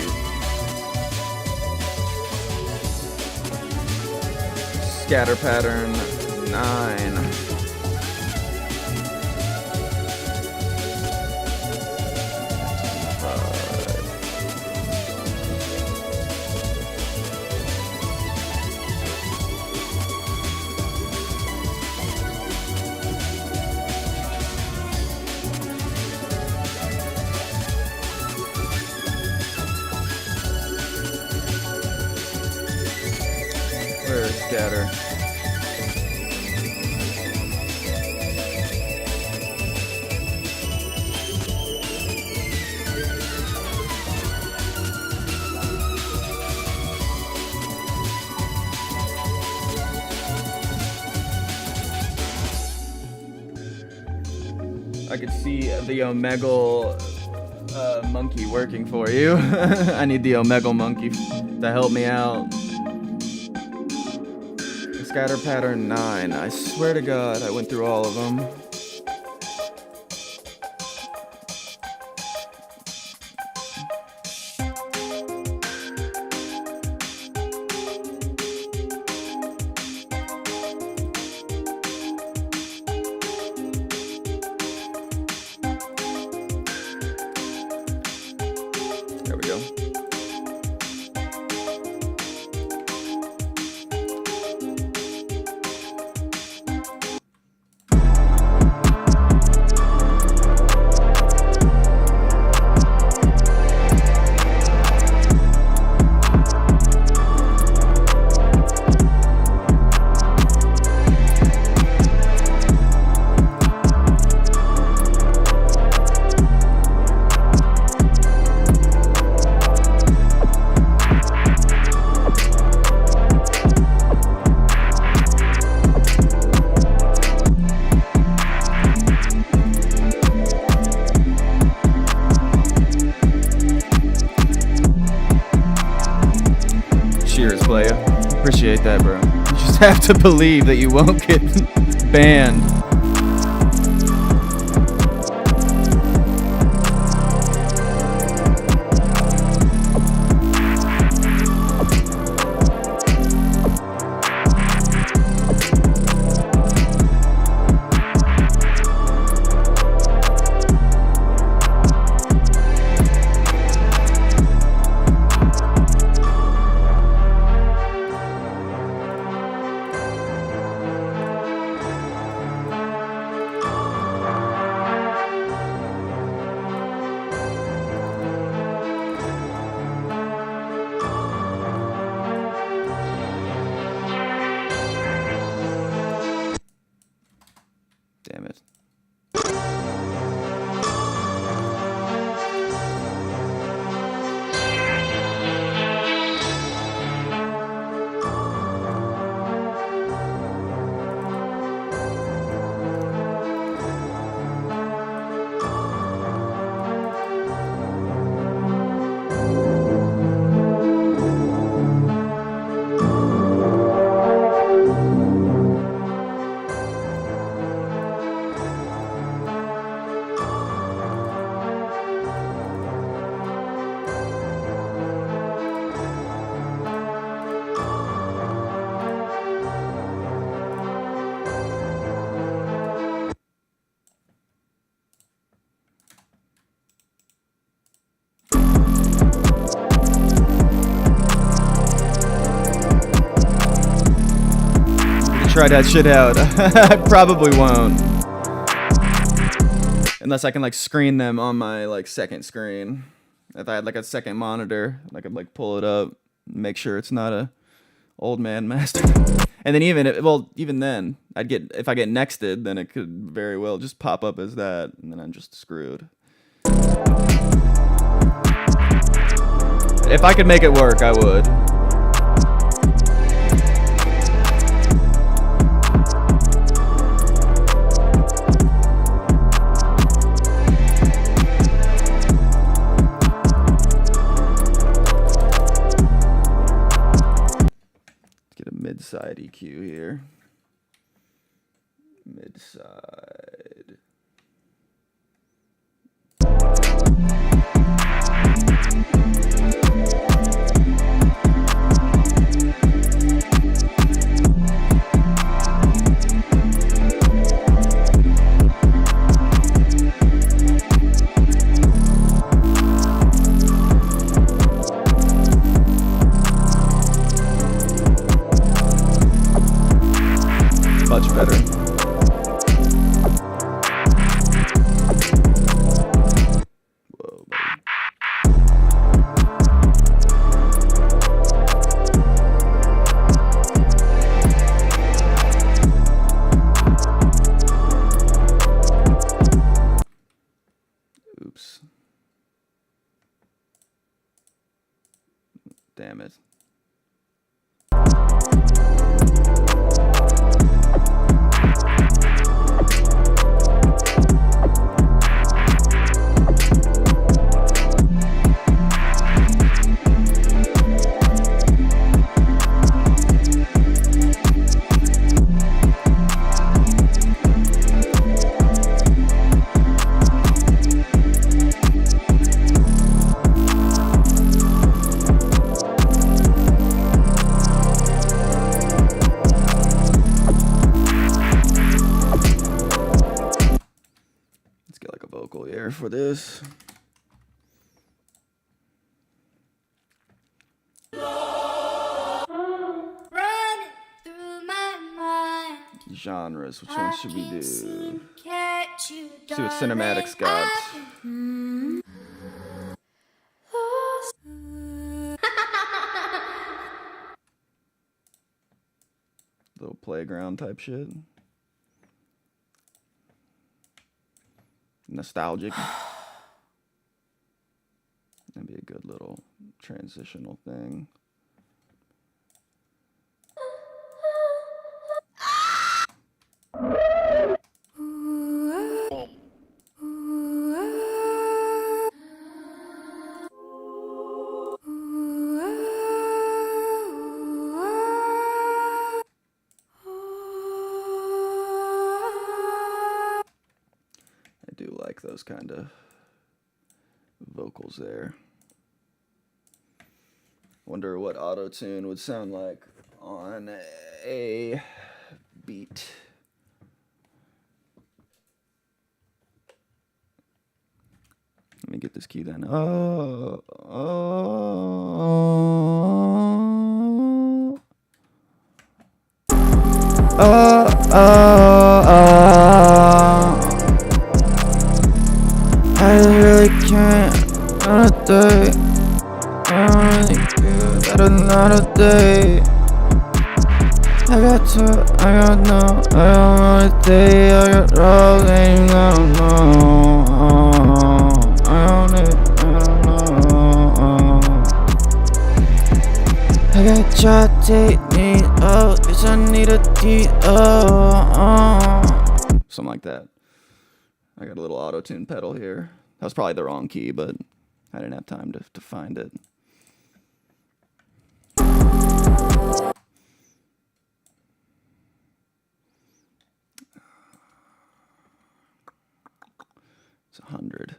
Scatter pattern 9. Scatter. I could see the Omegle monkey working for you. I need the Omegle monkey to help me out. Scatter pattern 9. I swear to God, I went through all of them. There we go. Cheers, playa. Appreciate that, bro. You just have to believe that you won't get banned. Damn it. Try that shit out. I probably won't. Unless I can like screen them on my like second screen. If I had like a second monitor, I could like pull it up, make sure it's not a old man master. And then even then, if I get nexted, then it could very well just pop up as that, and then I'm just screwed. If I could make it work, I would. Mid-side EQ here. Mid-side. Much better. Whoa, buddy. Oops. Damn it. For this. Genres, which one should we do? See what cinematics got. Little playground type shit. Nostalgic. That'd be a good little transitional thing. those kind of vocals there. Wonder what auto-tune would sound like on a beat. Let me get this key then. Oh. I really can't on a day. I don't really care that another day. I got no, I don't wanna stay. I got drugs and I don't know. I got shot, take me out, bitch, I need a something like that. I got a little auto-tune pedal here. That was probably the wrong key, but I didn't have time to find it. It's 100.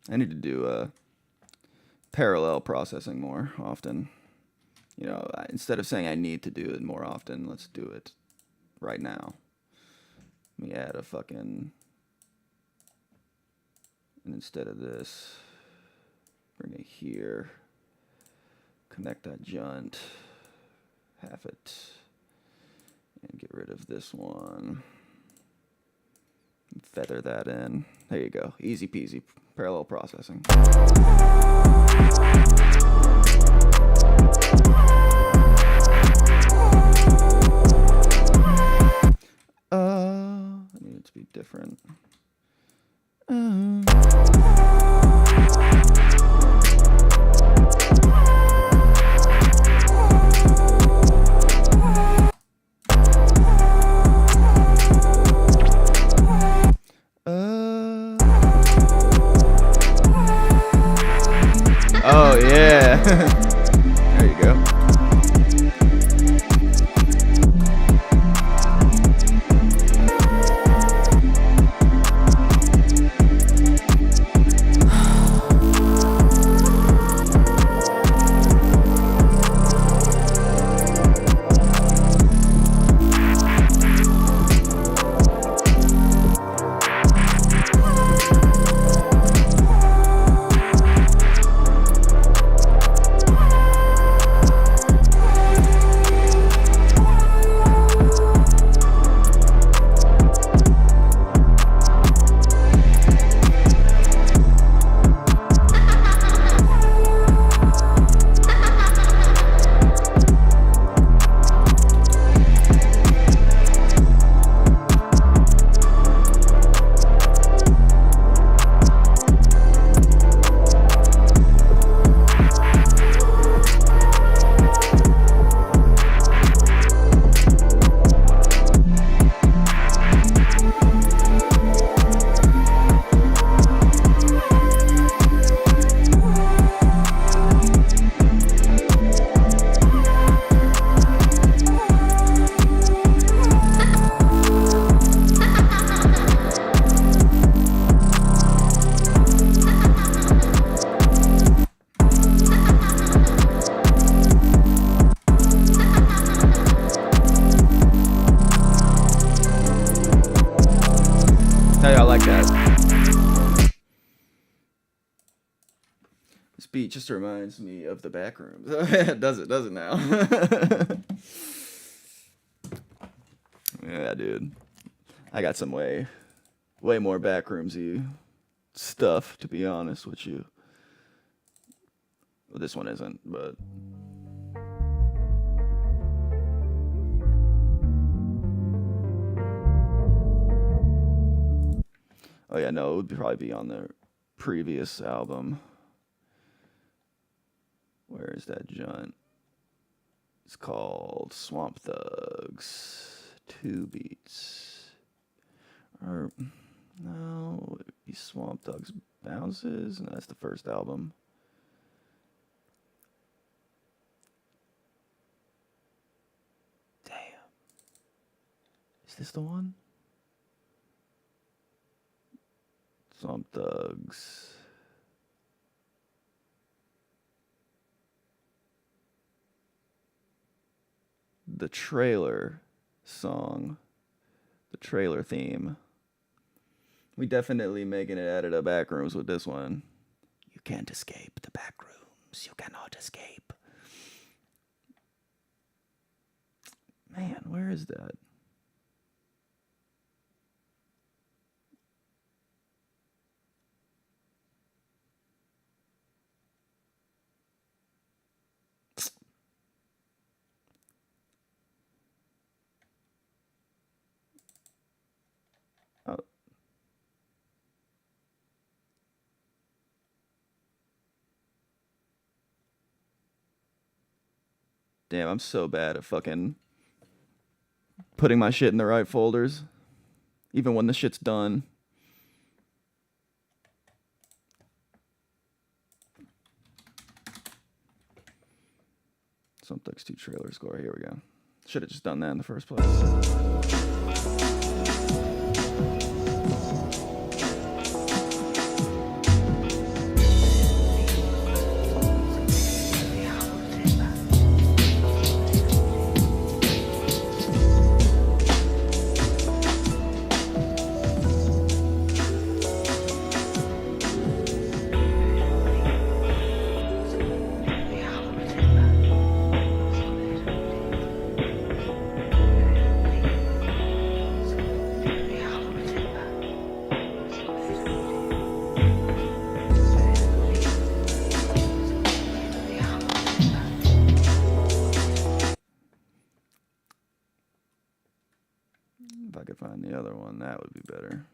I need to do parallel processing more often. You know, instead of saying I need to do it more often, let's do it right now. Let me add a fucking, and instead of this, bring it here, connect that junt, half it, and get rid of this one. Feather that in. There you go. Easy peasy. Parallel processing. I need it to be different. There you go. Hey, I like that. This beat just reminds me of the back rooms. does it now? Yeah, dude. I got some way more backroomsy stuff, to be honest with you. Well, this one isn't, but... Oh yeah, no, it would probably be on the previous album. Where is that joint? It's called Swamp Thugs. 2 beats. Or no, it'd be Swamp Thugs Bounces, and that's the first album. Damn. Is this the one? Swamp Thugs. The trailer song. The trailer theme. We definitely making it out of the back rooms with this one. You can't escape the back rooms. You cannot escape. Man, where is that? Oh. Damn, I'm so bad at fucking putting my shit in the right folders. Even when the shit's done. Swamp Thugs 2 trailer score. Here we go. Should have just done that in the first place. If I could find the other one, that would be better.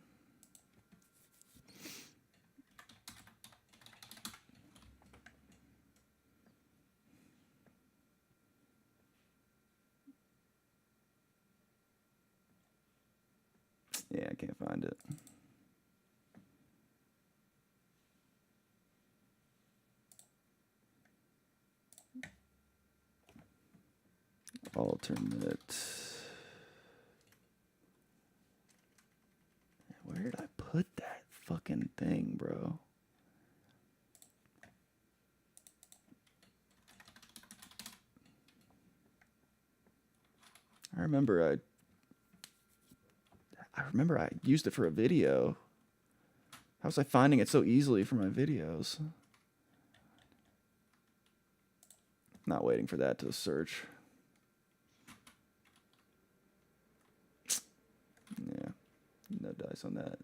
Yeah, I can't find it. alternate. Where did I put that fucking thing, bro? I remember I used it for a video. How was I finding it so easily for my videos? Not waiting for that to search. Yeah, no dice on that.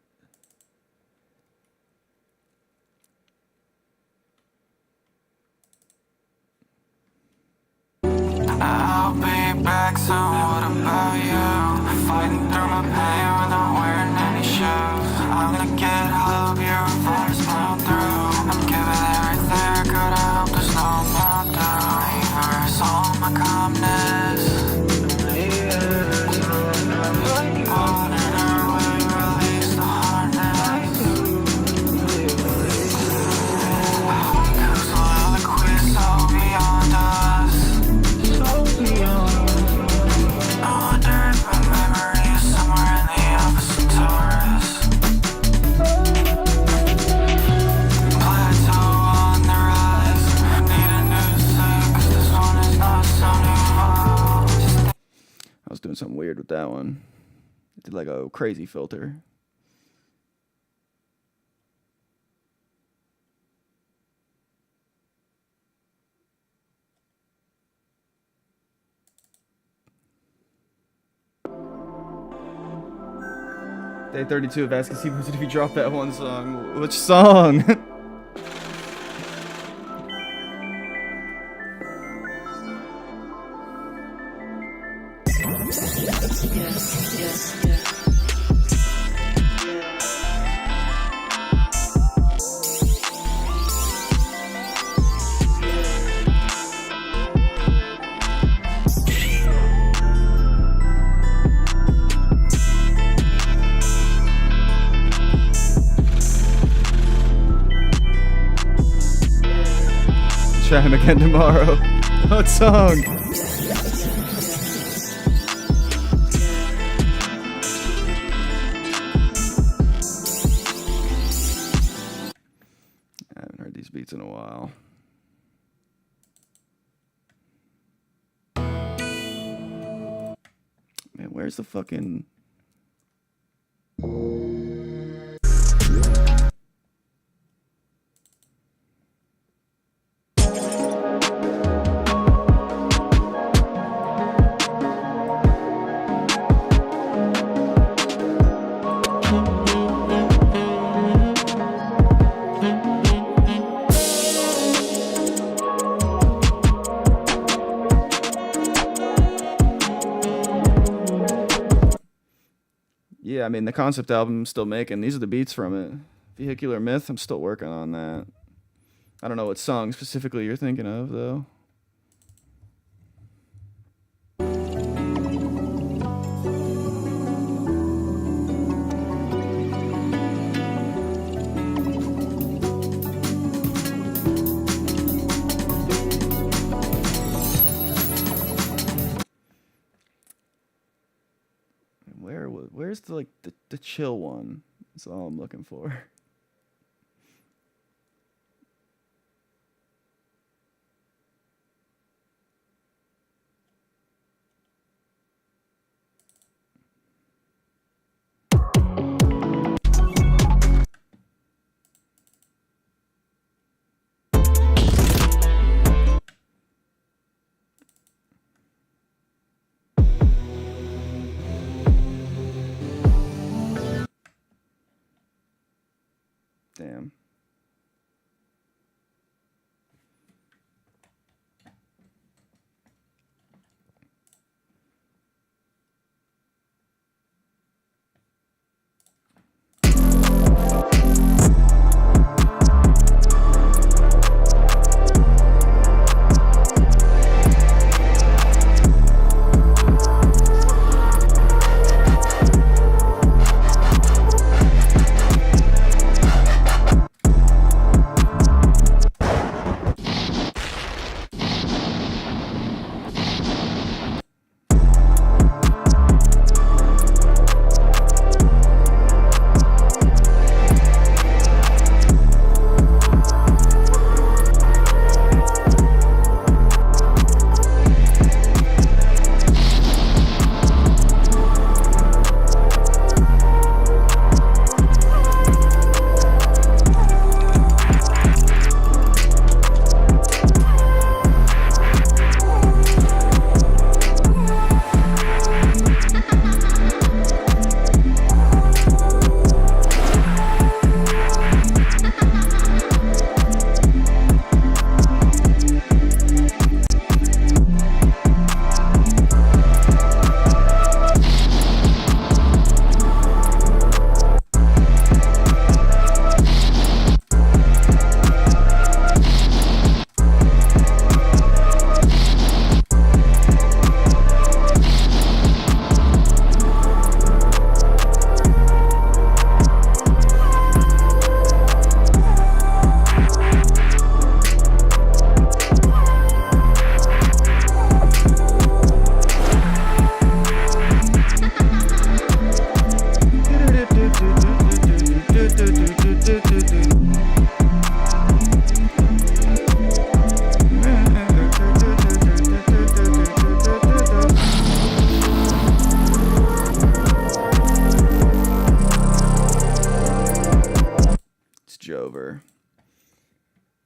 I'll be back, so what about you? Fighting through my pain without wearing any shoes. I'm gonna get help, your voice blown through. I'm giving everything I could, I hope there's no meltdown. Reverse all my calmness. Monitor, we release the harness. Cause soliloquy so beyond us. I wonder if my memory is somewhere in the opposite Taurus. Plateau on the rise. Need a new set, 'cause this one is not sounding well. I was doing something weird with that one. I did like a crazy filter. Day 32 of Ask Steve if you drop that one song. Which song? Try him again tomorrow. What song? I haven't heard these beats in a while. Man, where's the fucking... Yeah, I mean, the concept album I'm still making. These are the beats from it. Vehicular Myth, I'm still working on that. I don't know what song specifically you're thinking of, though. Where's the the chill one? That's all I'm looking for.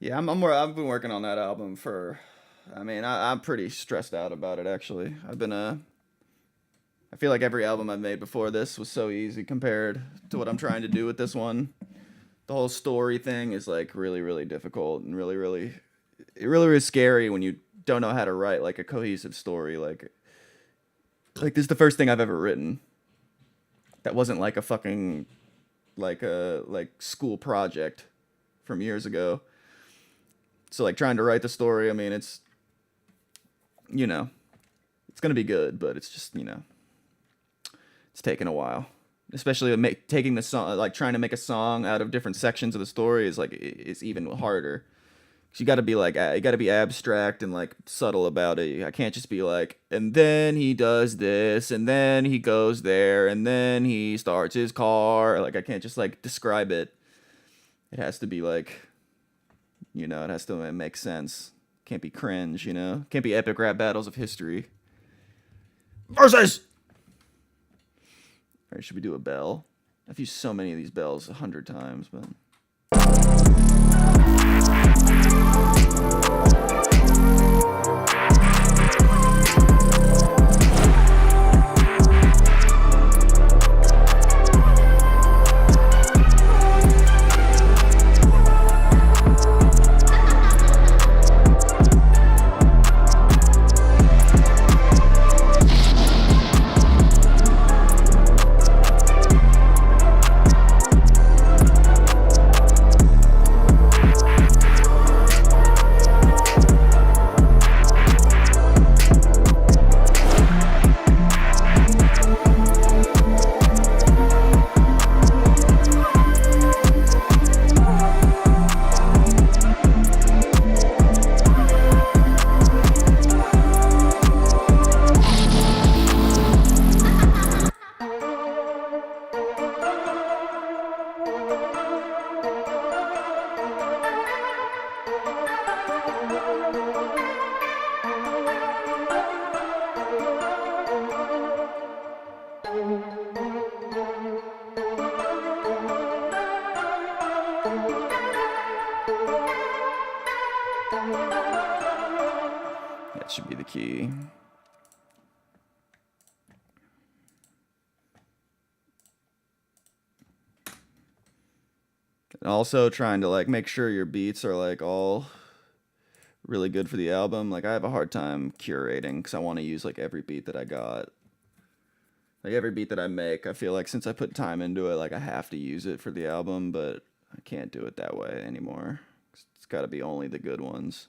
Yeah, I've been working on that album for. I mean, I'm pretty stressed out about it actually. I feel like every album I've made before this was so easy compared to what I'm trying to do with this one. The whole story thing is like really, really difficult and really scary when you don't know how to write like a cohesive story. Like this is the first thing I've ever written that wasn't like a fucking like school project from years ago. So like trying to write the story, I mean, it's, you know, it's gonna be good, but it's just, you know, it's taken a while. Especially taking the song, like trying to make a song out of different sections of the story is like, it's even harder. Cause you gotta be like, you gotta be abstract and like subtle about it. I can't just be like, and then he does this, and then he goes there, and then he starts his car. Like I can't just like describe it. It has to be like, you know, it has to make sense. Can't be cringe, you know? Can't be epic rap battles of history. Versus! Alright, should we do a bell? I've used so many of these bells 100 times, but... That should be the key. And also trying to like make sure your beats are like all really good for the album. Like I have a hard time curating because I want to use like every beat that I got. Like every beat that I make, I feel like since I put time into it, like I have to use it for the album, but I can't do it that way anymore. It's got to be only the good ones.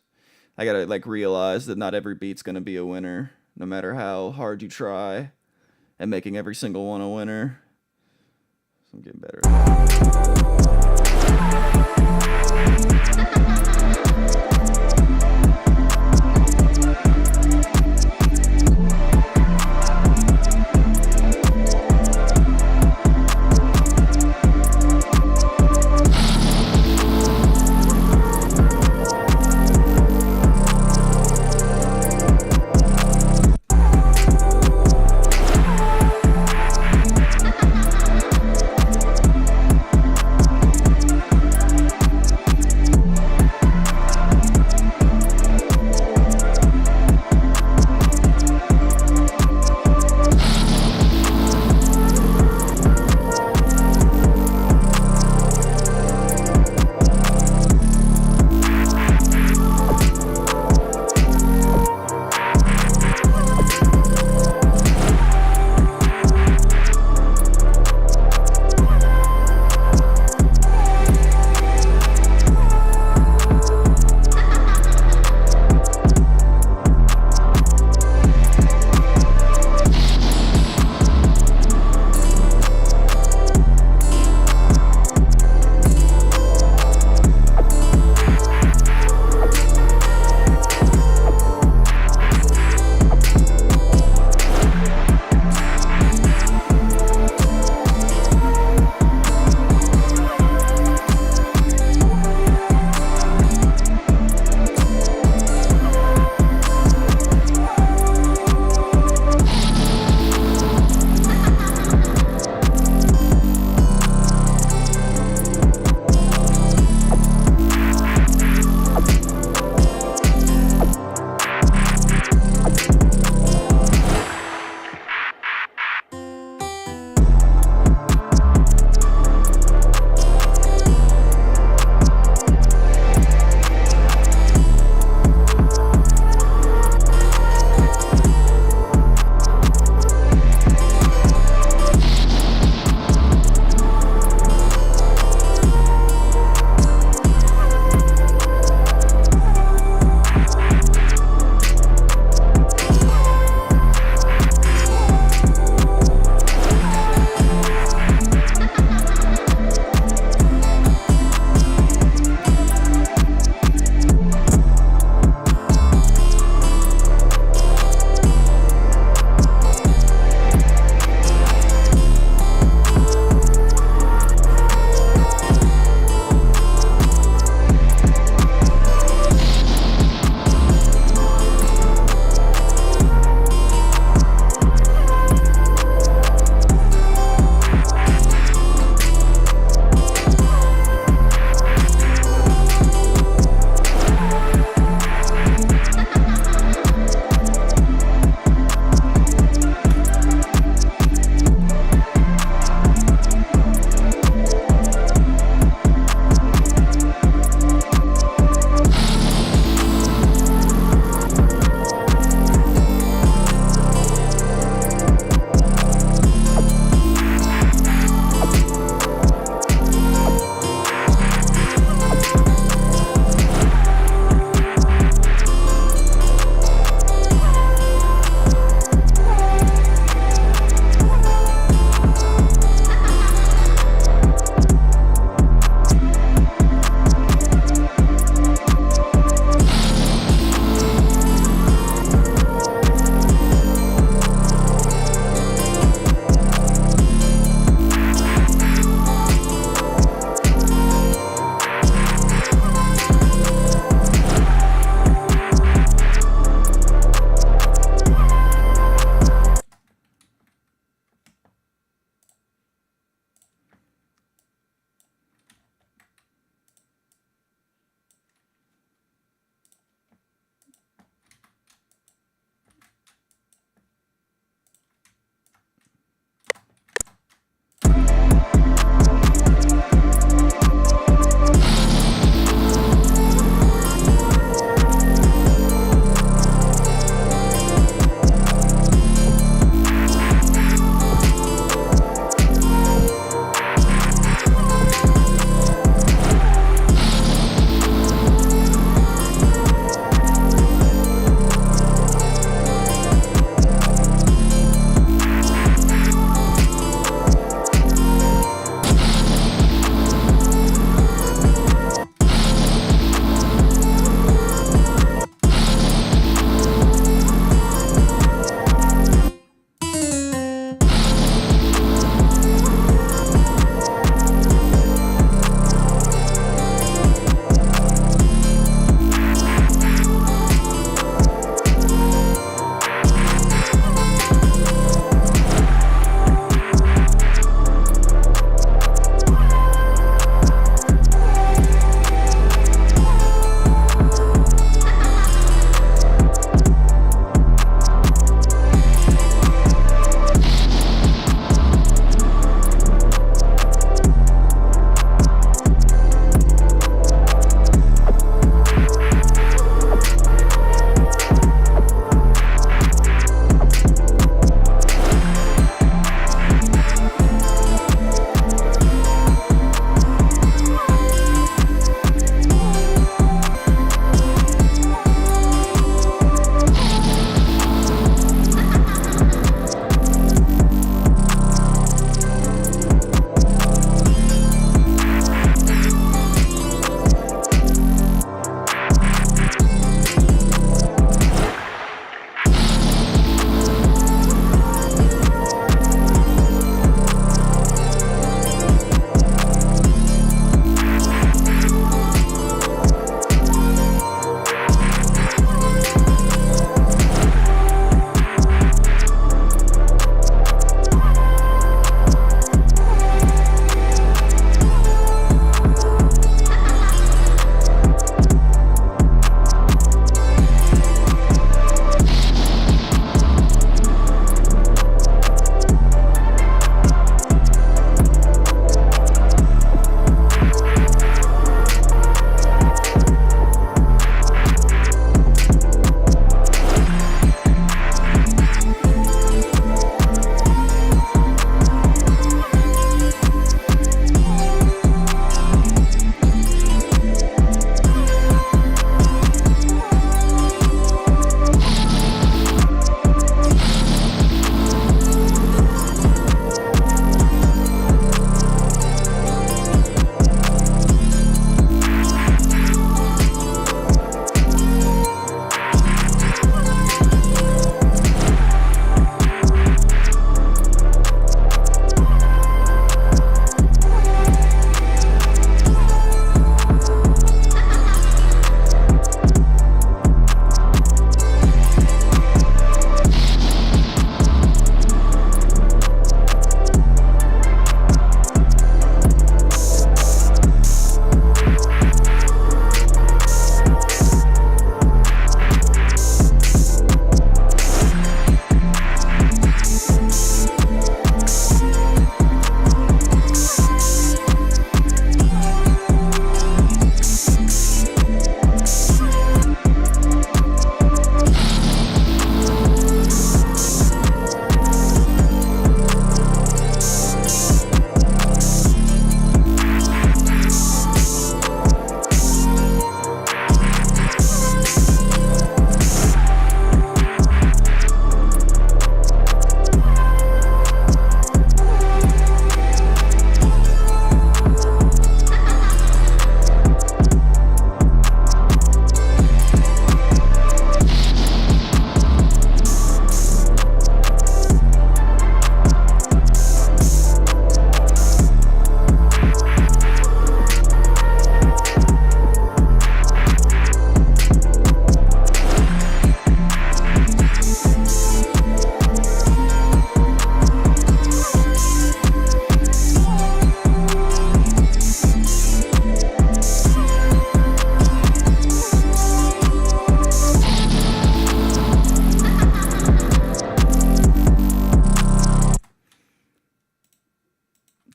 I got to like realize that not every beat's going to be a winner, no matter how hard you try at making every single one a winner. So I'm getting better at that.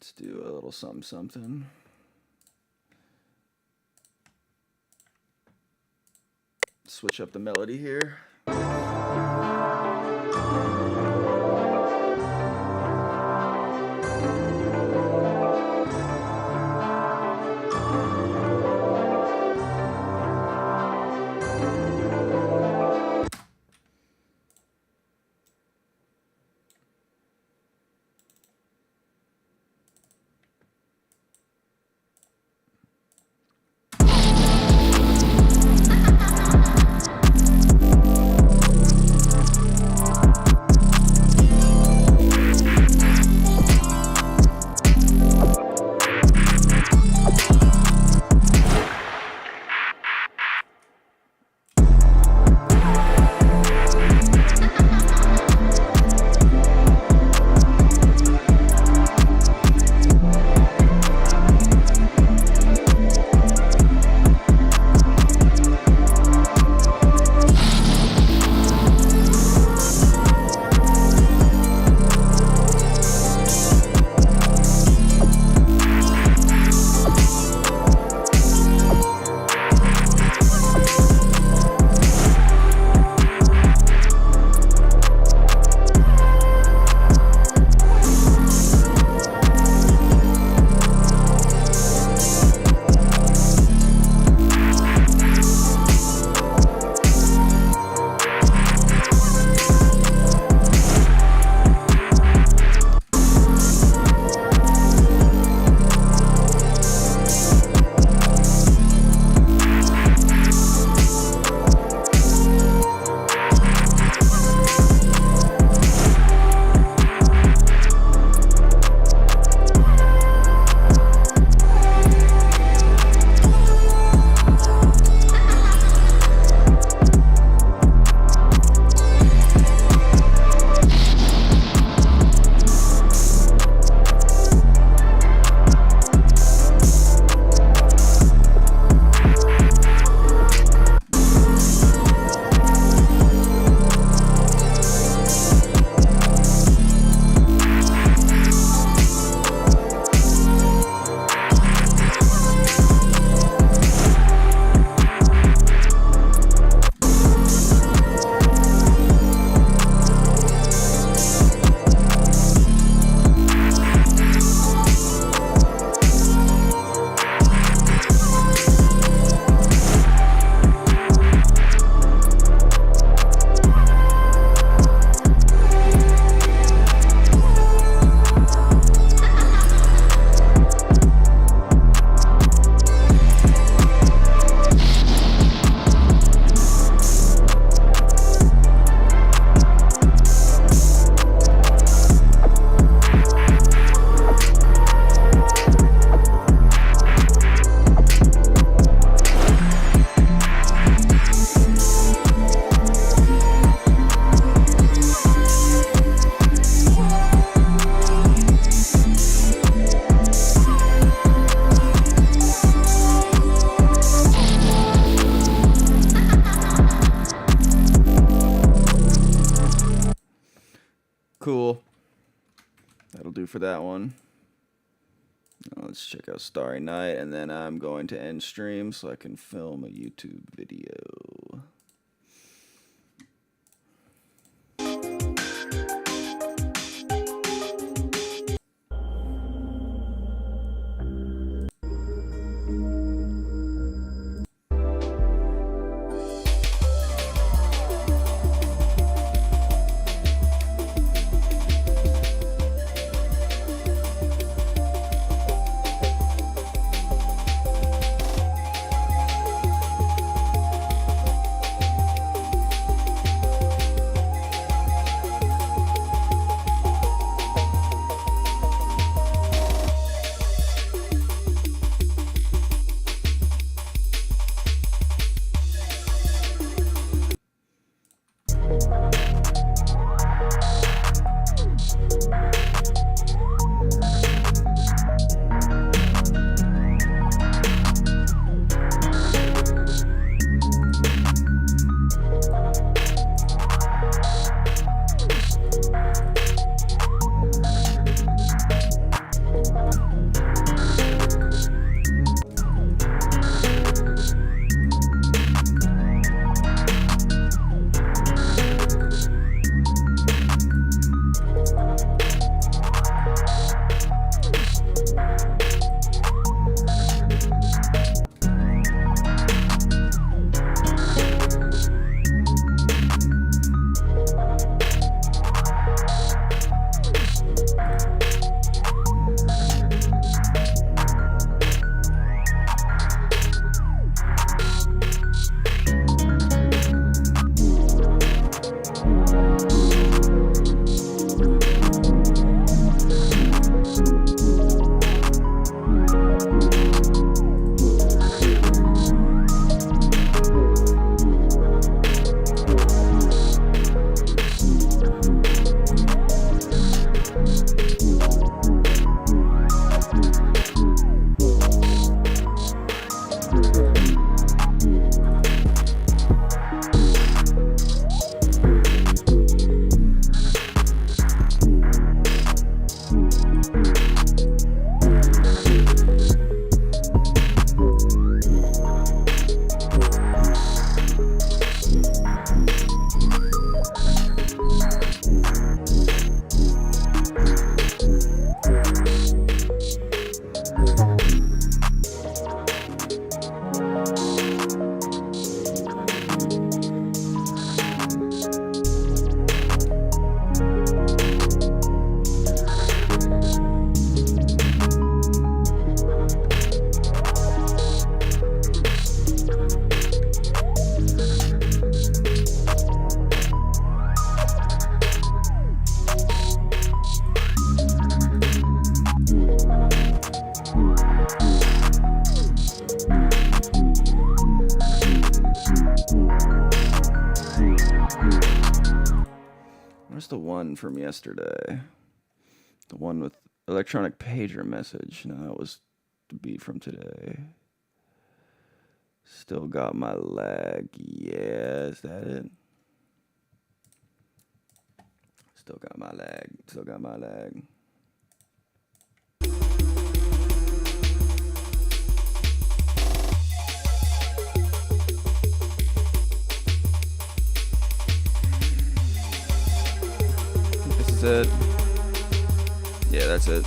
Let's do a little something something. Switch up the melody here. Cool. That'll do for that one. Now let's check out Starry Night, and then I'm going to end stream so I can film a YouTube video. the one from yesterday? The one with electronic pager message. No, that was the beat from today. Still got my lag. Yeah, is that it? Still got my lag. Still got my lag. This is it. Yeah, that's it.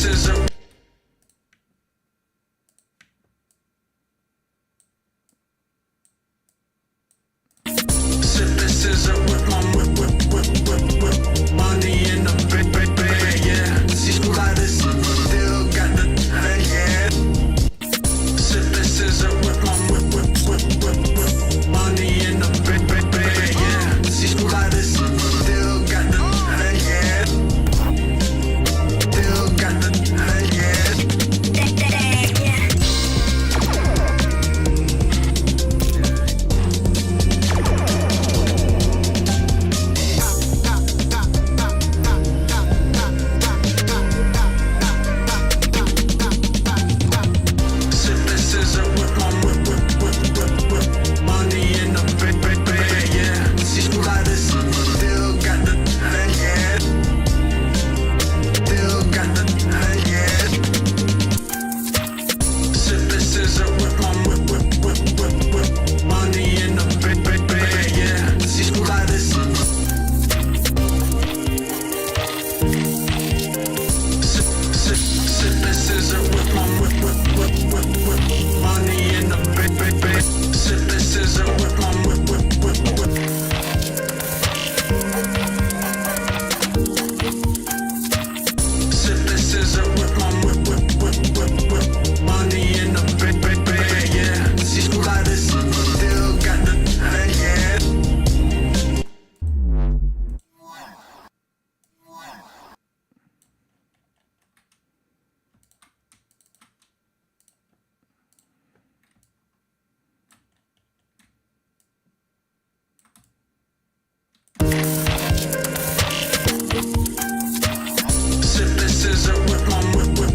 scissor. Sipping scissor with my whip. Money in the bag, yeah. See slightest, still got the bag, yeah. Sipping scissor with my whip. Money in the bag, yeah. See slightest, still got the bag, yeah. Still got the bag, yeah. Sipping scissor with my whip. Money in the bag, yeah. See slightest, still got the bag, yeah. Still got the bag, yeah. Sipping scissor with my whip. Money in the bag, yeah. See slightest. Sipping scissor with my whip. Money in the bag. Sipping scissor with my whip. Sipping scissor with my whip. Money in the bag, yeah. See slightest, still got the bag, yeah. Sipping scissor with my whip.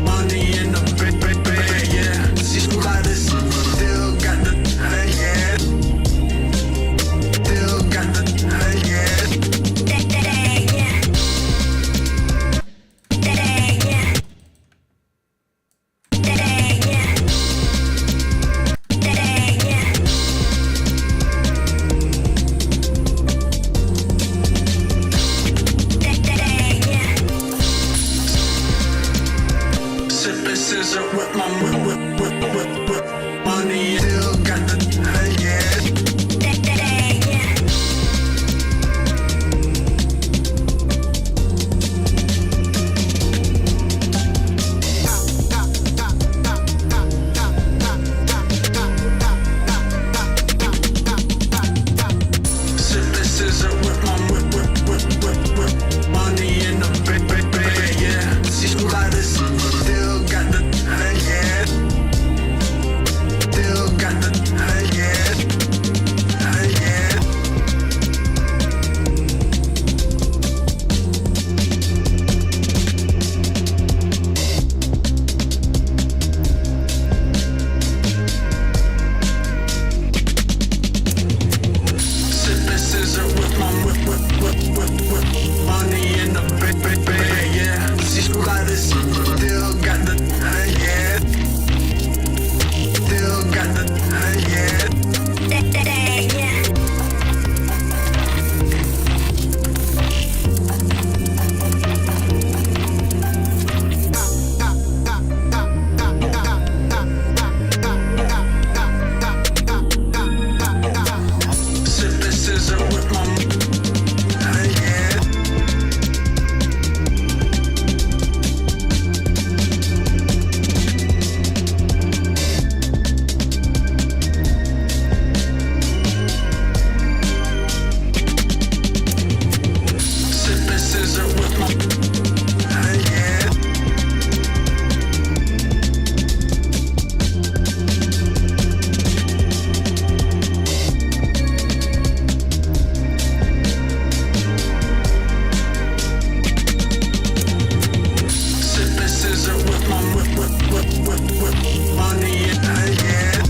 Money in the bag, yeah. See slightest, still got the bag, yeah. Still got the bag, yeah. Sipping scissor with my whip. Money still got the bag, yeah. Sipping scissor with my whip. Money in the bag, yeah. See slightest, still got the bag, yeah. Still got the bag, yeah. Bag, yeah. Sipping scissor with my whip. Money in the bag, yeah. See slightest, still got the bag, yeah. Still got the bag, yeah. Sipping scissor with my bag, yeah. Sipping scissor with my bag, yeah. Sipping scissor with my whip. Money in the bag, yeah.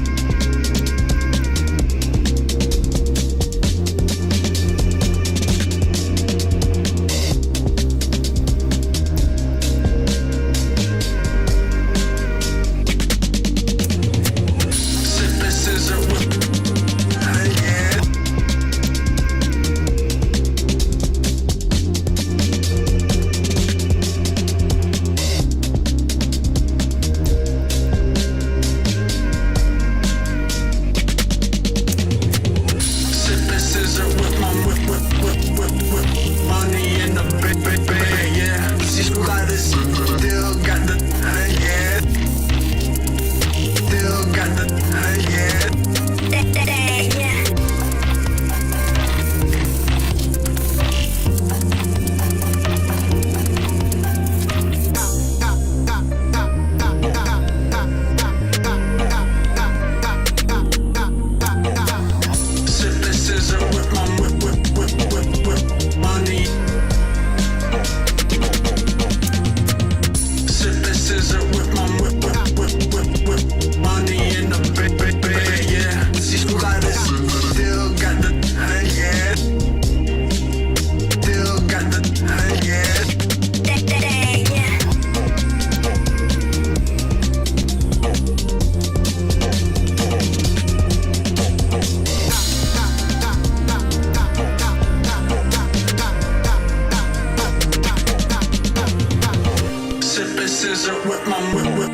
scissor with my whip.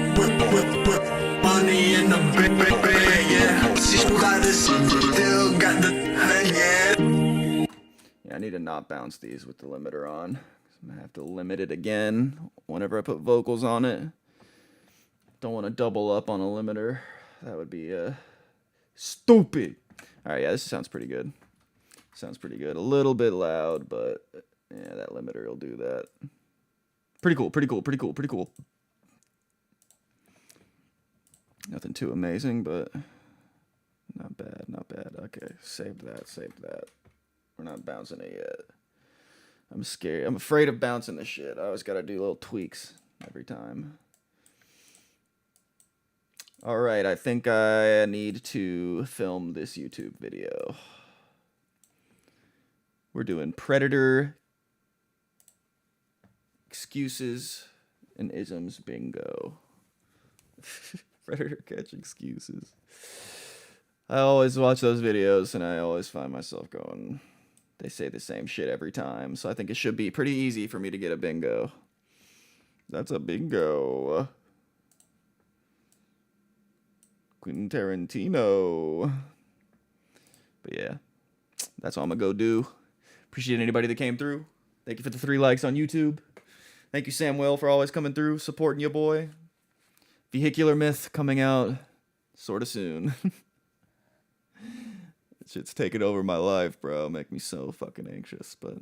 Money in the bag, yeah. She's got this, still got the yeah. Yeah, I need to not bounce these with the limiter on. I'm gonna have to limit it again whenever I put vocals on it. Don't want to double up on a limiter. That would be stupid. All right, yeah, this sounds pretty good. Sounds pretty good. A little bit loud, but yeah, that limiter will do that. Pretty cool, pretty cool, pretty cool, pretty cool. Nothing too amazing, but not bad, not bad. Okay, saved that, saved that. We're not bouncing it yet. I'm scared. I'm afraid of bouncing the shit. I always gotta do little tweaks every time. All right, I think I need to film this YouTube video. We're doing Predator excuses and isms bingo. Predator catch excuses. I always watch those videos and I always find myself going, they say the same shit every time. So I think it should be pretty easy for me to get a bingo. That's a bingo. Quentin Tarantino. But yeah, that's all I'm gonna go do. Appreciate anybody that came through. Thank you for the 3 likes on YouTube. Thank you, Samuel, for always coming through, supporting your boy. Vehicular Myth coming out sort of soon. Shit's taking over my life, bro. Make me so fucking anxious, but